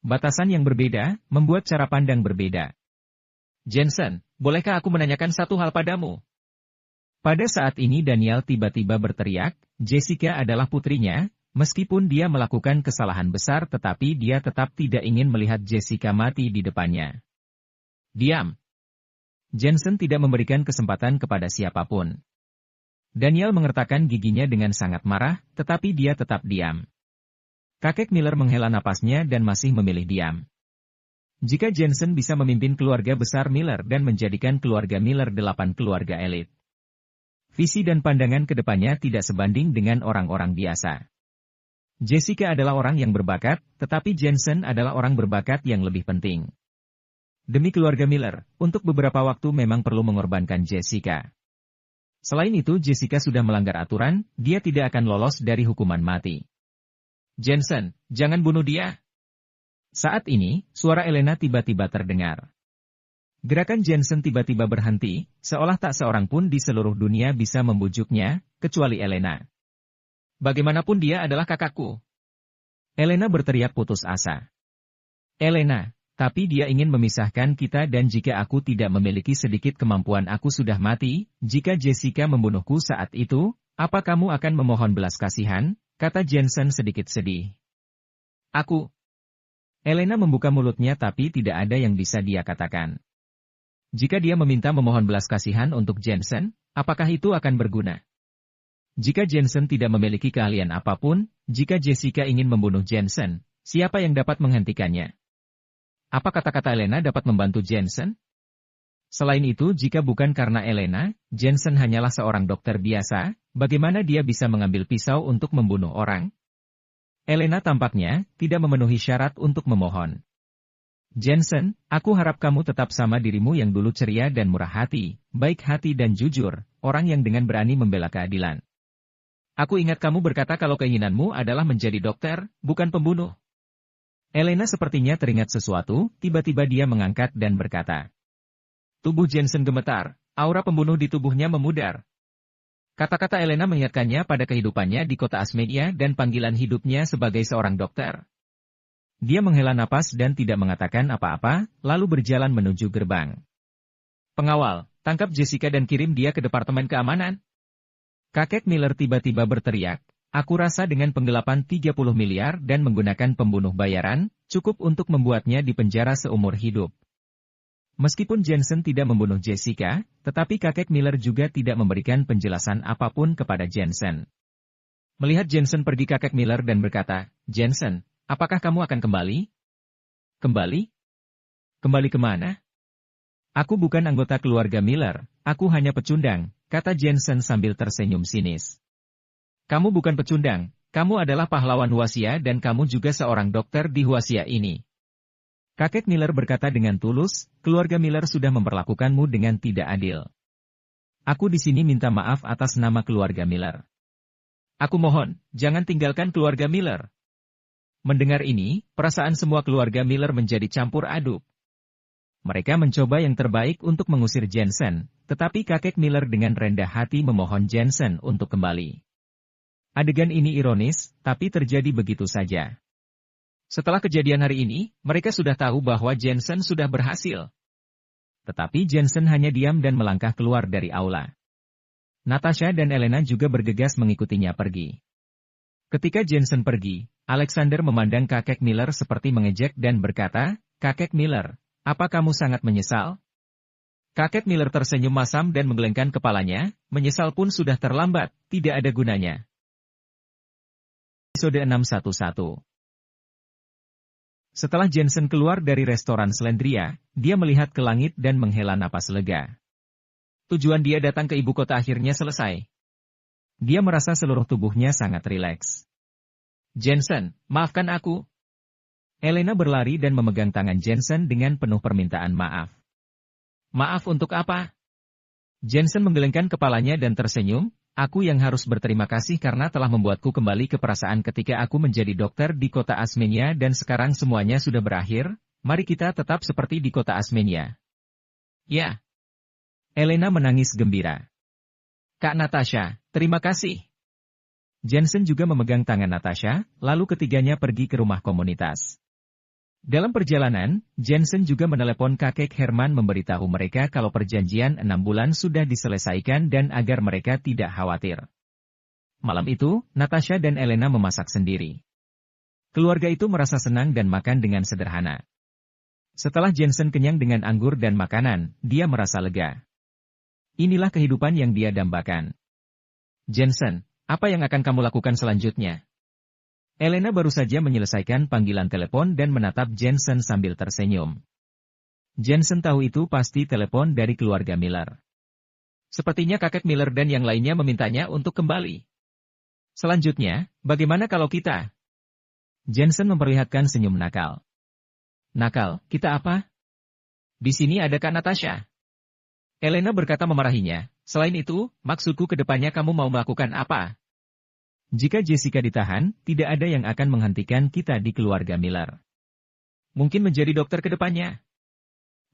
Batasan yang berbeda, membuat cara pandang berbeda. Jensen, bolehkah aku menanyakan satu hal padamu? Pada saat ini Daniel tiba-tiba berteriak, Jessica adalah putrinya, meskipun dia melakukan kesalahan besar tetapi dia tetap tidak ingin melihat Jessica mati di depannya. Diam. Jensen tidak memberikan kesempatan kepada siapapun. Daniel mengertakkan giginya dengan sangat marah, tetapi dia tetap diam. Kakek Miller menghela napasnya dan masih memilih diam. Jika Jensen bisa memimpin keluarga besar Miller dan menjadikan keluarga Miller 8 keluarga elit. Visi dan pandangan ke depannya tidak sebanding dengan orang-orang biasa. Jessica adalah orang yang berbakat, tetapi Jensen adalah orang berbakat yang lebih penting. Demi keluarga Miller, untuk beberapa waktu memang perlu mengorbankan Jessica. Selain itu Jessica sudah melanggar aturan, dia tidak akan lolos dari hukuman mati. Jensen, jangan bunuh dia. Saat ini, suara Elena tiba-tiba terdengar. Gerakan Jensen tiba-tiba berhenti, seolah tak seorang pun di seluruh dunia bisa membujuknya, kecuali Elena. Bagaimanapun dia adalah kakakku. Elena berteriak putus asa. Elena, tapi dia ingin memisahkan kita dan jika aku tidak memiliki sedikit kemampuan aku sudah mati, jika Jessica membunuhku saat itu, apa kamu akan memohon belas kasihan? Kata Jensen sedikit sedih. Aku. Elena membuka mulutnya tapi tidak ada yang bisa dia katakan. Jika dia meminta memohon belas kasihan untuk Jensen, apakah itu akan berguna? Jika Jensen tidak memiliki keahlian apapun, jika Jessica ingin membunuh Jensen, siapa yang dapat menghentikannya? Apa kata-kata Elena dapat membantu Jensen? Selain itu, jika bukan karena Elena, Jensen hanyalah seorang dokter biasa, bagaimana dia bisa mengambil pisau untuk membunuh orang? Elena tampaknya tidak memenuhi syarat untuk memohon. Jensen, aku harap kamu tetap sama dirimu yang dulu ceria dan murah hati, baik hati dan jujur, orang yang dengan berani membela keadilan. Aku ingat kamu berkata kalau keinginanmu adalah menjadi dokter, bukan pembunuh. Elena sepertinya teringat sesuatu, tiba-tiba dia mengangkat dan berkata. Tubuh Jensen gemetar, aura pembunuh di tubuhnya memudar. Kata-kata Elena mengingatkannya pada kehidupannya di kota Asmedia dan panggilan hidupnya sebagai seorang dokter. Dia menghela napas dan tidak mengatakan apa-apa, lalu berjalan menuju gerbang. Pengawal, tangkap Jessica dan kirim dia ke Departemen Keamanan. Kakek Miller tiba-tiba berteriak, aku rasa dengan penggelapan 30 miliar dan menggunakan pembunuh bayaran, cukup untuk membuatnya dipenjara seumur hidup. Meskipun Jensen tidak membunuh Jessica, tetapi kakek Miller juga tidak memberikan penjelasan apapun kepada Jensen. Melihat Jensen pergi, kakek Miller dan berkata, Jensen, apakah kamu akan kembali? Kembali? Kembali kemana? Aku bukan anggota keluarga Miller, aku hanya pecundang, kata Jensen sambil tersenyum sinis. Kamu bukan pecundang, kamu adalah pahlawan Huasia dan kamu juga seorang dokter di Huasia ini. Kakek Miller berkata dengan tulus, keluarga Miller sudah memperlakukanmu dengan tidak adil. Aku di sini minta maaf atas nama keluarga Miller. Aku mohon, jangan tinggalkan keluarga Miller. Mendengar ini, perasaan semua keluarga Miller menjadi campur aduk. Mereka mencoba yang terbaik untuk mengusir Jensen, tetapi kakek Miller dengan rendah hati memohon Jensen untuk kembali. Adegan ini ironis, tapi terjadi begitu saja. Setelah kejadian hari ini, mereka sudah tahu bahwa Jensen sudah berhasil. Tetapi Jensen hanya diam dan melangkah keluar dari aula. Natasha dan Elena juga bergegas mengikutinya pergi. Ketika Jensen pergi, Alexander memandang kakek Miller seperti mengejek dan berkata, Kakek Miller, apa kamu sangat menyesal? Kakek Miller tersenyum masam dan menggelengkan kepalanya, menyesal pun sudah terlambat, tidak ada gunanya. Episode 611. Setelah Jensen keluar dari restoran Slendria, dia melihat ke langit dan menghela napas lega. Tujuan dia datang ke ibu kota akhirnya selesai. Dia merasa seluruh tubuhnya sangat rileks. Jensen, maafkan aku. Elena berlari dan memegang tangan Jensen dengan penuh permintaan maaf. Maaf untuk apa? Jensen menggelengkan kepalanya dan tersenyum, aku yang harus berterima kasih karena telah membuatku kembali ke perasaan ketika aku menjadi dokter di kota Asmenia dan sekarang semuanya sudah berakhir, mari kita tetap seperti di kota Asmenia. Ya. Elena menangis gembira. Kak Natasha, terima kasih. Jensen juga memegang tangan Natasha, lalu ketiganya pergi ke rumah komunitas. Dalam perjalanan, Jensen juga menelepon kakek Herman memberitahu mereka kalau perjanjian 6 bulan sudah diselesaikan dan agar mereka tidak khawatir. Malam itu, Natasha dan Elena memasak sendiri. Keluarga itu merasa senang dan makan dengan sederhana. Setelah Jensen kenyang dengan anggur dan makanan, dia merasa lega. Inilah kehidupan yang dia dambakan. Jensen, apa yang akan kamu lakukan selanjutnya? Elena baru saja menyelesaikan panggilan telepon dan menatap Jensen sambil tersenyum. Jensen tahu itu pasti telepon dari keluarga Miller. Sepertinya kakek Miller dan yang lainnya memintanya untuk kembali. Selanjutnya, bagaimana kalau kita? Jensen memperlihatkan senyum nakal. Nakal, kita apa? Di sini ada Kak Natasha. Elena berkata memarahinya, selain itu, maksudku ke depannya kamu mau melakukan apa? Jika Jessica ditahan, tidak ada yang akan menghentikan kita di keluarga Miller. Mungkin menjadi dokter ke depannya.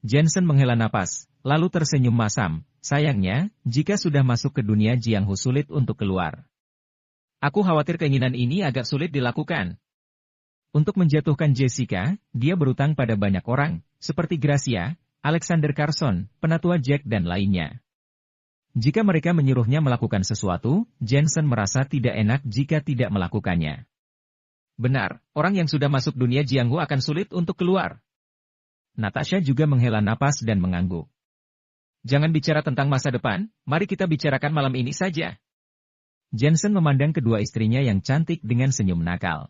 Jensen menghela napas, lalu tersenyum masam. Sayangnya, jika sudah masuk ke dunia Jianghu sulit untuk keluar. Aku khawatir keinginan ini agak sulit dilakukan. Untuk menjatuhkan Jessica, dia berutang pada banyak orang, seperti Gracia, Alexander Carson, penatua Jack dan lainnya. Jika mereka menyuruhnya melakukan sesuatu, Jensen merasa tidak enak jika tidak melakukannya. Benar, orang yang sudah masuk dunia Jianghu akan sulit untuk keluar. Natasha juga menghela napas dan mengangguk. Jangan bicara tentang masa depan, mari kita bicarakan malam ini saja. Jensen memandang kedua istrinya yang cantik dengan senyum nakal.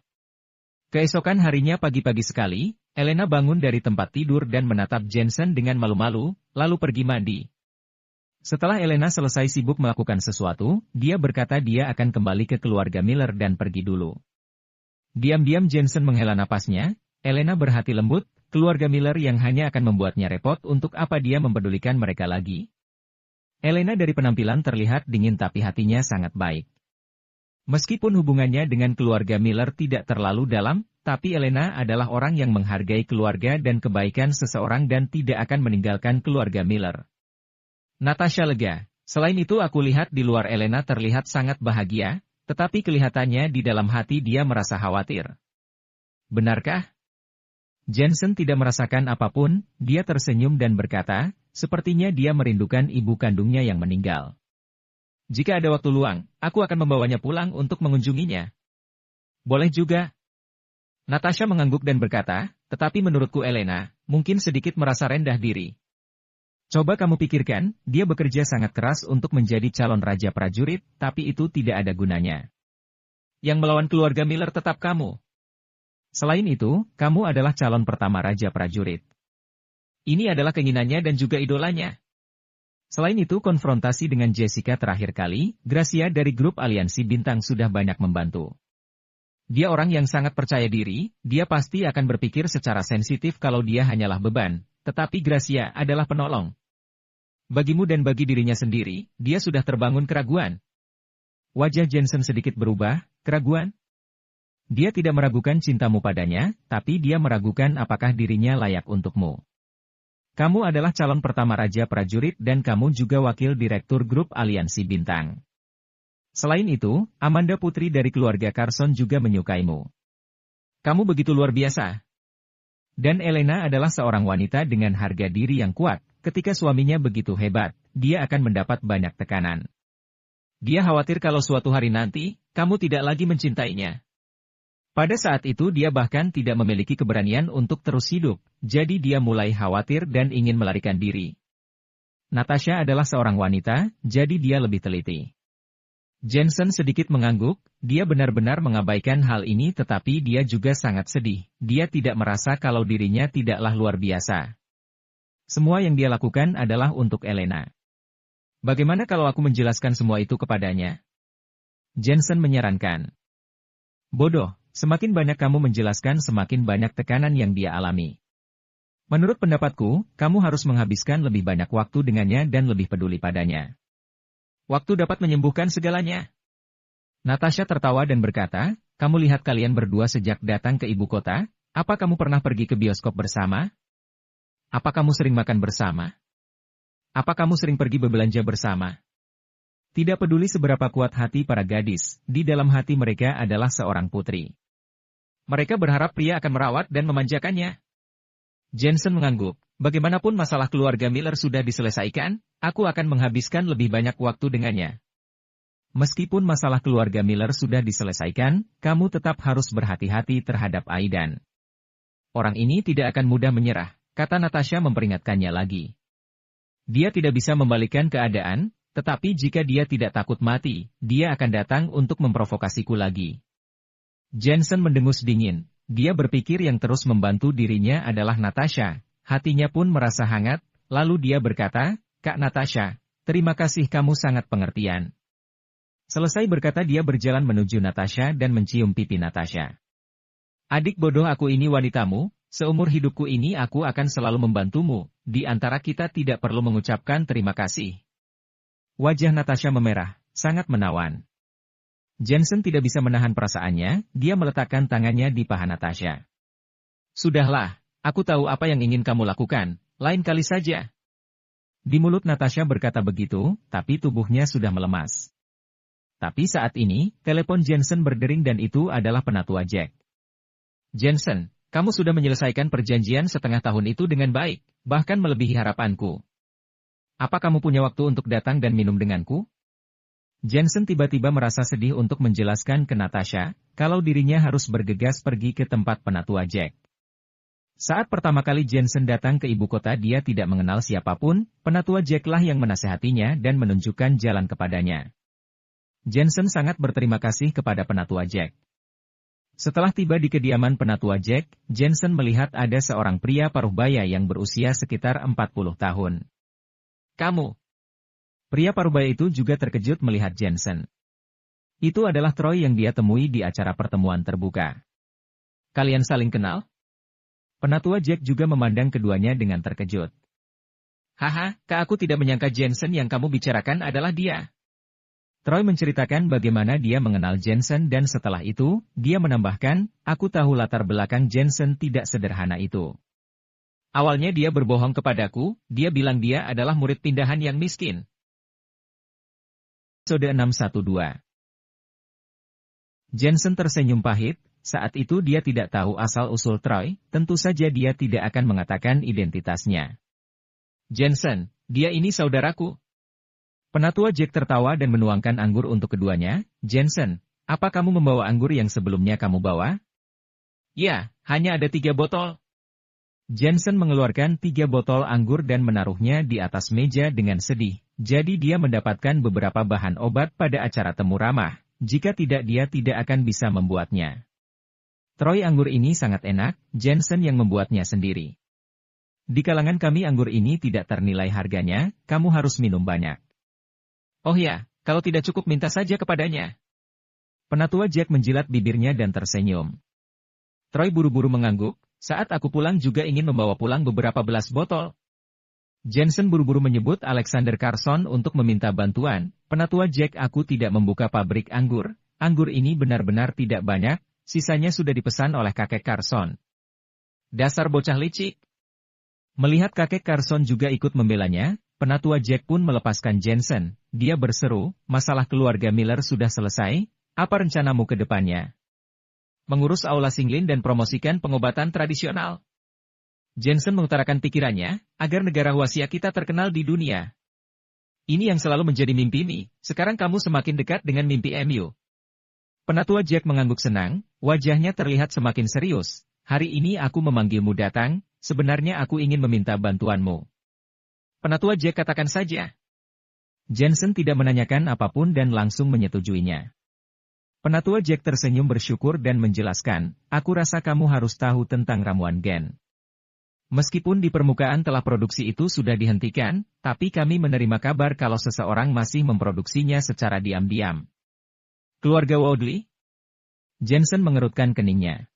Keesokan harinya pagi-pagi sekali, Elena bangun dari tempat tidur dan menatap Jensen dengan malu-malu, lalu pergi mandi. Setelah Elena selesai sibuk melakukan sesuatu, dia berkata dia akan kembali ke keluarga Miller dan pergi dulu. Diam-diam Jensen menghela napasnya, Elena berhati lembut, keluarga Miller yang hanya akan membuatnya repot untuk apa dia mempedulikan mereka lagi. Elena dari penampilan terlihat dingin tapi hatinya sangat baik. Meskipun hubungannya dengan keluarga Miller tidak terlalu dalam, tapi Elena adalah orang yang menghargai keluarga dan kebaikan seseorang dan tidak akan meninggalkan keluarga Miller. Natasha lega. Selain itu aku lihat di luar Elena terlihat sangat bahagia, tetapi kelihatannya di dalam hati dia merasa khawatir. Benarkah? Jensen tidak merasakan apapun, dia tersenyum dan berkata, sepertinya dia merindukan ibu kandungnya yang meninggal. Jika ada waktu luang, aku akan membawanya pulang untuk mengunjunginya. Boleh juga. Natasha mengangguk dan berkata, tetapi menurutku Elena, mungkin sedikit merasa rendah diri. Coba kamu pikirkan, dia bekerja sangat keras untuk menjadi calon raja prajurit, tapi itu tidak ada gunanya. Yang melawan keluarga Miller tetap kamu. Selain itu, kamu adalah calon pertama raja prajurit. Ini adalah keinginannya dan juga idolanya. Selain itu, konfrontasi dengan Jessica terakhir kali, Gracia dari grup Aliansi Bintang sudah banyak membantu. Dia orang yang sangat percaya diri, dia pasti akan berpikir secara sensitif kalau dia hanyalah beban, tetapi Gracia adalah penolong. Bagimu dan bagi dirinya sendiri, dia sudah terbangun keraguan. Wajah Jensen sedikit berubah, keraguan? Dia tidak meragukan cintamu padanya, tapi dia meragukan apakah dirinya layak untukmu. Kamu adalah calon pertama raja prajurit dan kamu juga wakil direktur grup Aliansi Bintang. Selain itu, Amanda putri dari keluarga Carson juga menyukaimu. Kamu begitu luar biasa. Dan Elena adalah seorang wanita dengan harga diri yang kuat, ketika suaminya begitu hebat, dia akan mendapat banyak tekanan. Dia khawatir kalau suatu hari nanti, kamu tidak lagi mencintainya. Pada saat itu dia bahkan tidak memiliki keberanian untuk terus hidup, jadi dia mulai khawatir dan ingin melarikan diri. Natasha adalah seorang wanita, jadi dia lebih teliti. Jensen sedikit mengangguk, dia benar-benar mengabaikan hal ini tetapi dia juga sangat sedih, dia tidak merasa kalau dirinya tidaklah luar biasa. Semua yang dia lakukan adalah untuk Elena. Bagaimana kalau aku menjelaskan semua itu kepadanya? Jensen menyarankan. Bodoh. Semakin banyak kamu menjelaskan semakin banyak tekanan yang dia alami. Menurut pendapatku, kamu harus menghabiskan lebih banyak waktu dengannya dan lebih peduli padanya. Waktu dapat menyembuhkan segalanya. Natasha tertawa dan berkata, kamu lihat kalian berdua sejak datang ke ibu kota, apa kamu pernah pergi ke bioskop bersama? Apa kamu sering makan bersama? Apa kamu sering pergi berbelanja bersama? Tidak peduli seberapa kuat hati para gadis, di dalam hati mereka adalah seorang putri. Mereka berharap pria akan merawat dan memanjakannya. Jensen mengangguk, bagaimanapun masalah keluarga Miller sudah diselesaikan, aku akan menghabiskan lebih banyak waktu dengannya. Meskipun masalah keluarga Miller sudah diselesaikan, kamu tetap harus berhati-hati terhadap Aidan. Orang ini tidak akan mudah menyerah, kata Natasha memperingatkannya lagi. Dia tidak bisa membalikkan keadaan, tetapi jika dia tidak takut mati, dia akan datang untuk memprovokasiku lagi. Jensen mendengus dingin. Dia berpikir yang terus membantu dirinya adalah Natasha. Hatinya pun merasa hangat, lalu dia berkata, Kak Natasha, terima kasih kamu sangat pengertian. Selesai berkata dia berjalan menuju Natasha dan mencium pipi Natasha. Adik bodoh aku ini wanitamu, seumur hidupku ini aku akan selalu membantumu, di antara kita tidak perlu mengucapkan terima kasih. Wajah Natasha memerah, sangat menawan. Jensen tidak bisa menahan perasaannya, dia meletakkan tangannya di paha Natasha. Sudahlah, aku tahu apa yang ingin kamu lakukan, lain kali saja. Di mulut Natasha berkata begitu, tapi tubuhnya sudah melemas. Tapi saat ini, telepon Jensen berdering dan itu adalah penatua Jack. Jensen, kamu sudah menyelesaikan perjanjian setengah tahun itu dengan baik, bahkan melebihi harapanku. Apa kamu punya waktu untuk datang dan minum denganku? Jensen tiba-tiba merasa sedih untuk menjelaskan ke Natasha, kalau dirinya harus bergegas pergi ke tempat penatua Jack. Saat pertama kali Jensen datang ke ibu kota dia tidak mengenal siapapun, penatua Jack-lah yang menasehatinya dan menunjukkan jalan kepadanya. Jensen sangat berterima kasih kepada penatua Jack. Setelah tiba di kediaman penatua Jack, Jensen melihat ada seorang pria paruhbaya yang berusia sekitar 40 tahun. Kamu. Pria paruhbaya itu juga terkejut melihat Jensen. Itu adalah Troy yang dia temui di acara pertemuan terbuka. Kalian saling kenal? Penatua Jack juga memandang keduanya dengan terkejut. Haha, Kak aku tidak menyangka Jensen yang kamu bicarakan adalah dia. Troy menceritakan bagaimana dia mengenal Jensen dan setelah itu, dia menambahkan, aku tahu latar belakang Jensen tidak sederhana itu. Awalnya dia berbohong kepadaku, dia bilang dia adalah murid pindahan yang miskin. Episode 612. Jensen tersenyum pahit, saat itu dia tidak tahu asal-usul Troy, tentu saja dia tidak akan mengatakan identitasnya. Jensen, dia ini saudaraku. Penatua Jack tertawa dan menuangkan anggur untuk keduanya. Jensen, apa kamu membawa anggur yang sebelumnya kamu bawa? Ya, hanya ada 3 botol. Jensen mengeluarkan 3 botol anggur dan menaruhnya di atas meja dengan sedih. Jadi dia mendapatkan beberapa bahan obat pada acara temu ramah. Jika tidak dia tidak akan bisa membuatnya. Troy, anggur ini sangat enak, Jensen yang membuatnya sendiri. Di kalangan kami anggur ini tidak ternilai harganya, kamu harus minum banyak. Oh ya, kalau tidak cukup minta saja kepadanya. Penatua Jack menjilat bibirnya dan tersenyum. Troy buru-buru mengangguk, saat aku pulang juga ingin membawa pulang beberapa belas botol. Jensen buru-buru menyebut Alexander Carson untuk meminta bantuan. Penatua Jack, aku tidak membuka pabrik anggur. Anggur ini benar-benar tidak banyak, sisanya sudah dipesan oleh kakek Carson. Dasar bocah licik. Melihat kakek Carson juga ikut membelanya, Penatua Jack pun melepaskan Jensen. Dia berseru, masalah keluarga Miller sudah selesai, apa rencanamu ke depannya? Mengurus aula Singlin dan promosikan pengobatan tradisional. Jensen mengutarakan pikirannya, agar negara Huasia kita terkenal di dunia. Ini yang selalu menjadi mimpimu, sekarang kamu semakin dekat dengan mimpi MU. Penatua Jack mengangguk senang, wajahnya terlihat semakin serius. Hari ini aku memanggilmu datang, sebenarnya aku ingin meminta bantuanmu. Penatua Jack, katakan saja. Jensen tidak menanyakan apapun dan langsung menyetujuinya. Penatua Jack tersenyum bersyukur dan menjelaskan, aku rasa kamu harus tahu tentang ramuan gen. Meskipun di permukaan telah produksi itu sudah dihentikan, tapi kami menerima kabar kalau seseorang masih memproduksinya secara diam-diam. Keluarga Woodley? Jensen mengerutkan keningnya.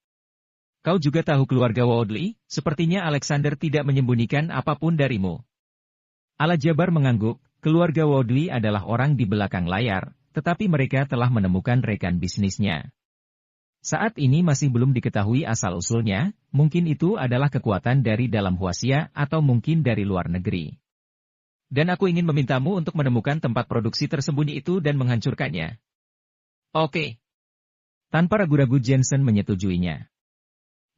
Kau juga tahu keluarga Woodley? Sepertinya Alexander tidak menyembunyikan apapun darimu. Alajabar mengangguk, keluarga Woodley adalah orang di belakang layar, tetapi mereka telah menemukan rekan bisnisnya. Saat ini masih belum diketahui asal-usulnya, mungkin itu adalah kekuatan dari dalam Huasia atau mungkin dari luar negeri. Dan aku ingin memintamu untuk menemukan tempat produksi tersembunyi itu dan menghancurkannya. Oke. Tanpa ragu-ragu Jensen menyetujuinya.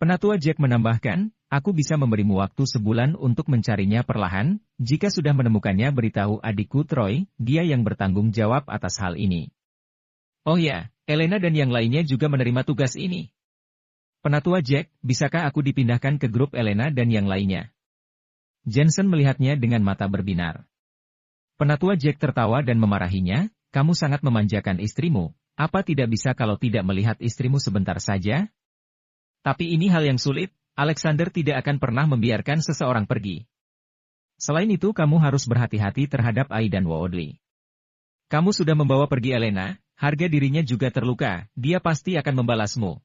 Penatua Jack menambahkan, aku bisa memberimu waktu sebulan untuk mencarinya perlahan, jika sudah menemukannya beritahu adikku Troy, dia yang bertanggung jawab atas hal ini. Oh ya, Elena dan yang lainnya juga menerima tugas ini. Penatua Jack, bisakah aku dipindahkan ke grup Elena dan yang lainnya? Jensen melihatnya dengan mata berbinar. Penatua Jack tertawa dan memarahinya, kamu sangat memanjakan istrimu, apa tidak bisa kalau tidak melihat istrimu sebentar saja? Tapi ini hal yang sulit, Alexander tidak akan pernah membiarkan seseorang pergi. Selain itu kamu harus berhati-hati terhadap Ai dan Woodley. Kamu sudah membawa pergi Elena, harga dirinya juga terluka, dia pasti akan membalasmu.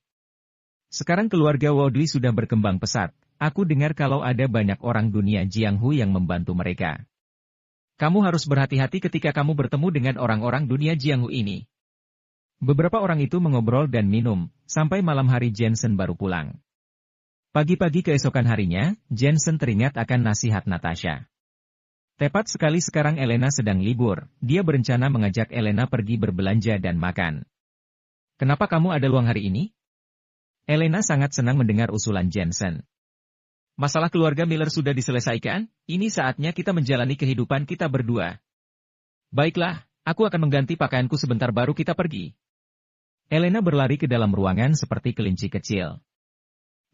Sekarang keluarga Woodley sudah berkembang pesat, aku dengar kalau ada banyak orang dunia Jianghu yang membantu mereka. Kamu harus berhati-hati ketika kamu bertemu dengan orang-orang dunia Jianghu ini. Beberapa orang itu mengobrol dan minum, sampai malam hari Jensen baru pulang. Pagi-pagi keesokan harinya, Jensen teringat akan nasihat Natasha. Tepat sekali sekarang Elena sedang libur, dia berencana mengajak Elena pergi berbelanja dan makan. Kenapa kamu ada luang hari ini? Elena sangat senang mendengar usulan Jensen. Masalah keluarga Miller sudah diselesaikan, ini saatnya kita menjalani kehidupan kita berdua. Baiklah, aku akan mengganti pakaianku sebentar baru kita pergi. Elena berlari ke dalam ruangan seperti kelinci kecil.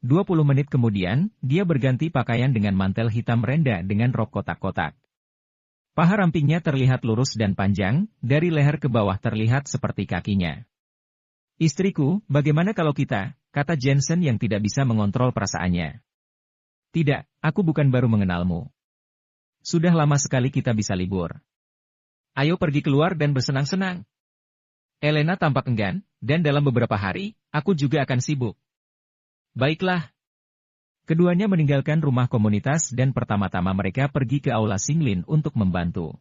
20 menit kemudian, dia berganti pakaian dengan mantel hitam renda dengan rok kotak-kotak. Paha rampingnya terlihat lurus dan panjang, dari leher ke bawah terlihat seperti kakinya. Istriku, bagaimana kalau kita, kata Jensen yang tidak bisa mengontrol perasaannya. Tidak, aku bukan baru mengenalmu. Sudah lama sekali kita bisa libur. Ayo pergi keluar dan bersenang-senang. Elena tampak enggan, dan dalam beberapa hari, aku juga akan sibuk. Baiklah. Keduanya meninggalkan rumah komunitas dan pertama-tama mereka pergi ke aula Singlin untuk membantu.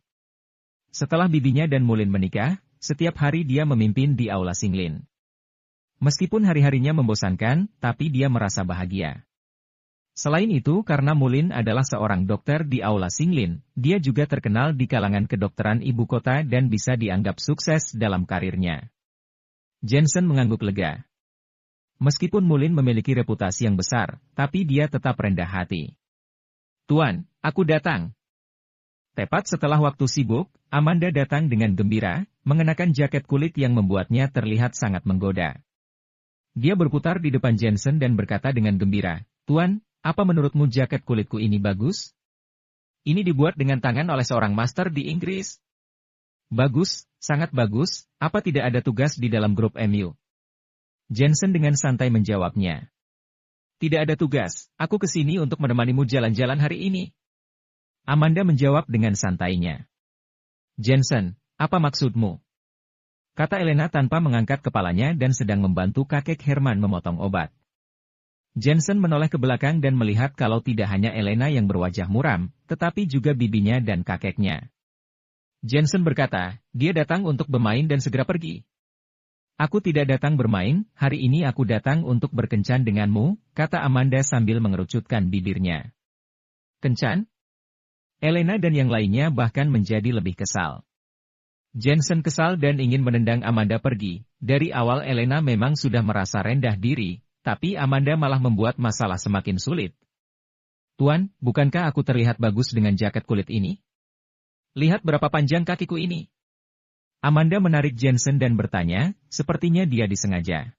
Setelah bibinya dan Mulin menikah, setiap hari dia memimpin di Aula Singlin. Meskipun hari-harinya membosankan, tapi dia merasa bahagia. Selain itu, karena Mulin adalah seorang dokter di Aula Singlin, dia juga terkenal di kalangan kedokteran ibu kota dan bisa dianggap sukses dalam karirnya. Jensen mengangguk lega. Meskipun Mulin memiliki reputasi yang besar, tapi dia tetap rendah hati. "Tuan, aku datang." Tepat setelah waktu sibuk, Amanda datang dengan gembira, mengenakan jaket kulit yang membuatnya terlihat sangat menggoda. Dia berputar di depan Jensen dan berkata dengan gembira, "Tuan, apa menurutmu jaket kulitku ini bagus? Ini dibuat dengan tangan oleh seorang master di Inggris." "Bagus, sangat bagus, apa tidak ada tugas di dalam grup MU?" Jensen dengan santai menjawabnya. "Tidak ada tugas, aku kesini untuk menemanimu jalan-jalan hari ini." Amanda menjawab dengan santainya. "Jensen, apa maksudmu?" kata Elena tanpa mengangkat kepalanya dan sedang membantu kakek Herman memotong obat. Jensen menoleh ke belakang dan melihat kalau tidak hanya Elena yang berwajah muram, tetapi juga bibinya dan kakeknya. Jensen berkata, "Dia datang untuk bermain dan segera pergi." "Aku tidak datang bermain, hari ini aku datang untuk berkencan denganmu," kata Amanda sambil mengerucutkan bibirnya. "Kencan?" Elena dan yang lainnya bahkan menjadi lebih kesal. Jensen kesal dan ingin menendang Amanda pergi. Dari awal Elena memang sudah merasa rendah diri, tapi Amanda malah membuat masalah semakin sulit. "Tuan, bukankah aku terlihat bagus dengan jaket kulit ini? Lihat berapa panjang kakiku ini." Amanda menarik Jensen dan bertanya, sepertinya dia disengaja.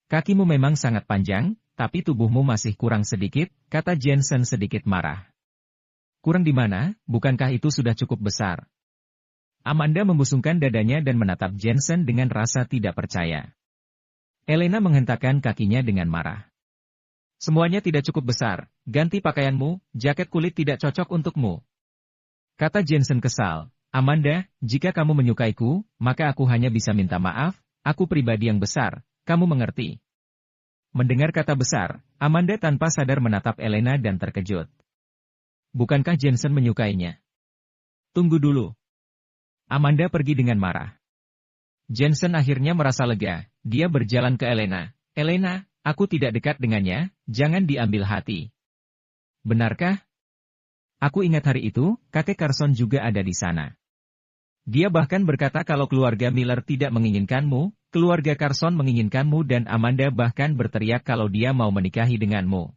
"Kakimu memang sangat panjang, tapi tubuhmu masih kurang sedikit," kata Jensen sedikit marah. "Kurang di mana? Bukankah itu sudah cukup besar?" Amanda membusungkan dadanya dan menatap Jensen dengan rasa tidak percaya. Elena menghentakkan kakinya dengan marah. "Semuanya tidak cukup besar, ganti pakaianmu, jaket kulit tidak cocok untukmu," kata Jensen kesal. "Amanda, jika kamu menyukaiku, maka aku hanya bisa minta maaf, aku pribadi yang besar, kamu mengerti?" Mendengar kata besar, Amanda tanpa sadar menatap Elena dan terkejut. Bukankah Jensen menyukainya? "Tunggu dulu." Amanda pergi dengan marah. Jensen akhirnya merasa lega, dia berjalan ke Elena. "Elena, aku tidak dekat dengannya, jangan diambil hati." "Benarkah?" "Aku ingat hari itu, kakek Carson juga ada di sana. Dia bahkan berkata kalau keluarga Miller tidak menginginkanmu, keluarga Carson menginginkanmu dan Amanda bahkan berteriak kalau dia mau menikahi denganmu."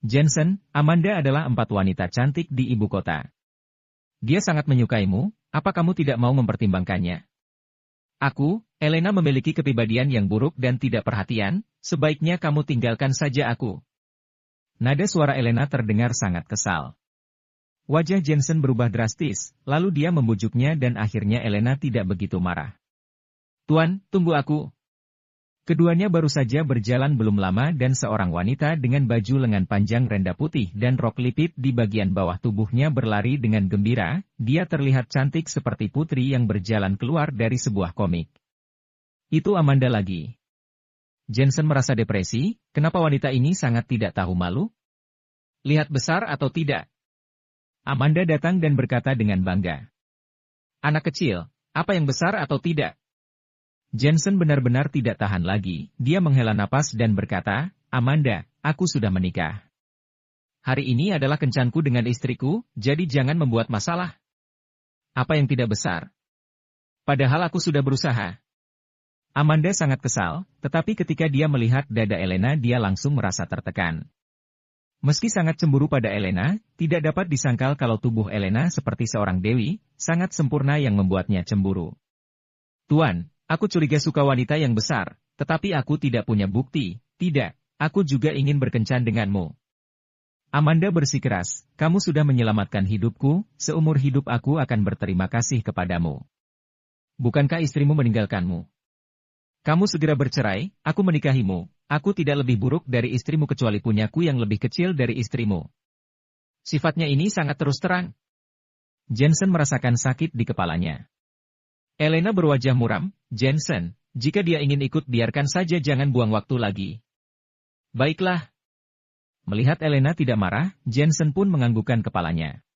"Jensen, Amanda adalah 4 wanita cantik di ibu kota. Dia sangat menyukaimu, apa kamu tidak mau mempertimbangkannya?" "Aku, Elena memiliki kepribadian yang buruk dan tidak perhatian, sebaiknya kamu tinggalkan saja aku." Nada suara Elena terdengar sangat kesal. Wajah Jensen berubah drastis, lalu dia membujuknya dan akhirnya Elena tidak begitu marah. "Tuan, tunggu aku." Keduanya baru saja berjalan belum lama dan seorang wanita dengan baju lengan panjang renda putih dan rok lipit di bagian bawah tubuhnya berlari dengan gembira, dia terlihat cantik seperti putri yang berjalan keluar dari sebuah komik. "Itu Amanda lagi." Jensen merasa depresi, kenapa wanita ini sangat tidak tahu malu? "Lihat besar atau tidak?" Amanda datang dan berkata dengan bangga. "Anak kecil, apa yang besar atau tidak?" Jensen benar-benar tidak tahan lagi, dia menghela napas dan berkata, "Amanda, aku sudah menikah. Hari ini adalah kencanku dengan istriku, jadi jangan membuat masalah." "Apa yang tidak besar? Padahal aku sudah berusaha." Amanda sangat kesal, tetapi ketika dia melihat dada Elena dia langsung merasa tertekan. Meski sangat cemburu pada Elena, tidak dapat disangkal kalau tubuh Elena seperti seorang dewi, sangat sempurna yang membuatnya cemburu. "Tuan, aku curiga suka wanita yang besar, tetapi aku tidak punya bukti." "Tidak, aku juga ingin berkencan denganmu." Amanda bersikeras, "Kamu sudah menyelamatkan hidupku, seumur hidup aku akan berterima kasih kepadamu. Bukankah istrimu meninggalkanmu? Kamu segera bercerai, aku menikahimu. Aku tidak lebih buruk dari istrimu kecuali punyaku yang lebih kecil dari istrimu." Sifatnya ini sangat terus terang. Jensen merasakan sakit di kepalanya. Elena berwajah muram, "Jensen, jika dia ingin ikut biarkan saja, jangan buang waktu lagi." "Baiklah." Melihat Elena tidak marah, Jensen pun menganggukkan kepalanya.